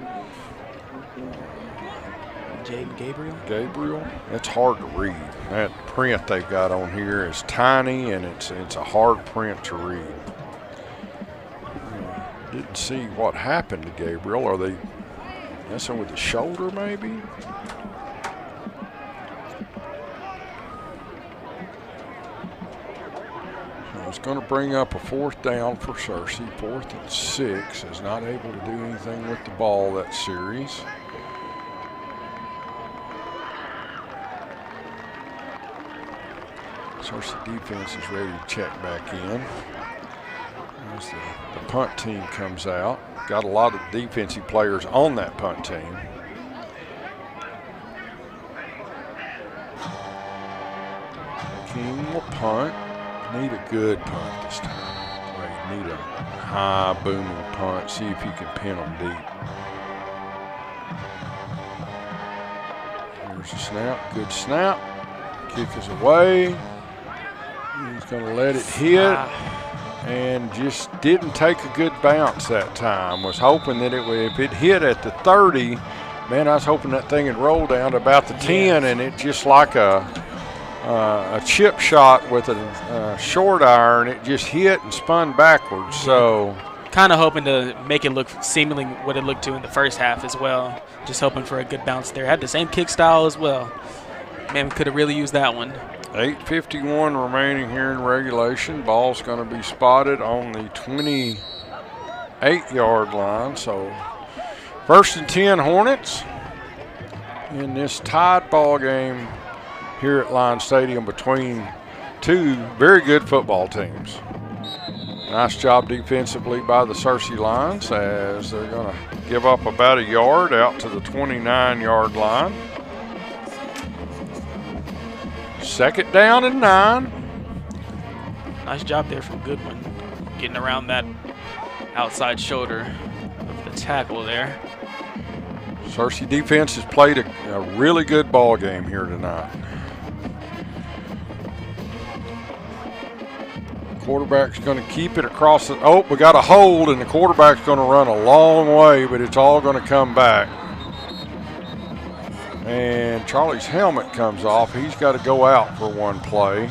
Gabriel. It's hard to read. That print they've got on here is tiny, and it's a hard print to read. Didn't see what happened to Gabriel. Are they Messing with the shoulder, maybe. So it's going to bring up a 4th down for Searcy. 4th and 6. Is not able to do anything with the ball that series. Searcy defense is ready to check back in. As the punt team comes out. Got a lot of defensive players on that punt team. King will punt. Need a good punt this time. Wait, need a high booming punt. See if you can pin them deep. Here's a snap. Good snap. Kick is away. He's going to let it hit. And just didn't take a good bounce that time. Was hoping that it would, if it hit at the 30, man, I was hoping that thing would roll down to about the 10, and it just like a chip shot with a short iron, it just hit and spun backwards. So kind of hoping to make it look seemingly what it looked to in the first half as well. Just hoping for a good bounce there. Had the same kick style as well. Man, we could have really used that one. 8:51 remaining here in regulation. Ball's going to be spotted on the 28-yard line. So 1st and 10 Hornets in this tied ball game here at Line Stadium between two very good football teams. Nice job defensively by the Searcy Lions as they're going to give up about a yard out to the 29-yard line. 2nd down and 9. Nice job there from Goodwin, getting around that outside shoulder of the tackle there. Searcy defense has played a really good ball game here tonight. Quarterback's going to keep it across the, oh, we got a hold, and the quarterback's going to run a long way, but it's all going to come back. And Charlie's helmet comes off. He's got to go out for one play.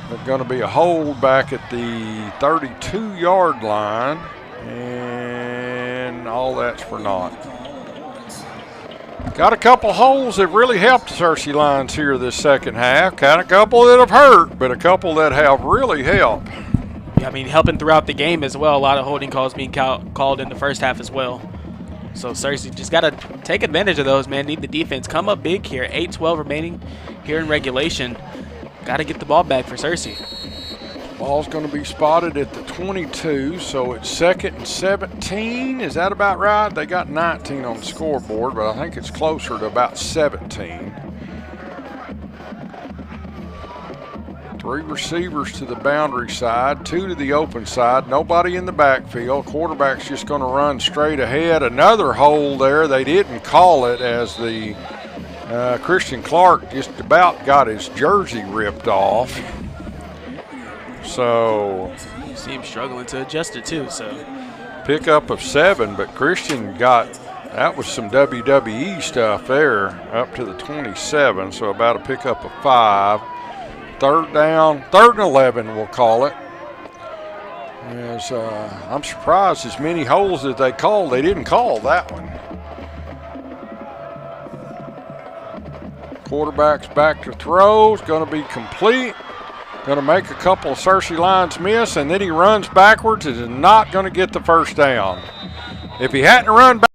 There's going to be a hold back at the 32-yard line, and all that's for naught. Got a couple holes that really helped the Searcy Lions here this second half. Kind of a couple that have hurt, but a couple that have really helped. Yeah, I mean, helping throughout the game as well. A lot of holding calls being called in the first half as well. So Searcy just got to take advantage of those, man. Need the defense. Come up big here. 8:12 remaining here in regulation. Got to get the ball back for Searcy. Ball's going to be spotted at the 22, so it's 2nd and 17. Is that about right? They got 19 on the scoreboard, but I think it's closer to about 17. 3 receivers to the boundary side, 2 to the open side, nobody in the backfield. Quarterback's just going to run straight ahead. Another hole there. They didn't call it as the Christian Clark just about got his jersey ripped off. So you see him struggling to adjust it too. So pickup of 7, but Christian got, that was some WWE stuff there, up to the 27. So about a pickup of 5. 3rd down, 3rd and 11, we'll call it. As I'm surprised as many holes that they called, they didn't call that one. Quarterback's back to throw. It's going to be complete. Going to make a couple of Searcy Lions miss, and then he runs backwards and is not going to get the 1st down. If he hadn't run back,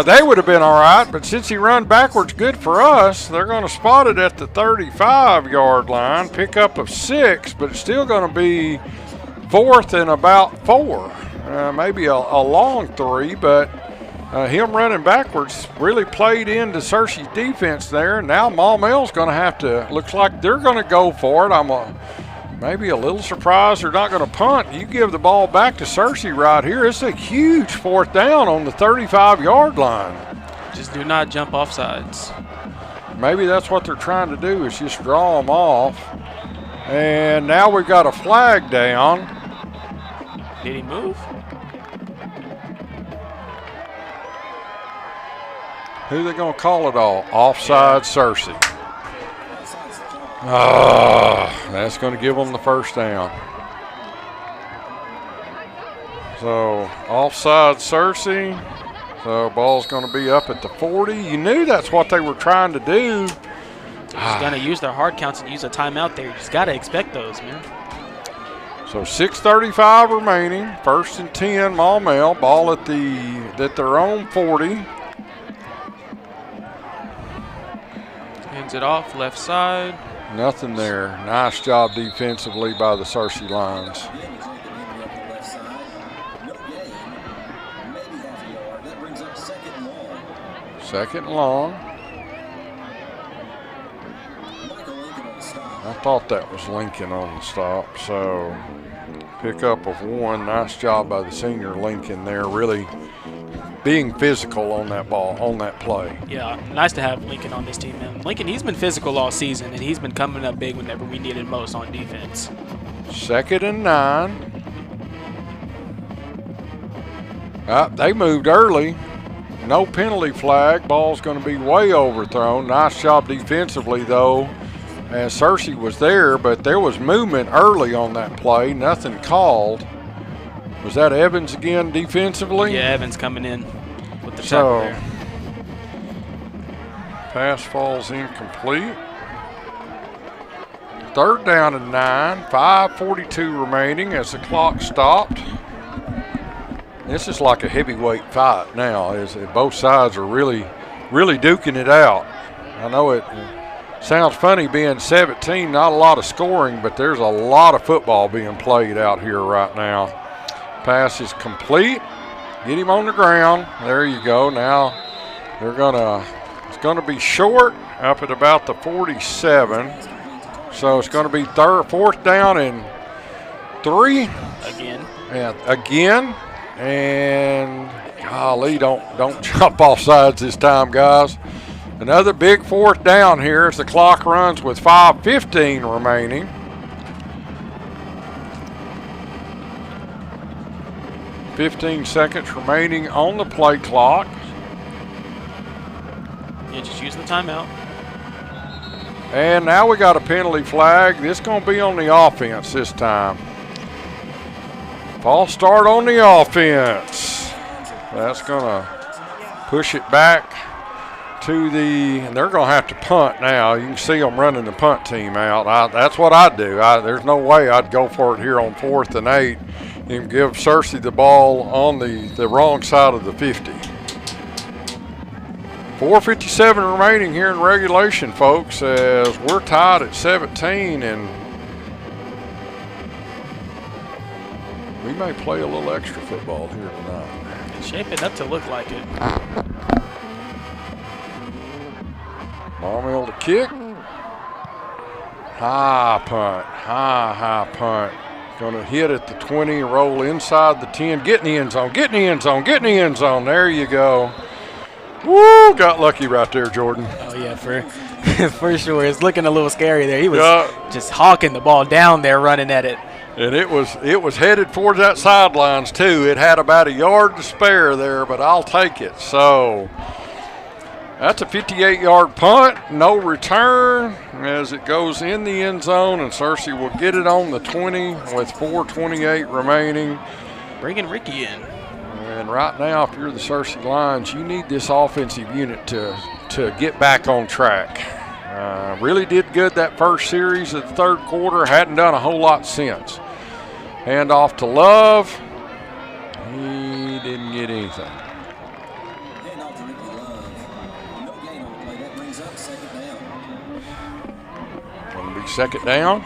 they would have been all right, but since he run backwards, good for us. They're going to spot it at the 35-yard line. Pickup of 6, but it's still going to be 4th and about 4. Maybe a long 3, but him running backwards really played into Searcy's defense there. Now Maumelle's going to have to, looks like they're going to go for it. I'm maybe a little surprised they're not going to punt. You give the ball back to Searcy right here. It's a huge 4th down on the 35-yard line. Just do not jump off sides. Maybe that's what they're trying to do, is just draw them off. And now we've got a flag down. Did he move? Who they going to call it all? Offside Searcy. That's going to give them the 1st down. So offside Searcy. So ball's going to be up at the 40. You knew that's what they were trying to do. They're just going to use their hard counts and use a timeout there. You just got to expect those, man. So 6:35 remaining. 1st and 10, Maumelle. Ball at their own 40. Hands it off, left side. Nothing there. Nice job defensively by the Searcy Lions. Second and long. I thought that was Lincoln on the stop. So pickup of 1. Nice job by the senior Lincoln there, really being physical on that ball, on that play. Yeah, nice to have Lincoln on this team, man. Lincoln, he's been physical all season, and he's been coming up big whenever we needed most on defense. 2nd and 9. They moved early. No penalty flag. Ball's going to be way overthrown. Nice job defensively, though, as Searcy was there, but there was movement early on that play. Nothing called. Was that Evans again defensively? Yeah, Evans coming in with the tackle there. Pass falls incomplete. 3rd down and 9. 5:42 remaining as the clock stopped. This is like a heavyweight fight now, as both sides are really duking it out. I know it sounds funny being 17, not a lot of scoring, but there's a lot of football being played out here right now. Pass is complete. Get him on the ground. There you go. Now it's gonna be short up at about the 47. So it's gonna be 4th down and 3. Again. And golly, don't jump off sides this time, guys. Another big 4th down here as the clock runs with 5:15 remaining. 15 seconds remaining on the play clock. Yeah, just use the timeout. And now we got a penalty flag. This going to be on the offense this time. False start on the offense. That's going to push it back to and they're going to have to punt now. You can see them running the punt team out. That's what I'd do. There's no way I'd go for it here on 4th and 8 and give Searcy the ball on the wrong side of the 50. 4:57 remaining here in regulation, folks, as we're tied at 17, and we may play a little extra football here tonight. It's shaping up to look like it. Maumelle to kick. High punt. High punt. Going to hit at the 20, roll inside the 10. Get in the end zone. Get in the end zone. Get in the end zone. There you go. Woo! Got lucky right there, Jordan. Oh, yeah, for sure. It's looking a little scary there. He was just hawking the ball down there, running at it. And it was headed towards that sidelines, too. It had about a yard to spare there, but I'll take it. So that's a 58-yard punt, no return as it goes in the end zone, and Searcy will get it on the 20 with 4:28 remaining. Bringing Ricky in. And right now, if you're the Searcy Lions, you need this offensive unit to get back on track. Really did good that first series of the 3rd quarter, hadn't done a whole lot since. Hand off to Love. He didn't get anything. Going to be 2nd down.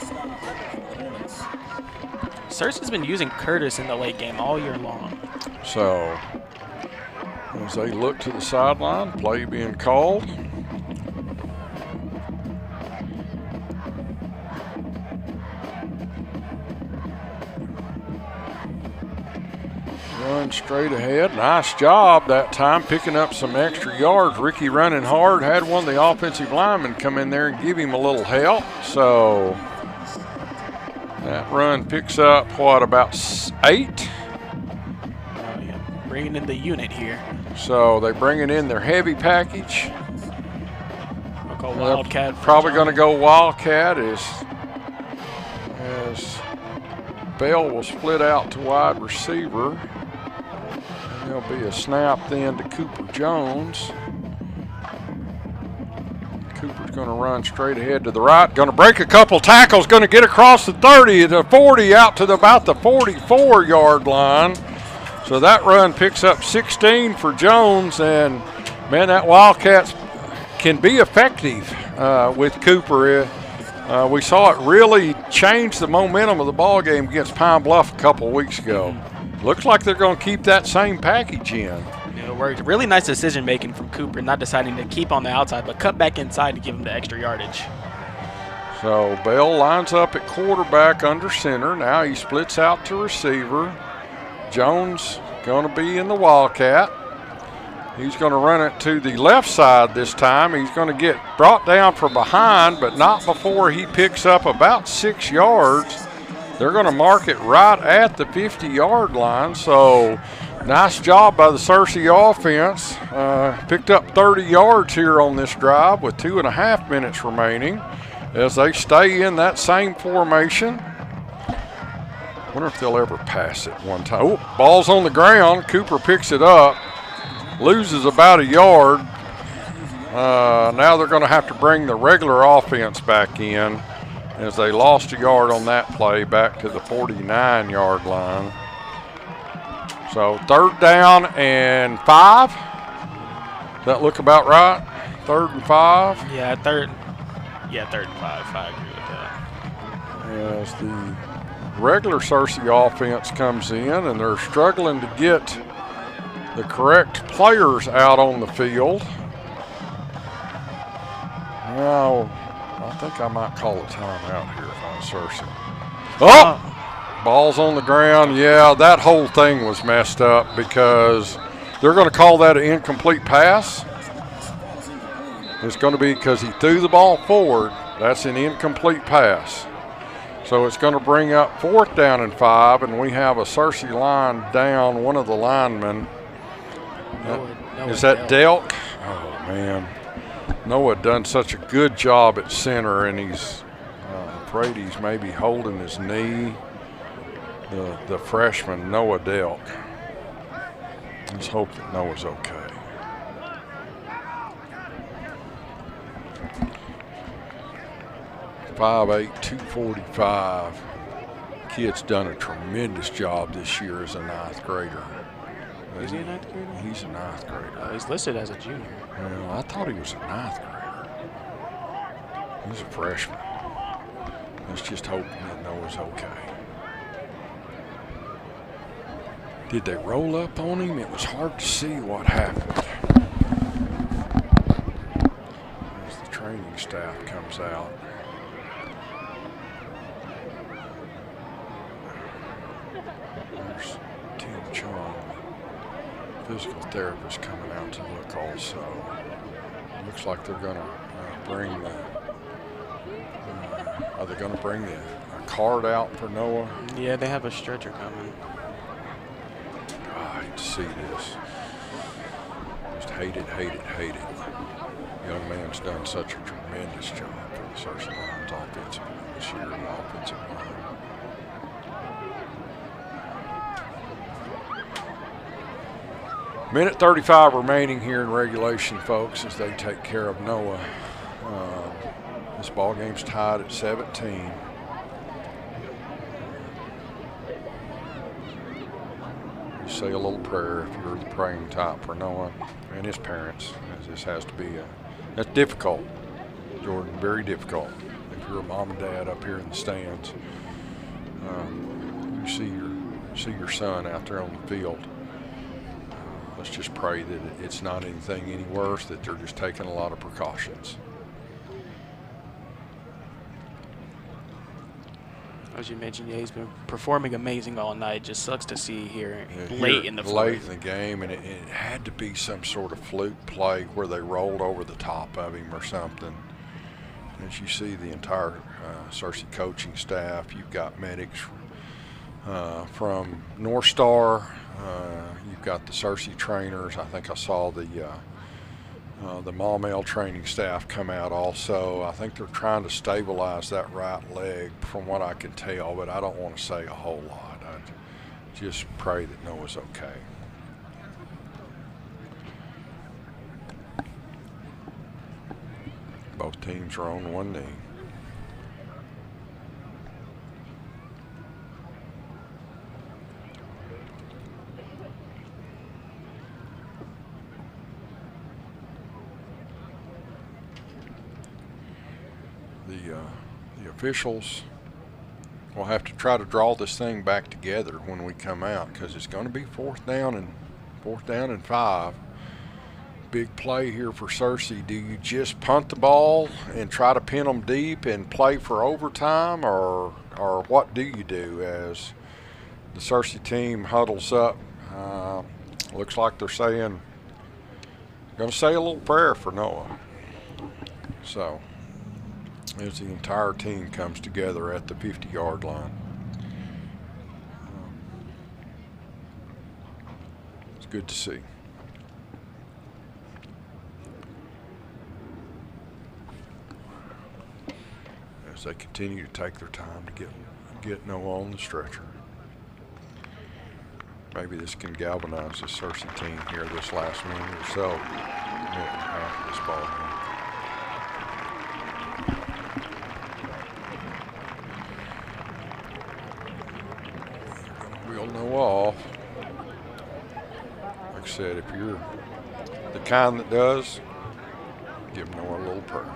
Searcy's been using Curtis in the late game all year long. So as they look to the sideline, play being called. Run straight ahead. Nice job that time picking up some extra yards. Ricky running hard. Had one of the offensive linemen come in there and give him a little help. So that run picks up, about 8? Bringing in the unit here. So they bringing in their heavy package. I'll go Wildcat. Probably going to go Wildcat as Bell will split out to wide receiver. There'll be a snap then to Cooper Jones. Cooper's going to run straight ahead to the right, going to break a couple tackles, going to get across the 30, the 40, out to about the 44-yard line. So that run picks up 16 for Jones, and man, that Wildcats can be effective with Cooper. We saw it really change the momentum of the ball game against Pine Bluff a couple of weeks ago. Looks like they're going to keep that same package in. It worked. Really nice decision making from Cooper, not deciding to keep on the outside, but cut back inside to give him the extra yardage. So Bell lines up at quarterback under center. Now he splits out to receiver. Jones going to be in the Wildcat. He's going to run it to the left side this time. He's going to get brought down from behind, but not before he picks up about 6 yards. They're going to mark it right at the 50-yard line. So nice job by the Searcy offense. Picked up 30 yards here on this drive with 2.5 minutes remaining as they stay in that same formation. Wonder if they'll ever pass it one time. Oh, ball's on the ground. Cooper picks it up, loses about a yard. Now they're going to have to bring the regular offense back in as they lost a yard on that play back to the 49-yard line. So 3rd down and 5. Does that look about right? 3rd and 5? Yeah, 3rd and 5. I agree with that. As the regular Searcy offense comes in, and they're struggling to get the correct players out on the field. Now, I think I might call a timeout here if I'm Searcy. Oh! Ball's on the ground. Yeah, that whole thing was messed up because they're going to call that an incomplete pass. It's going to be because he threw the ball forward. That's an incomplete pass. So it's going to bring up 4th down and 5, and we have a Searcy line down, one of the linemen. Is that Delk? Oh, man. Noah done such a good job at center, and he's afraid he's maybe holding his knee. The freshman, Noah Delk. Let's hope that Noah's okay. .58, 245. Kid's done a tremendous job this year as a 9th grader. Is he a 9th grader? He's a 9th grader. He's listed as a junior. Well, I thought he was a 9th grader. He's a freshman. Let's just hope that Noah's okay. Did they roll up on him? It was hard to see what happened. As the training staff comes out. There's Tim Chung, physical therapist, coming out to look also. Looks like they're going to bring the. Are they going to bring the card out for Noah? Yeah, they have a stretcher coming. I hate to see this. Just hate it, hate it, hate it. Young man's done such a tremendous job for the Searcy Lions offensive line this year, and offensive line. Minute 35 remaining here in regulation, folks, as they take care of Noah. This ball game's tied at 17. You say a little prayer if you're the praying type for Noah and his parents, as this has to be that's difficult, Jordan, very difficult. If you're a mom and dad up here in the stands, you see your son out there on the field. Let's just pray that it's not anything any worse, that they're just taking a lot of precautions. As you mentioned, yeah, he's been performing amazing all night. Just sucks to see here late in the fourth. Late in the game, and it had to be some sort of fluke play where they rolled over the top of him or something. As you see the entire Searcy coaching staff, you've got medics from North Star. You've got the Searcy trainers. I think I saw the Maumelle training staff come out also. I think they're trying to stabilize that right leg from what I can tell, but I don't want to say a whole lot. I just pray that Noah's okay. Both teams are on one knee. The officials will have to try to draw this thing back together when we come out, because it's going to be fourth down and 5. Big play here for Searcy. Do you just punt the ball and try to pin them deep and play for overtime, or what do you do as the Searcy team huddles up? Looks like they're going to say a little prayer for Noah. So as the entire team comes together at the 50-yard line. It's good to see. As they continue to take their time to get Noah on the stretcher. Maybe this can galvanize the Searcy team here this last minute or so. After this ball game. Wheel Noah off. Like I said, if you're the kind that does, give Noah a little prayer.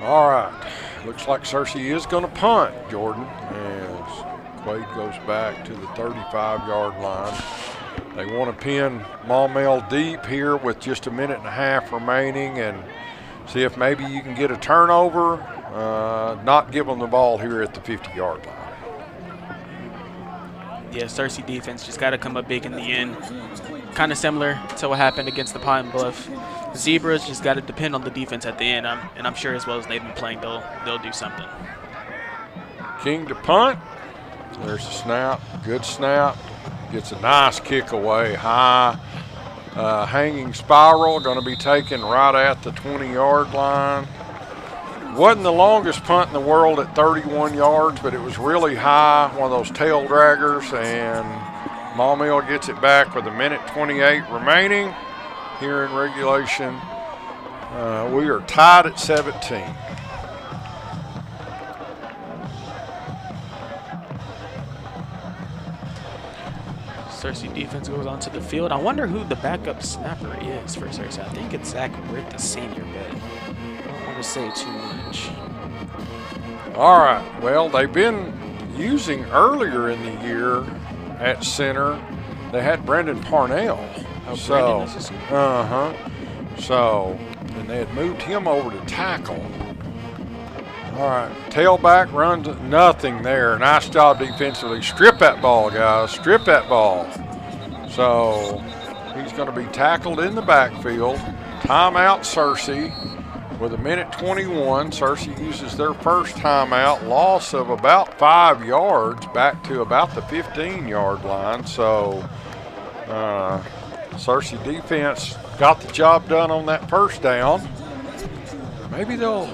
All right, looks like Searcy is going to punt, Jordan, as Quaid goes back to the 35-yard line. They want to pin Maumelle deep here with just a minute and a half remaining and see if maybe you can get a turnover, not give them the ball here at the 50-yard line. Yeah, Searcy defense just got to come up big in the end. Kind of similar to what happened against the Pine Bluff. Zebras just got to depend on the defense at the end, and I'm sure as well as they've been playing, they'll do something. King to punt. There's a snap. Good snap. Gets a nice kick away. High hanging spiral. Going to be taken right at the 20-yard line. Wasn't the longest punt in the world at 31 yards, but it was really high. One of those tail draggers, and Maumelle gets it back with a minute 28 remaining here in regulation. We are tied at 17. Searcy defense goes onto the field. I wonder who the backup snapper is for Searcy. I think it's Zach Ritt, the senior, but I don't want to say too much. All right. Well, they've been using earlier in the year at center. They had Brendan Parnell. Oh, And they had moved him over to tackle. All right, tailback runs, nothing there. Nice job defensively. Strip that ball, guys. Strip that ball. So he's going to be tackled in the backfield. Timeout, Searcy, with a minute 21. Searcy uses their first timeout. Loss of about 5 yards back to about the 15-yard line. So Searcy defense got the job done on that first down. Maybe they'll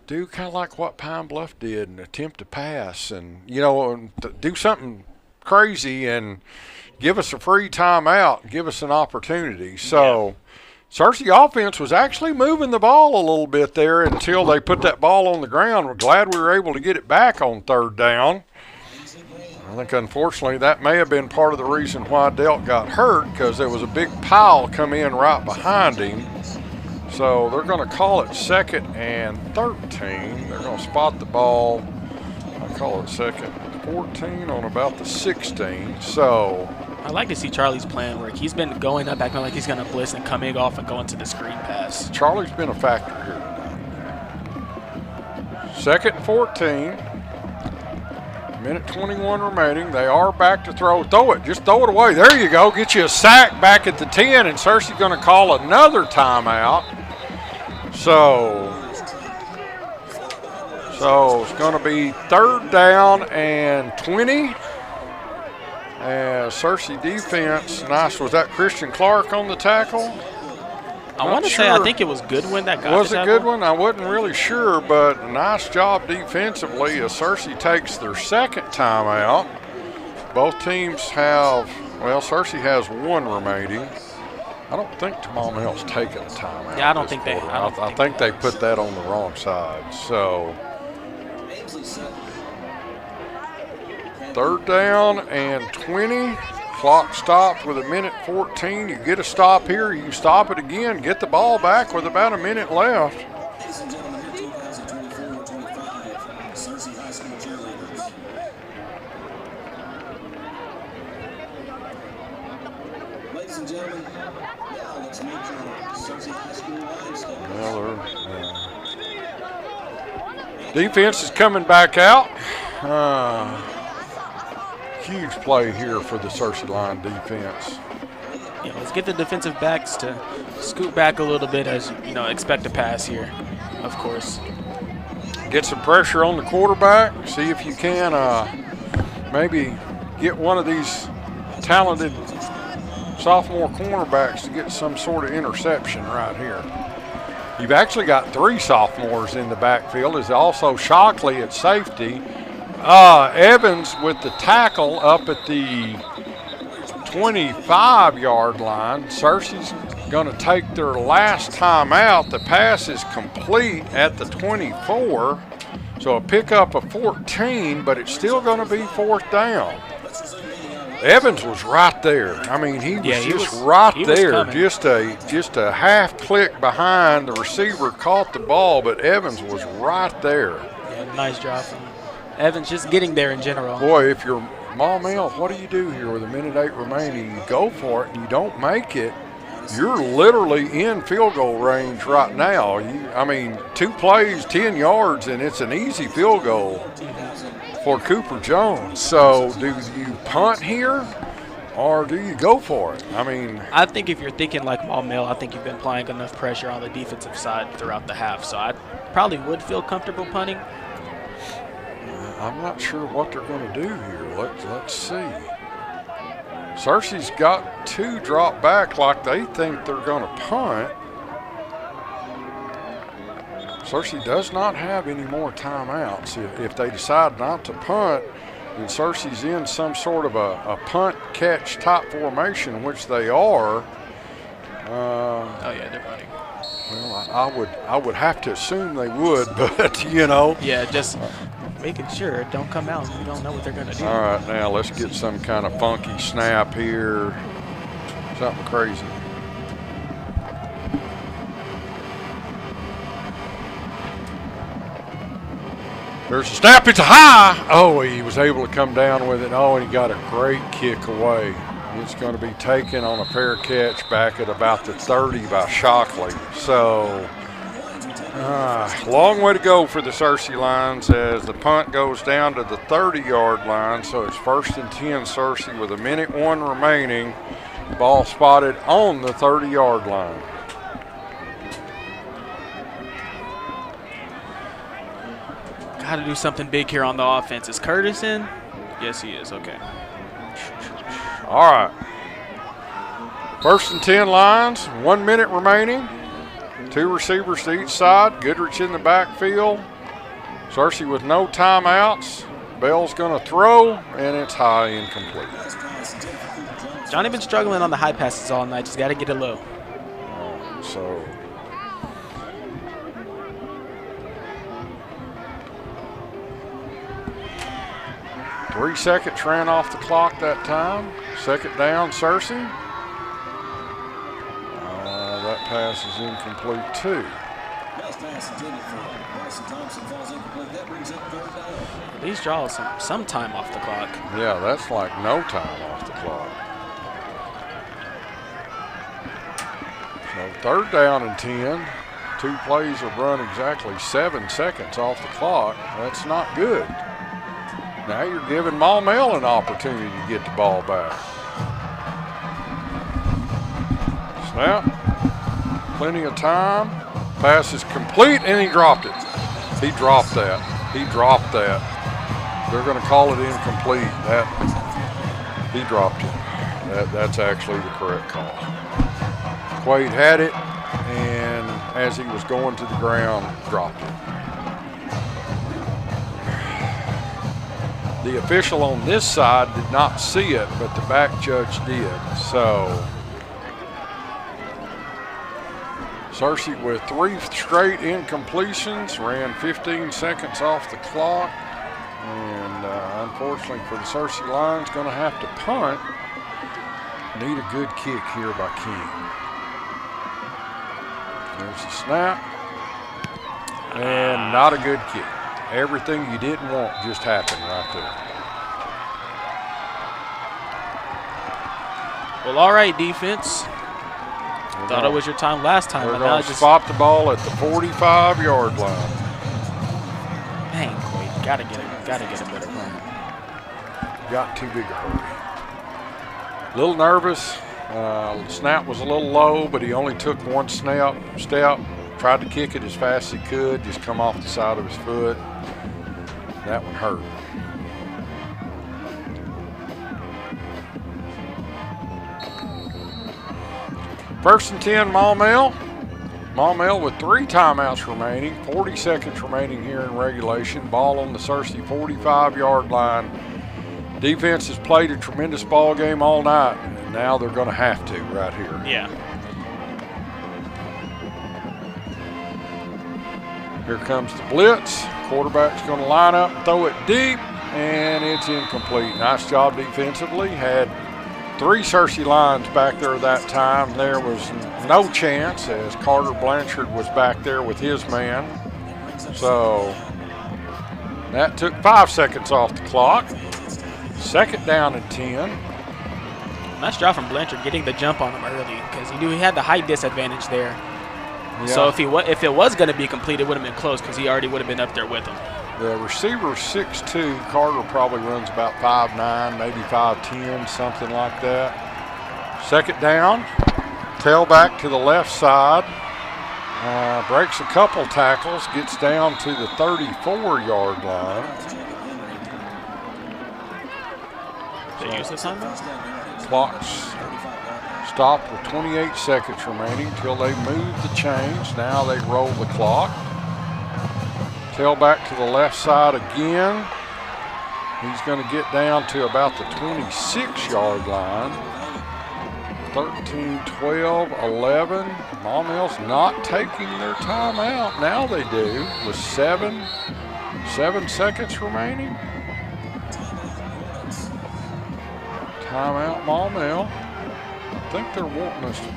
do kind of like what Pine Bluff did and attempt to pass and, do something crazy and give us a free timeout, give us an opportunity. So Searcy offense was actually moving the ball a little bit there until they put that ball on the ground. We're glad we were able to get it back on third down. I think, unfortunately, that may have been part of the reason why Delt got hurt, because there was a big pile come in right behind him. So they're going to call it 2nd and 13. They're going to spot the ball. I call it 2nd and 14 on about the 16. So I like to see Charlie's plan work. He's been going up, acting like he's going to blitz and coming off and going to the screen pass. Charlie's been a factor here tonight. 2nd and 14. Minute 21 remaining. They are back to throw. Throw it. Just throw it away. There you go. Get you a sack back at the 10, and Searcy's going to call another timeout. So it's going to be 3rd down and 20. Searcy defense, nice. Was that Christian Clark on the tackle? I want to say I think it was Goodwin that got Was the it tackle. Goodwin? I wasn't really sure, but nice job defensively as Searcy takes their 2nd timeout. both teams have, well, Searcy has one remaining. I don't think Maumelle's taken a timeout. Yeah, I don't think they. I think they put that on the wrong side. So 3rd down and 20. Clock stopped with 1:14. You get a stop here, you stop it again, get the ball back with about a minute left. Ladies and gentlemen, here 2024-25, Searcy High School cheerleaders. Ladies and gentlemen, now let's meet your Searcy High School limestone. Well, defense is coming back out. Huge play here for the Searcy line defense. Yeah, let's get the defensive backs to scoot back a little bit as, expect a pass here, of course. Get some pressure on the quarterback. See if you can maybe get one of these talented sophomore cornerbacks to get some sort of interception right here. You've actually got 3 sophomores in the backfield. There's also Shockley at safety. Evans with the tackle up at the 25-yard line. Searcy's going to take their last time out. The pass is complete at the 24. So a pickup of 14, but it's still going to be 4th down. Evans was right there. I mean, he was right there. Just a half click behind. The receiver caught the ball, but Evans was right there. Yeah, nice job from Evans, just getting there in general. Boy, if you're Maumelle, what do you do here with 1:08 remaining? You go for it and you don't make it. You're literally in field goal range right now. 2 plays, 10 yards, and it's an easy field goal for Cooper Jones. So do you punt here or do you go for it? I think if you're thinking like Maumelle, I think you've been applying enough pressure on the defensive side throughout the half. So I probably would feel comfortable punting. I'm not sure what they're going to do here. Let's see. Searcy's got 2 drop back like they think they're going to punt. Searcy does not have any more timeouts. If they decide not to punt, then Searcy's in some sort of a punt-catch type formation, which they are. Yeah, they're punting. Well, I would have to assume they would, but Yeah, just making sure it don't come out. You don't know what they're going to do. All right, now let's get some kind of funky snap here. Something crazy. There's a snap. It's a high. Oh, he was able to come down with it. Oh, and he got a great kick away. It's going to be taken on a fair catch back at about the 30 by Shockley. So, long way to go for the Searcy Lions as the punt goes down to the 30-yard line. So it's 1st and 10 Searcy with 1:01 remaining. Ball spotted on the 30-yard line. Got to do something big here on the offense. Is Curtis in? Yes, he is. Okay. All right. 1st and 10 Lions, 1 minute remaining. 2 receivers to each side. Goodrich in the backfield. Searcy with no timeouts. Bell's going to throw, and it's high, incomplete. Johnny been struggling on the high passes all night. Just got to get it low. So 3 seconds ran off the clock that time. 2nd down, Searcy. That pass is incomplete too. These draws some time off the clock. Yeah, that's like no time off the clock. So 3rd down and 10. 2 plays have run exactly 7 seconds off the clock. That's not good. Now you're giving Maumelle an opportunity to get the ball back. Snap. Plenty of time. Pass is complete, and he dropped it. He dropped that. He dropped that. They're going to call it incomplete. He dropped it. That's actually the correct call. Quaid had it, and as he was going to the ground, dropped it. The official on this side did not see it, but the back judge did. So Searcy with 3 straight incompletions, ran 15 seconds off the clock. And unfortunately for the Searcy Lions, going to have to punt. Need a good kick here by King. There's the snap. And not a good kick. Everything you didn't want just happened right there. Well, all right, defense. Thought it was your time last time. They're going to spot the ball at the 45-yard line. Dang, Quade, gotta get a better run. Got too big a hurry. A little nervous. Snap was a little low, but he only took one step. Tried to kick it as fast as he could, just come off the side of his foot. That one hurt. First and 10, Maumelle. Maumelle with 3 timeouts remaining, 40 seconds remaining here in regulation. Ball on the Searcy 45-yard line. Defense has played a tremendous ball game all night, and now they're going to have to right here. Yeah. Here comes the blitz. Quarterback's going to line up and throw it deep, and it's incomplete. Nice job defensively. Had 3 Searcy Lions back there that time. There was no chance as Carter Blanchard was back there with his man. So that took 5 seconds off the clock. Second down and 10. Nice job from Blanchard getting the jump on him early because he knew he had the height disadvantage there. Yeah. So if it was going to be complete, it would have been close because he already would have been up there with him. The receiver's 6'2". Carter probably runs about 5'9", maybe 5'10", something like that. Second down. Tailback to the left side. Breaks a couple tackles. Gets down to the 34-yard line. They use this on them? Clock's stopped with 28 seconds remaining till they move the chains. Now they roll the clock. Tailback to the left side again. He's going to get down to about the 26-yard line. 13, 12, 11. Maumelle's not taking their timeout. Now they do with 7 seconds remaining. Timeout, Maumelle. I think they're wanting us to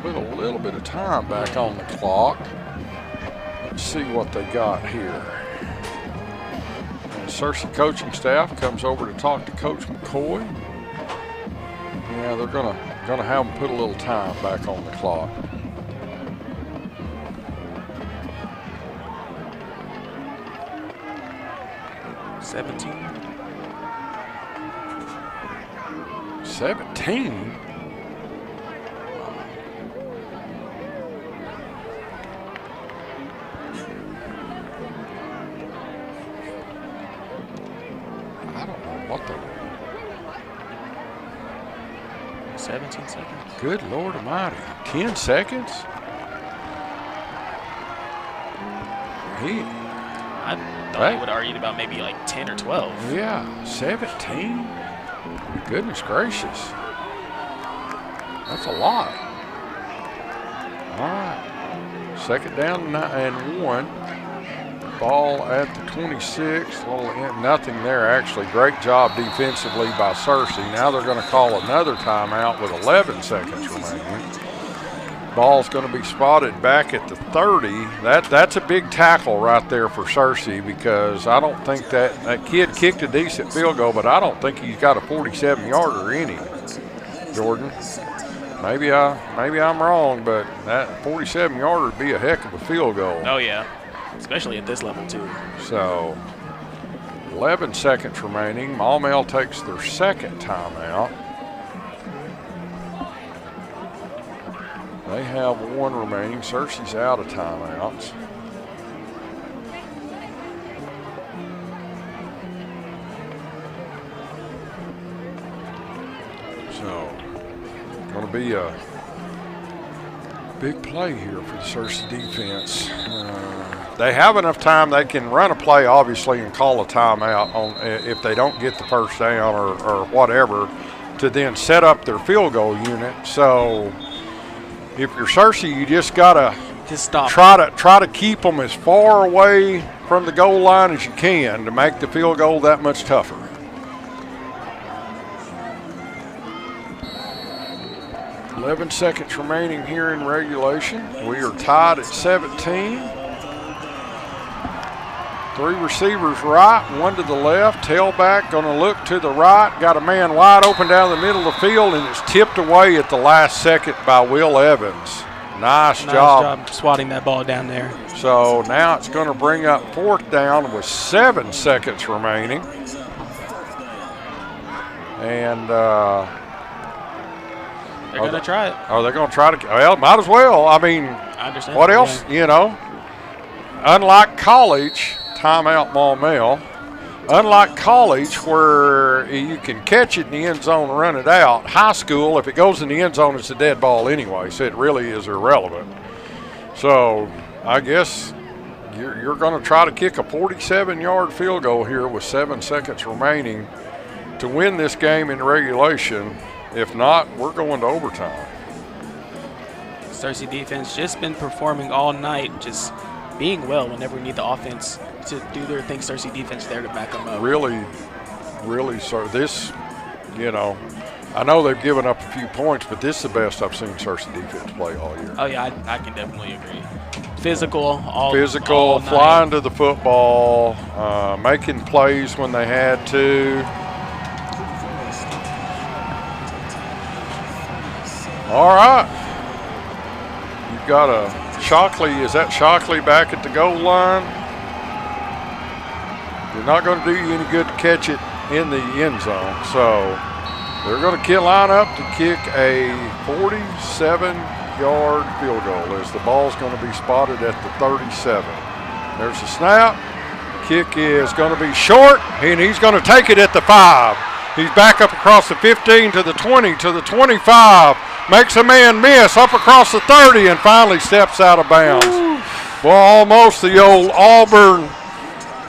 put a little bit of time back on the clock. Let's see what they got here. And the Searcy coaching staff comes over to talk to Coach McCoy. Yeah, they're gonna have them put a little time back on the clock. $17. 17? I don't know what they were. 17 seconds. Good Lord Almighty. 10 seconds? I thought he would argue about maybe like 10 or 12. Yeah, 17? Goodness gracious. That's a lot. All right. Second down and 1. Ball at the 26. Nothing there, actually. Great job defensively by Searcy. Now they're going to call another timeout with 11 seconds remaining. Ball's going to be spotted back at the 30. That's a big tackle right there for Searcy because I don't think that kid kicked a decent field goal, but I don't think he's got a 47-yarder in him, Jordan. Maybe I'm wrong, but that 47-yarder would be a heck of a field goal. Oh, yeah, especially at this level, too. So 11 seconds remaining. Maumelle takes their second timeout. They have 1 remaining. Searcy's out of timeouts. So, going to be a Big play here for the Searcy defense. They have enough time. They can run a play, obviously, and call a timeout if they don't get the first down or whatever, to then set up their field goal unit. So if you're Searcy, you just gotta stop. Try to keep them as far away from the goal line as you can to make the field goal that much tougher. "11 seconds remaining here in regulation. We are tied at 17. 3 receivers right, 1 to the left. Tailback going to look to the right. Got a man wide open down the middle of the field, and it's tipped away at the last second by Will Evans. Nice job swatting that ball down there. So now it's going to bring up 4th down with 7 seconds remaining. And they're going to try it. Oh, they're going to try to. Well, might as well. I mean, I understand. What else? Yeah. You know, unlike college, timeout Maumelle. Unlike college, where you can catch it in the end zone and run it out, high school, if it goes in the end zone, it's a dead ball anyway, so it really is irrelevant. So I guess you're going to try to kick a 47-yard field goal here with 7 seconds remaining to win this game in regulation. If not, we're going to overtime. Searcy defense just been performing all night, just being well whenever we need the offense to do their thing. Searcy defense there to back them up. Really, so this, you know, I know they've given up a few points, but this is the best I've seen Searcy defense play all year. Oh, yeah, I can definitely agree. Physical, all flying to the football, making plays when they had to. All right. You've got a Shockley. Is that Shockley back at the goal line? You're not going to do you any good to catch it in the end zone. So they're going to line up to kick a 47-yard field goal as the ball's going to be spotted at the 37. There's the snap. Kick is going to be short, and he's going to take it at the 5. He's back up across the 15 to the 20 to the 25. Makes a man miss up across the 30 and finally steps out of bounds. Well, almost the old Auburn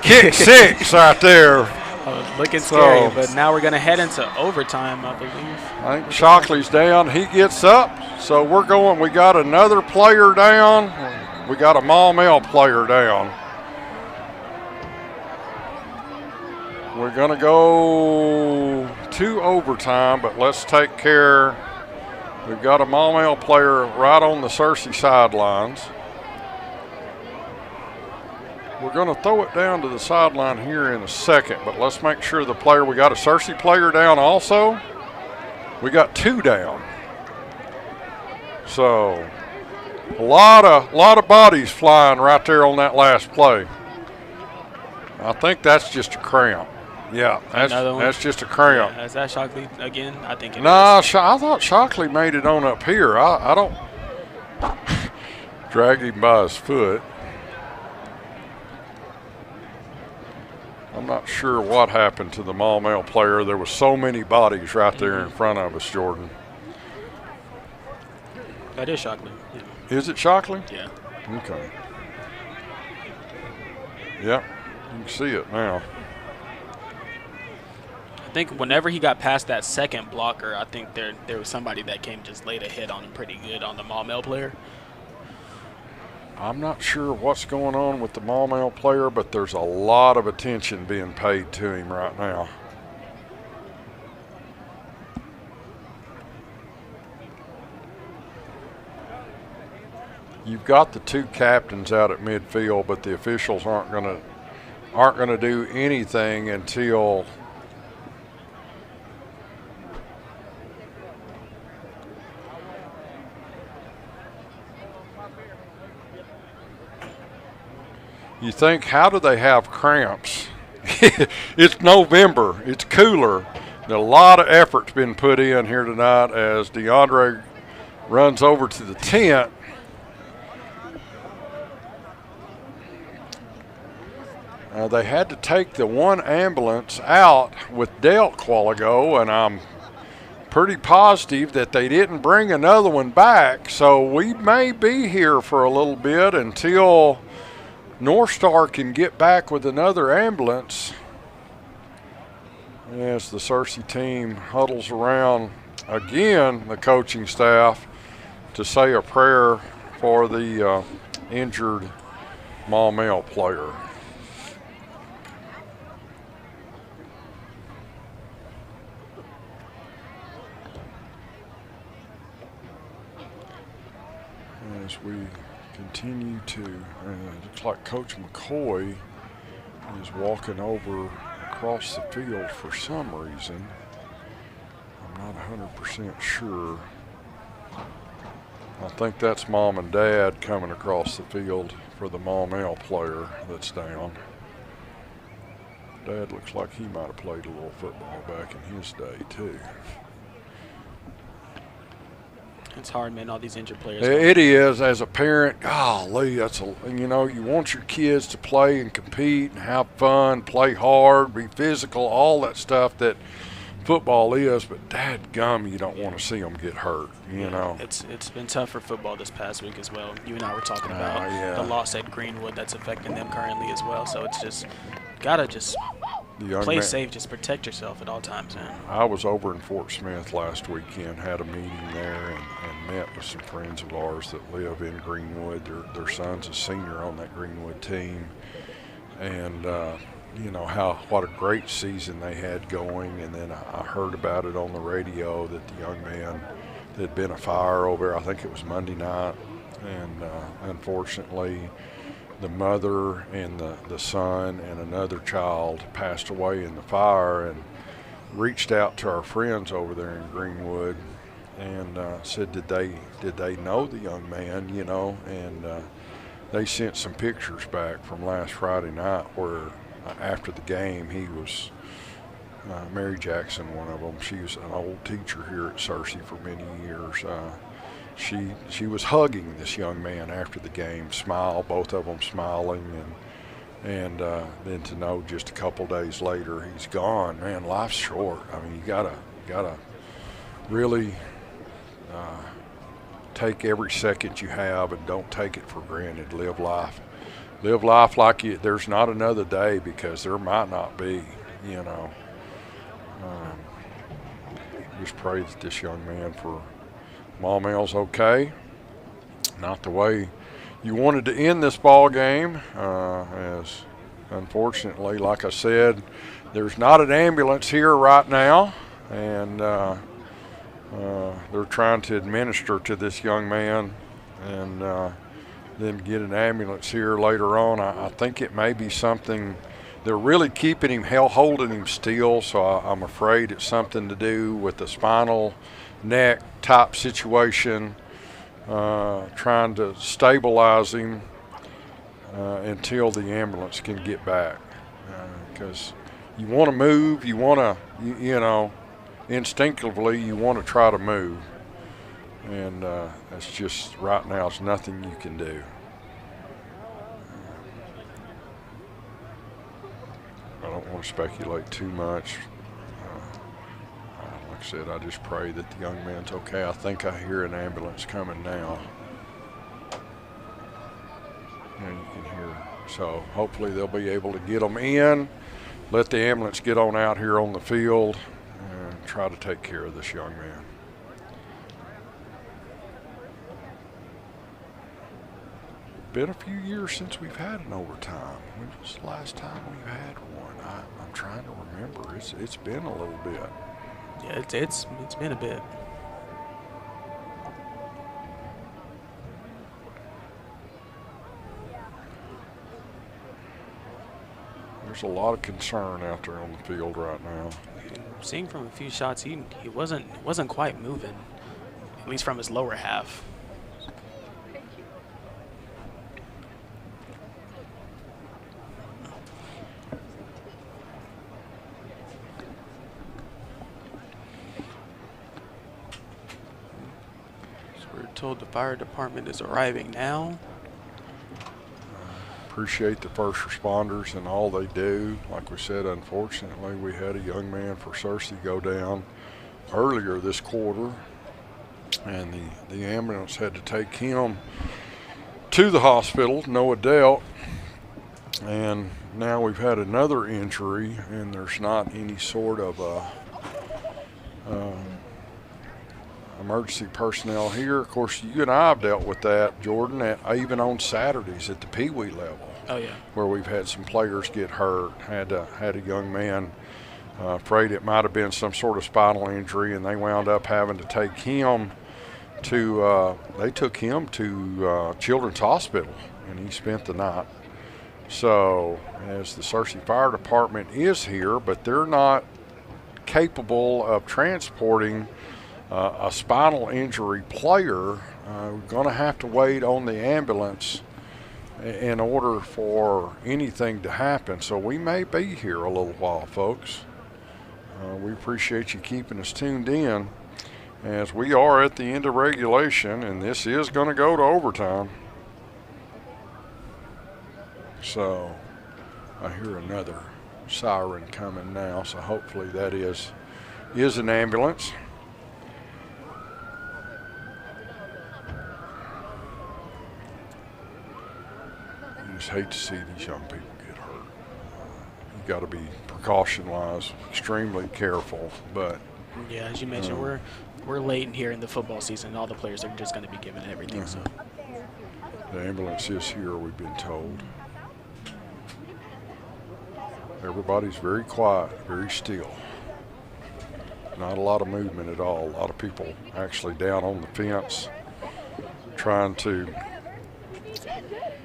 kick 6 right there. Looking scary, but now we're going to head into overtime, I believe. I think Shockley's down. He gets up. So we're going. We got another player down. We got a Maumelle player down. We're going to go to overtime, but let's take care. We've got a Maumelle player right on the Searcy sidelines. We're going to throw it down to the sideline here in a second, but let's make sure the player, we got a Searcy player down also. We got 2 down. So a lot of bodies flying right there on that last play. I think that's just a cramp. Yeah, that's just a cramp. Yeah, is that Shockley again? I think it is. I thought Shockley made it on up here. I don't drag him by his foot. I'm not sure what happened to the Maumelle player. There were so many bodies right there in front of us, Jordan. That is Shockley. Yeah. Is it Shockley? Yeah. Okay. Yep, you can see it now. I think whenever he got past that second blocker, I think there was somebody that came just laid a hit on him pretty good on the Maumelle player. I'm not sure what's going on with the Maumelle player, but there's a lot of attention being paid to him right now. You've got the 2 captains out at midfield, but the officials aren't going to do anything until you think, how do they have cramps? It's November. It's cooler. A lot of effort's been put in here tonight as DeAndre runs over to the tent. They had to take the one ambulance out with Delk a while ago, and I'm pretty positive that they didn't bring another one back. So we may be here for a little bit until North Star can get back with another ambulance. As the Searcy team huddles around again, the coaching staff, to say a prayer for the injured Maumelle player. As we continue to, it looks like Coach McCoy is walking over across the field for some reason. I'm not 100% sure. I think that's Mom and Dad coming across the field for the Maumelle player that's down. Dad looks like he might have played a little football back in his day too. It's hard, man, all these injured players. It is. As a parent, golly, that's you want your kids to play and compete and have fun, play hard, be physical, all that stuff that football is, but dadgum, you don't want to see them get hurt, you know. It's been tough for football this past week as well. You and I were talking about the loss at Greenwood that's affecting them currently as well. So it's just gotta just play safe, just protect yourself at all times, man. I was over in Fort Smith last weekend, had a meeting there, and met with some friends of ours that live in Greenwood. Their son's a senior on that Greenwood team, and you know what a great season they had going. And then I heard about it on the radio that the young man, there'd been a fire over, I think it was Monday night, and unfortunately the mother and the son and another child passed away in the fire. And reached out to our friends over there in Greenwood and said, did they know the young man, you know? And they sent some pictures back from last Friday night where after the game he was, Mary Jackson, one of them, she was an old teacher here at Searcy for many years. She was hugging this young man after the game, both of them smiling, and then to know just a couple days later he's gone. Man, life's short. I mean, you gotta really take every second you have and don't take it for granted. Live life like there's not another day, because there might not be, you know. Just pray that this young man for Maumelle's okay. Not the way you wanted to end this ball game, as unfortunately, like I said, there's not an ambulance here right now, and they're trying to administer to this young man and then get an ambulance here later on. I think it may be something, they're really keeping him, holding him still, so I'm afraid it's something to do with the spinal neck type situation, trying to stabilize him until the ambulance can get back, because you want to move, you want to, you know, instinctively you want to try to move, and it's just right now it's nothing you can do. I don't want to speculate too much. Like I said, I just pray that the young man's okay. I think I hear an ambulance coming now. And you can hear. So hopefully they'll be able to get them in, let the ambulance get on out here on the field, and try to take care of this young man. Been a few years since we've had an overtime. When was the last time we've had one? I'm trying to remember. It's been a little bit. Yeah, it's been a bit. There's a lot of concern out there on the field right now. Seeing from a few shots, he wasn't quite moving, at least from his lower half. Told the fire department is arriving now. Appreciate the first responders and all they do. Like we said, unfortunately, we had a young man for Searcy go down earlier this quarter, and the ambulance had to take him to the hospital, no doubt. And now we've had another injury, and there's not any sort of emergency personnel here. Of course, you and I have dealt with that, Jordan, even on Saturdays at the Pee Wee level. Oh yeah. Where we've had some players get hurt. Had a young man afraid it might have been some sort of spinal injury, and they wound up having to take him to. They took him to Children's Hospital, and he spent the night. So, as the Searcy Fire Department is here, but they're not capable of transporting a spinal injury player, we're going to have to wait on the ambulance in order for anything to happen. So we may be here a little while, folks. We appreciate you keeping us tuned in, as we are at the end of regulation, and this is going to go to overtime. So I hear another siren coming now, so hopefully that is an ambulance. I just hate to see these young people get hurt. You got to be precaution-wise extremely careful, but yeah, as you mentioned, we're late in here in the football season. All the players are just going to be given everything. So the ambulance is here, we've been told. Everybody's very quiet, very still. Not a lot of movement at all. A lot of people actually down on the fence trying to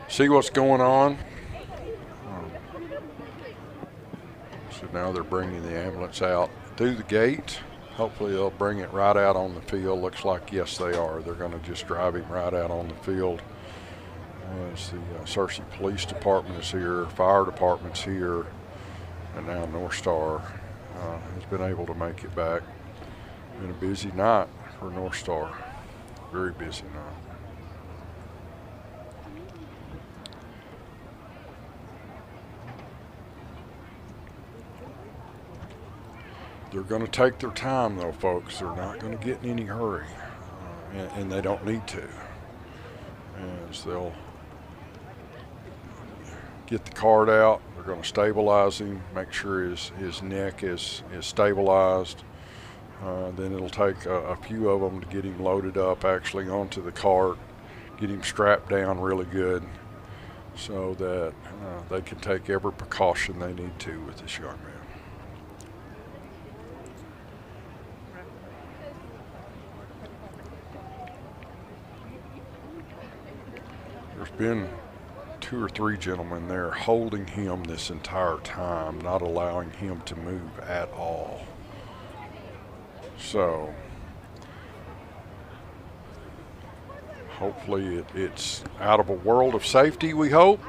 see what's going on. So now they're bringing the ambulance out through the gate. Hopefully they'll bring it right out on the field. Looks like, yes, they are. They're going to just drive him right out on the field. As the Searcy Police Department is here, Fire Department's here, and now North Star has been able to make it back. Been a busy night for North Star. Very busy night. They're going to take their time, though, folks. They're not going to get in any hurry, and they don't need to. As they'll get the card out, they're going to stabilize him, make sure his neck is stabilized. Then it'll take a few of them to get him loaded up actually onto the cart, get him strapped down really good so that they can take every precaution they need to with this young man. There's been 2 or 3 gentlemen there holding him this entire time, not allowing him to move at all. So hopefully it's out of a world of safety, we hope.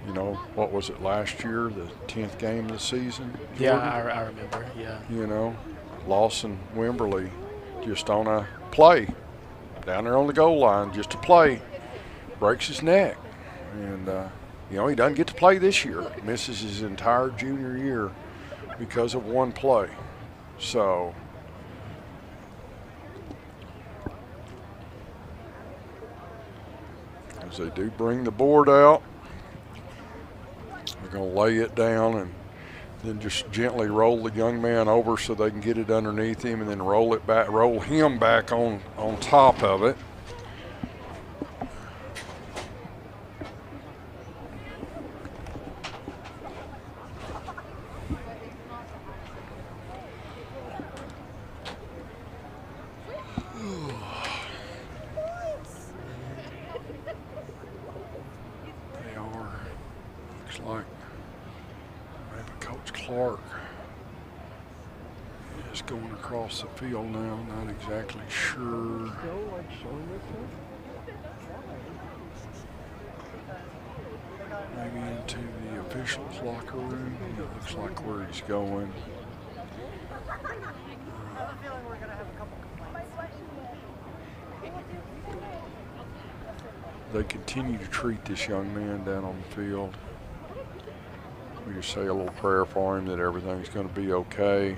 You know, what was it last year, the 10th game of the season? Jordan? Yeah, I remember, yeah. You know, Lawson Wimberly just on a play down there on the goal line, just to play, breaks his neck. And, you know, he doesn't get to play this year. Misses his entire junior year because of one play. So as they do bring the board out, they're going to lay it down and then just gently roll the young man over so they can get it underneath him, and then roll him back on top of it. They are. Looks like maybe Coach Clark is going across the field now, not exactly sure. Maybe into the officials' locker room. It looks like where he's going. They continue to treat this young man down on the field. We just say a little prayer for him that everything's going to be okay.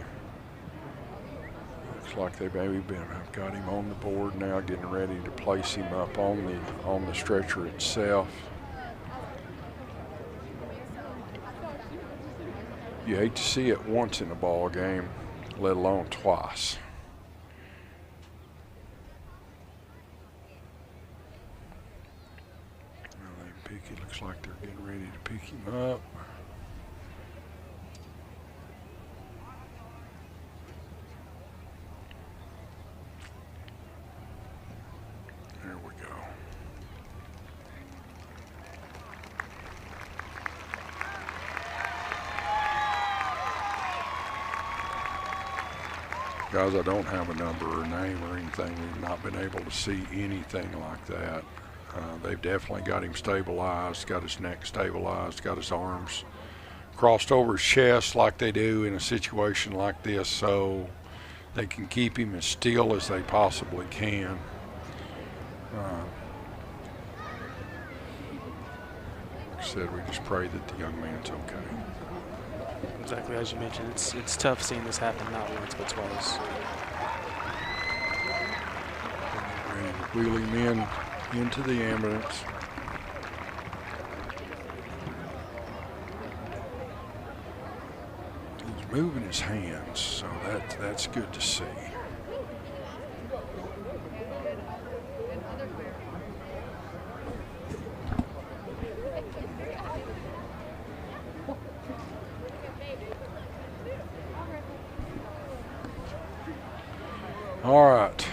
Looks like they maybe have got him on the board now, getting ready to place him up on the stretcher itself. You hate to see it once in a ball game, let alone twice. It looks like they're getting ready to pick him up. There we go. Guys, I don't have a number or name or anything. We've not been able to see anything like that. They've definitely got him stabilized, got his neck stabilized, got his arms crossed over his chest like they do in a situation like this, so they can keep him as still as they possibly can. Like I said, we just pray that the young man's okay. Exactly as you mentioned, it's tough seeing this happen not once but twice. Ready to wheel him into the ambulance. He's moving his hands, so that's good to see. All right,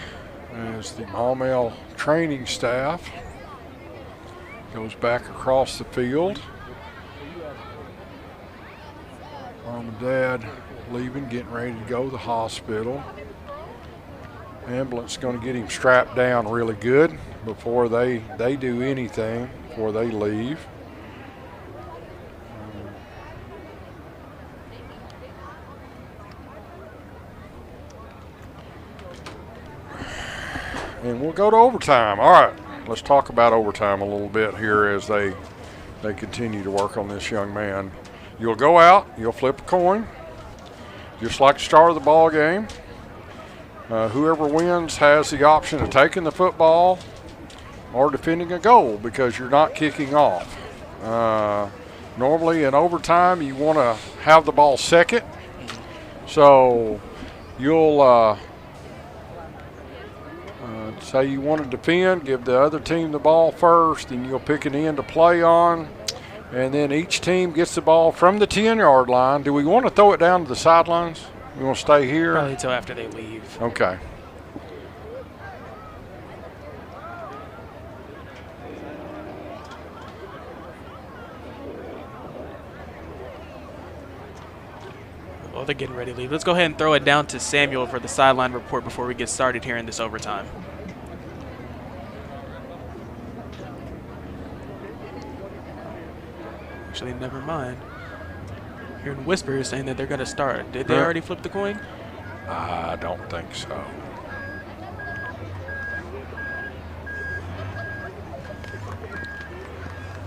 as the Maumelle training staff goes back across the field. Mom and Dad leaving, getting ready to go to the hospital. Ambulance going to get him strapped down really good before they do anything, before they leave. And we'll go to overtime. All right, let's talk about overtime a little bit here as they continue to work on this young man. You'll go out, you'll flip a coin, just like the start of the ball game. Whoever wins has the option of taking the football or defending a goal because you're not kicking off. Normally in overtime, you want to have the ball second. So you'll say you want to defend, give the other team the ball first, and you'll pick an end to play on. And then each team gets the ball from the 10-yard line. Do we want to throw it down to the sidelines? We want to stay here? Probably until after they leave. Okay. Well, they're getting ready to leave. Let's go ahead and throw it down to Samuel for the sideline report before we get started here in this overtime. Actually, never mind. Hearing whispers saying that they're going to start. Did they already flip the coin? I don't think so.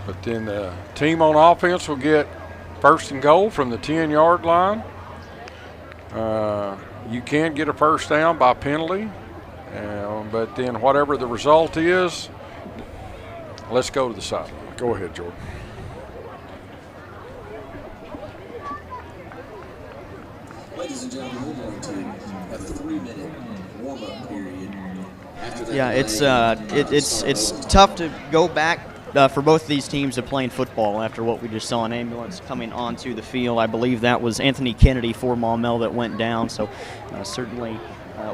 But then the team on offense will get first and goal from the 10-yard line. You can get a first down by penalty, but then whatever the result is, let's go to the sideline. Go ahead, Jordan. Ladies and gentlemen, we're going to have a 3-minute warm-up period. Yeah, it's tough to go back for both of these teams to playing football after what we just saw, an ambulance coming onto the field. I believe that was Anthony Kennedy for Maumelle that went down, so certainly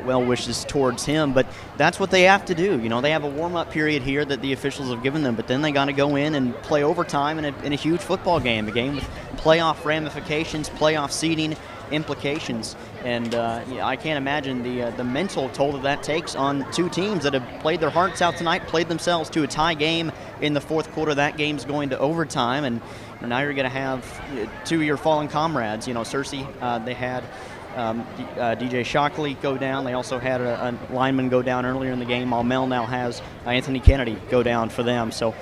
well wishes towards him. But that's what they have to do. You know, they have a warm-up period here that the officials have given them, but then they got to go in and play overtime in a huge football game, a game with playoff ramifications, playoff seeding implications. And I can't imagine the mental toll that takes on two teams that have played their hearts out tonight, played themselves to a tie game in the fourth quarter. That game's going to overtime, and now you're going to have two of your fallen comrades. You know, Searcy, they had DJ Shockley go down. They also had a lineman go down earlier in the game. Maumelle now has Anthony Kennedy go down for them. So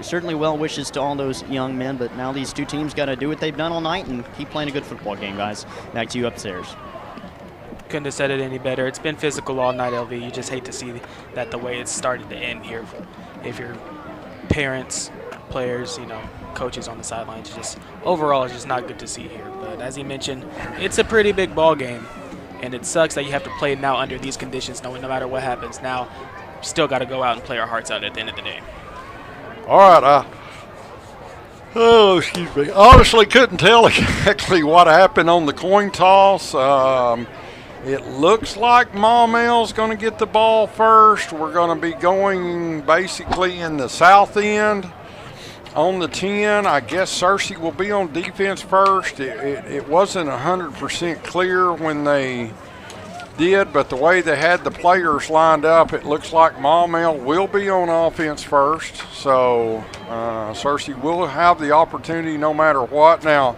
certainly well wishes to all those young men, but now these two teams got to do what they've done all night and keep playing a good football game, guys. Back to you upstairs. Couldn't have said it any better. It's been physical all night, LV. You just hate to see that the way it's starting to end here. If your parents, players, coaches on the sidelines, just overall it's just not good to see here. But as he mentioned, it's a pretty big ball game, and it sucks that you have to play now under these conditions, knowing no matter what happens now, still got to go out and play our hearts out at the end of the day. All right, excuse me. Honestly, couldn't tell exactly what happened on the coin toss. It looks like Maumelle's going to get the ball first. We're going to be going basically in the south end on the 10. I guess Searcy will be on defense first. It wasn't 100% clear when they did, but the way they had the players lined up, it looks like Maumelle will be on offense first. So Searcy will have the opportunity no matter what. Now,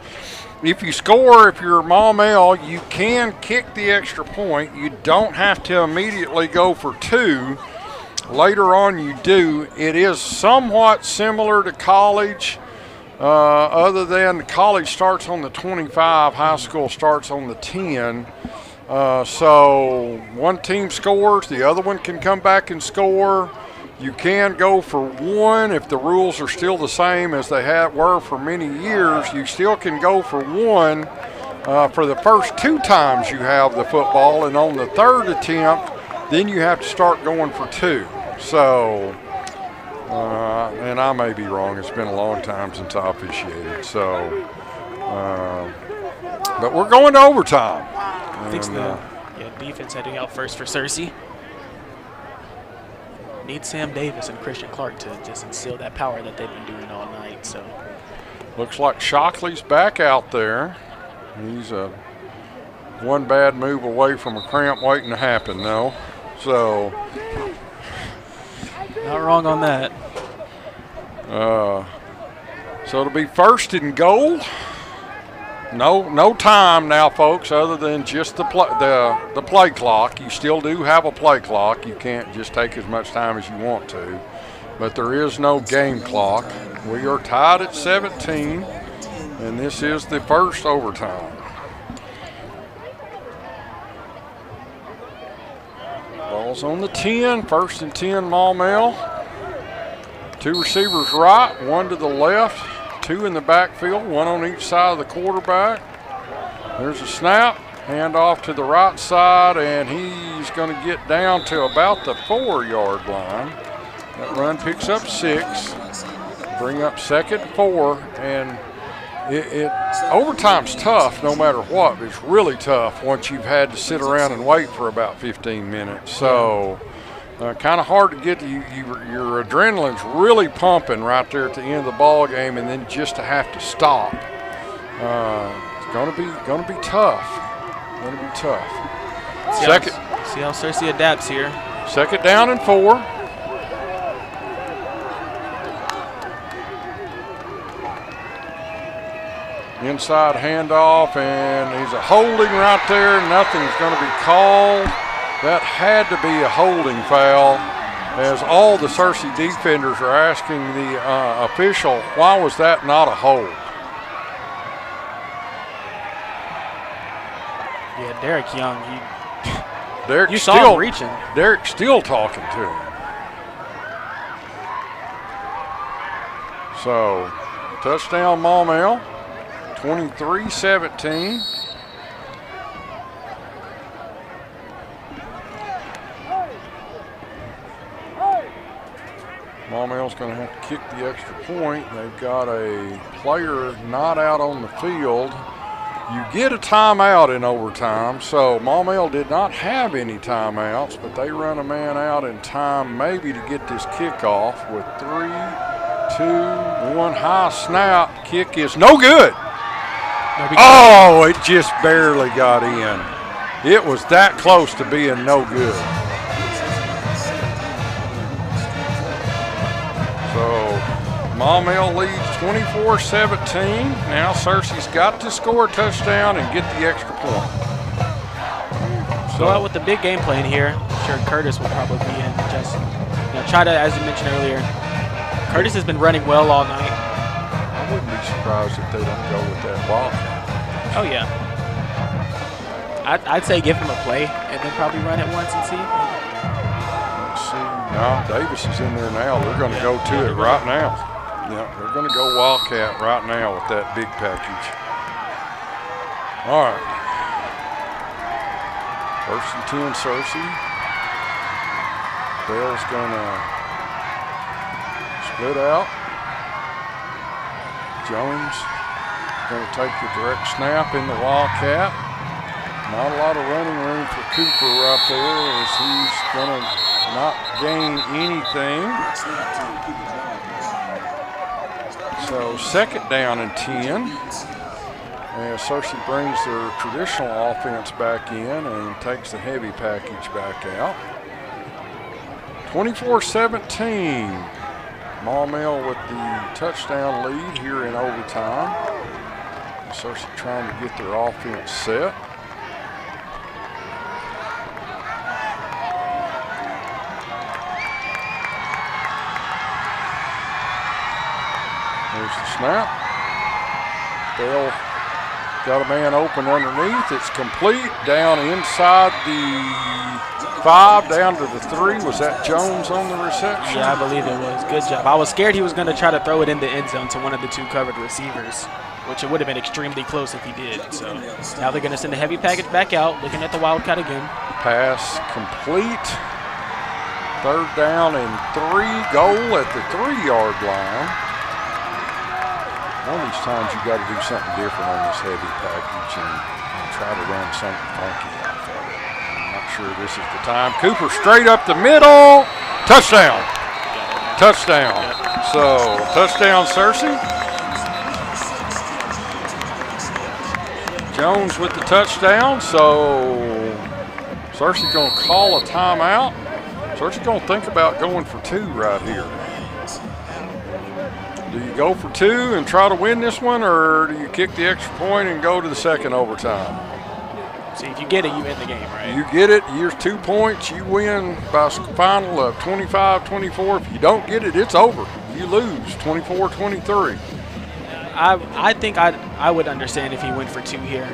if you score, if you're Maumelle, you can kick the extra point. You don't have to immediately go for 2. Later on you do. It is somewhat similar to college, other than college starts on the 25, high school starts on the 10. So one team scores, the other one can come back and score. You can go for 1 if the rules are still the same as they were for many years. You still can go for 1 for the first 2 times you have the football, and on the 3rd attempt, then you have to start going for 2. So, and I may be wrong. It's been a long time since I officiated. So, but we're going to overtime. I think the defense heading out first for Searcy. Need Sam Davis and Christian Clark to just instill that power that they've been doing all night. So, looks like Shockley's back out there. He's one bad move away from a cramp waiting to happen, though. So, not wrong on that. So it'll be 1st and goal. No time now, folks, other than just the play clock. You still do have a play clock. You can't just take as much time as you want to. But there is no game clock. We are tied at 17, and this is the first overtime. Ball's on the 10, 1st and 10 Maumelle. 2 receivers right, 1 to the left. 2 in the backfield, 1 on each side of the quarterback. There's a snap, hand off to the right side, and he's going to get down to about the 4-yard line. That run picks up 6, bring up 2nd and 4, and overtime's tough no matter what, but it's really tough once you've had to sit around and wait for about 15 minutes. So kind of hard to get your adrenaline's really pumping right there at the end of the ball game, and then just to have to stop, it's going to be tough. Going to be tough. See how Searcy adapts here. 2nd down and 4. Inside handoff, and he's a holding right there. Nothing's going to be called. That had to be a holding foul, as all the Searcy defenders are asking the official, why was that not a hold? Yeah, Derek Young, you saw him reaching. Derek's still talking to him. So, touchdown Maumelle, 23-17. Maumelle's going to have to kick the extra point. They've got a player not out on the field. You get a timeout in overtime, so Maumelle did not have any timeouts, but they run a man out in time maybe to get this kickoff with 3, 2, 1. High snap. Kick is no good. Oh, it just barely got in. It was that close to being no good. So Maumelle leads 24-17. Now Searcy's got to score a touchdown and get the extra point. Go out with the big game plan here. I'm sure Curtis will probably be in. Just try to, as you mentioned earlier, Curtis has been running well all night. I wouldn't be surprised if they don't go with that wildcat. Oh yeah. I'd say give him a play and then probably run it once and see. Let's see. No, Davis is in there now. They're going to go to it right now. Yeah, they're going to go wildcat right now with that big package. All right. 1st and 10, Searcy. Bell's going to split out. Jones going to take the direct snap in the wildcat. Not a lot of running room for Cooper right there as he's going to not gain anything. So 2nd down and 10. And Searcy brings their traditional offense back in and takes the heavy package back out. 24-17. Maumelle with the touchdown lead here in overtime. Searcy trying to get their offense set. There's the snap. Bell got a man open underneath. It's complete down inside the 5, down to the 3. Was that Jones on the reception? Yeah, I believe it was. Good job. I was scared he was going to try to throw it in the end zone to one of the 2 covered receivers, which it would have been extremely close if he did. So now they're going to send the heavy package back out, looking at the wildcat again. Pass complete. 3rd down and 3. Goal at the 3-yard line. One of these times you got to do something different on this heavy package and try to run something funky off of it. I'm not sure this is the time. Cooper straight up the middle. Touchdown. Touchdown. So, touchdown, Searcy. Jones with the touchdown. So, Searcy going to call a timeout. Searcy going to think about going for 2 right here. Do you go for 2 and try to win this one, or do you kick the extra point and go to the 2nd overtime? See, if you get it, you win the game, right? You get it, here's 2 points, you win by a final of 25-24. If you don't get it, it's over. You lose 24-23. I think I would understand if he went for 2 here.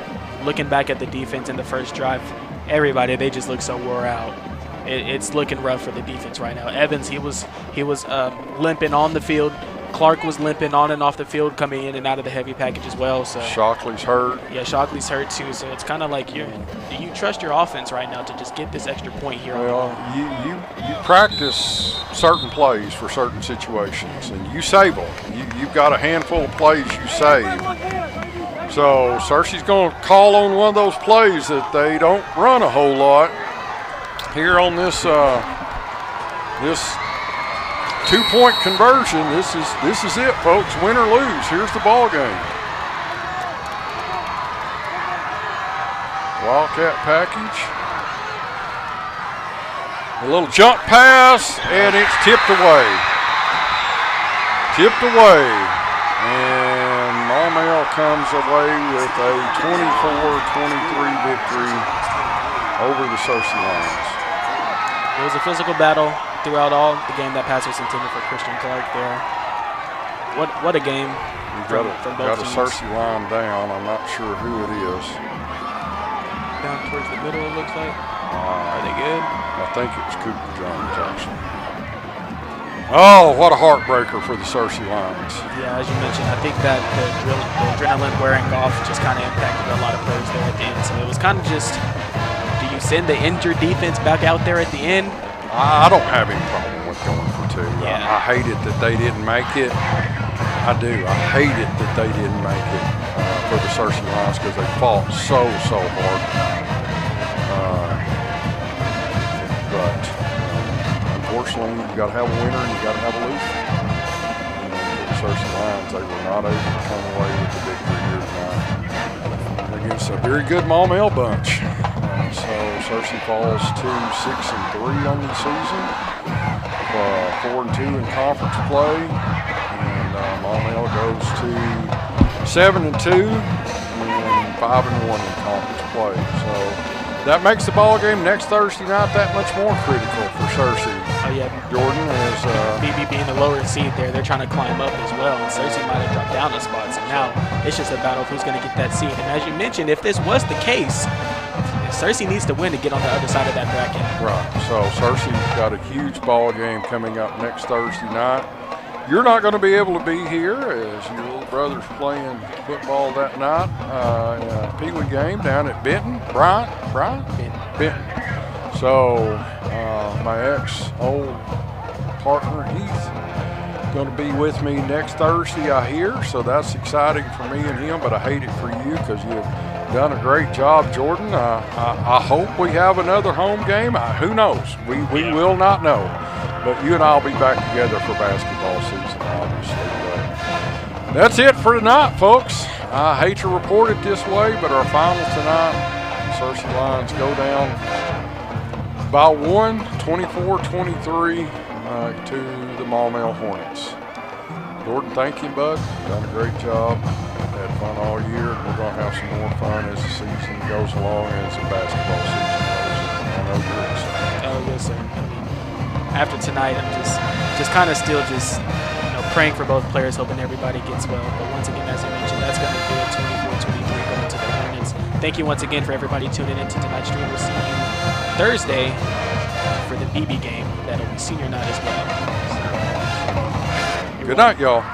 Looking back at the defense in the first drive, everybody, they just look so wore out. It's looking rough for the defense right now. Evans, he was limping on the field. Clark was limping on and off the field, coming in and out of the heavy package as well. So Shockley's hurt. Yeah, Shockley's hurt too. So it's kind of like, do you trust your offense right now to just get this extra point here? Well, you practice certain plays for certain situations, and you save them. You've got a handful of plays you save. So Searcy's going to call on one of those plays that they don't run a whole lot here on this this 2-point conversion. This is it, folks. Win or lose. Here's the ball game. Wildcat package. A little jump pass, and it's tipped away. Tipped away. And Maumelle comes away with a 24-23 victory over the Searcy Lions. It was a physical battle throughout all the game. That pass was intended for Christian Clark there. What a game from both teams. Got a Searcy line down. I'm not sure who it is. Down towards the middle, it looks like. Are they good? I think it was Cooper Jones, actually. Oh, what a heartbreaker for the Searcy Lions. Yeah, as you mentioned, I think that the adrenaline wearing off just kind of impacted a lot of players there at the end. So it was kind of just, do you send the injured defense back out there at the end? I don't have any problem with going for 2. Yeah. I hate it that they didn't make it. I do. I hate it that they didn't make it for the Searcy Lions because they fought so hard. But unfortunately, you got to have a winner and you got to have a loser. And for the Searcy Lions, they were not able to come away with the victory here tonight against a very good Maumelle bunch. So Searcy falls to 6-3 on the season, 4-2 in conference play, and Maumelle goes to 7-2 and 5-1 in conference play. So that makes the ball game next Thursday night that much more critical for Searcy. Oh, yeah. Jordan is BB being the lower seed there, they're trying to climb up as well, and Searcy might have dropped down a spot. So now it's just a battle of who's going to get that seed. And as you mentioned, if this was the case, Searcy needs to win to get on the other side of that bracket. right. So Searcy's got a huge ball game coming up next Thursday night. You're not going to be able to be here as your little brother's playing football that night in a Pee Wee game down at Benton. Bryant? Benton. So my ex-old partner, he's going to be with me next Thursday, I hear. So that's exciting for me and him, but I hate it for you because you've done a great job, Jordan. I hope we have another home game. Who knows? We will not know. But you and I will be back together for basketball season, obviously. But that's it for tonight, folks. I hate to report it this way, but our final tonight, Searcy Lions go down by 1, 24-23 to the Maumelle Hornets. Jordan, thank you, bud. Done a great job. Had fun all year, and we're going to have some more fun as the season goes along and as the basketball season goes. I know you're excited. Oh, yes, sir. I mean, after tonight, I'm just kind of still praying for both players, hoping everybody gets well. But once again, as I mentioned, that's going to do it. 24-23 going to the Hornets. Thank you once again for everybody tuning in to tonight's stream. We'll see you Thursday for the BB game. That'll be senior night as well. Good night, y'all.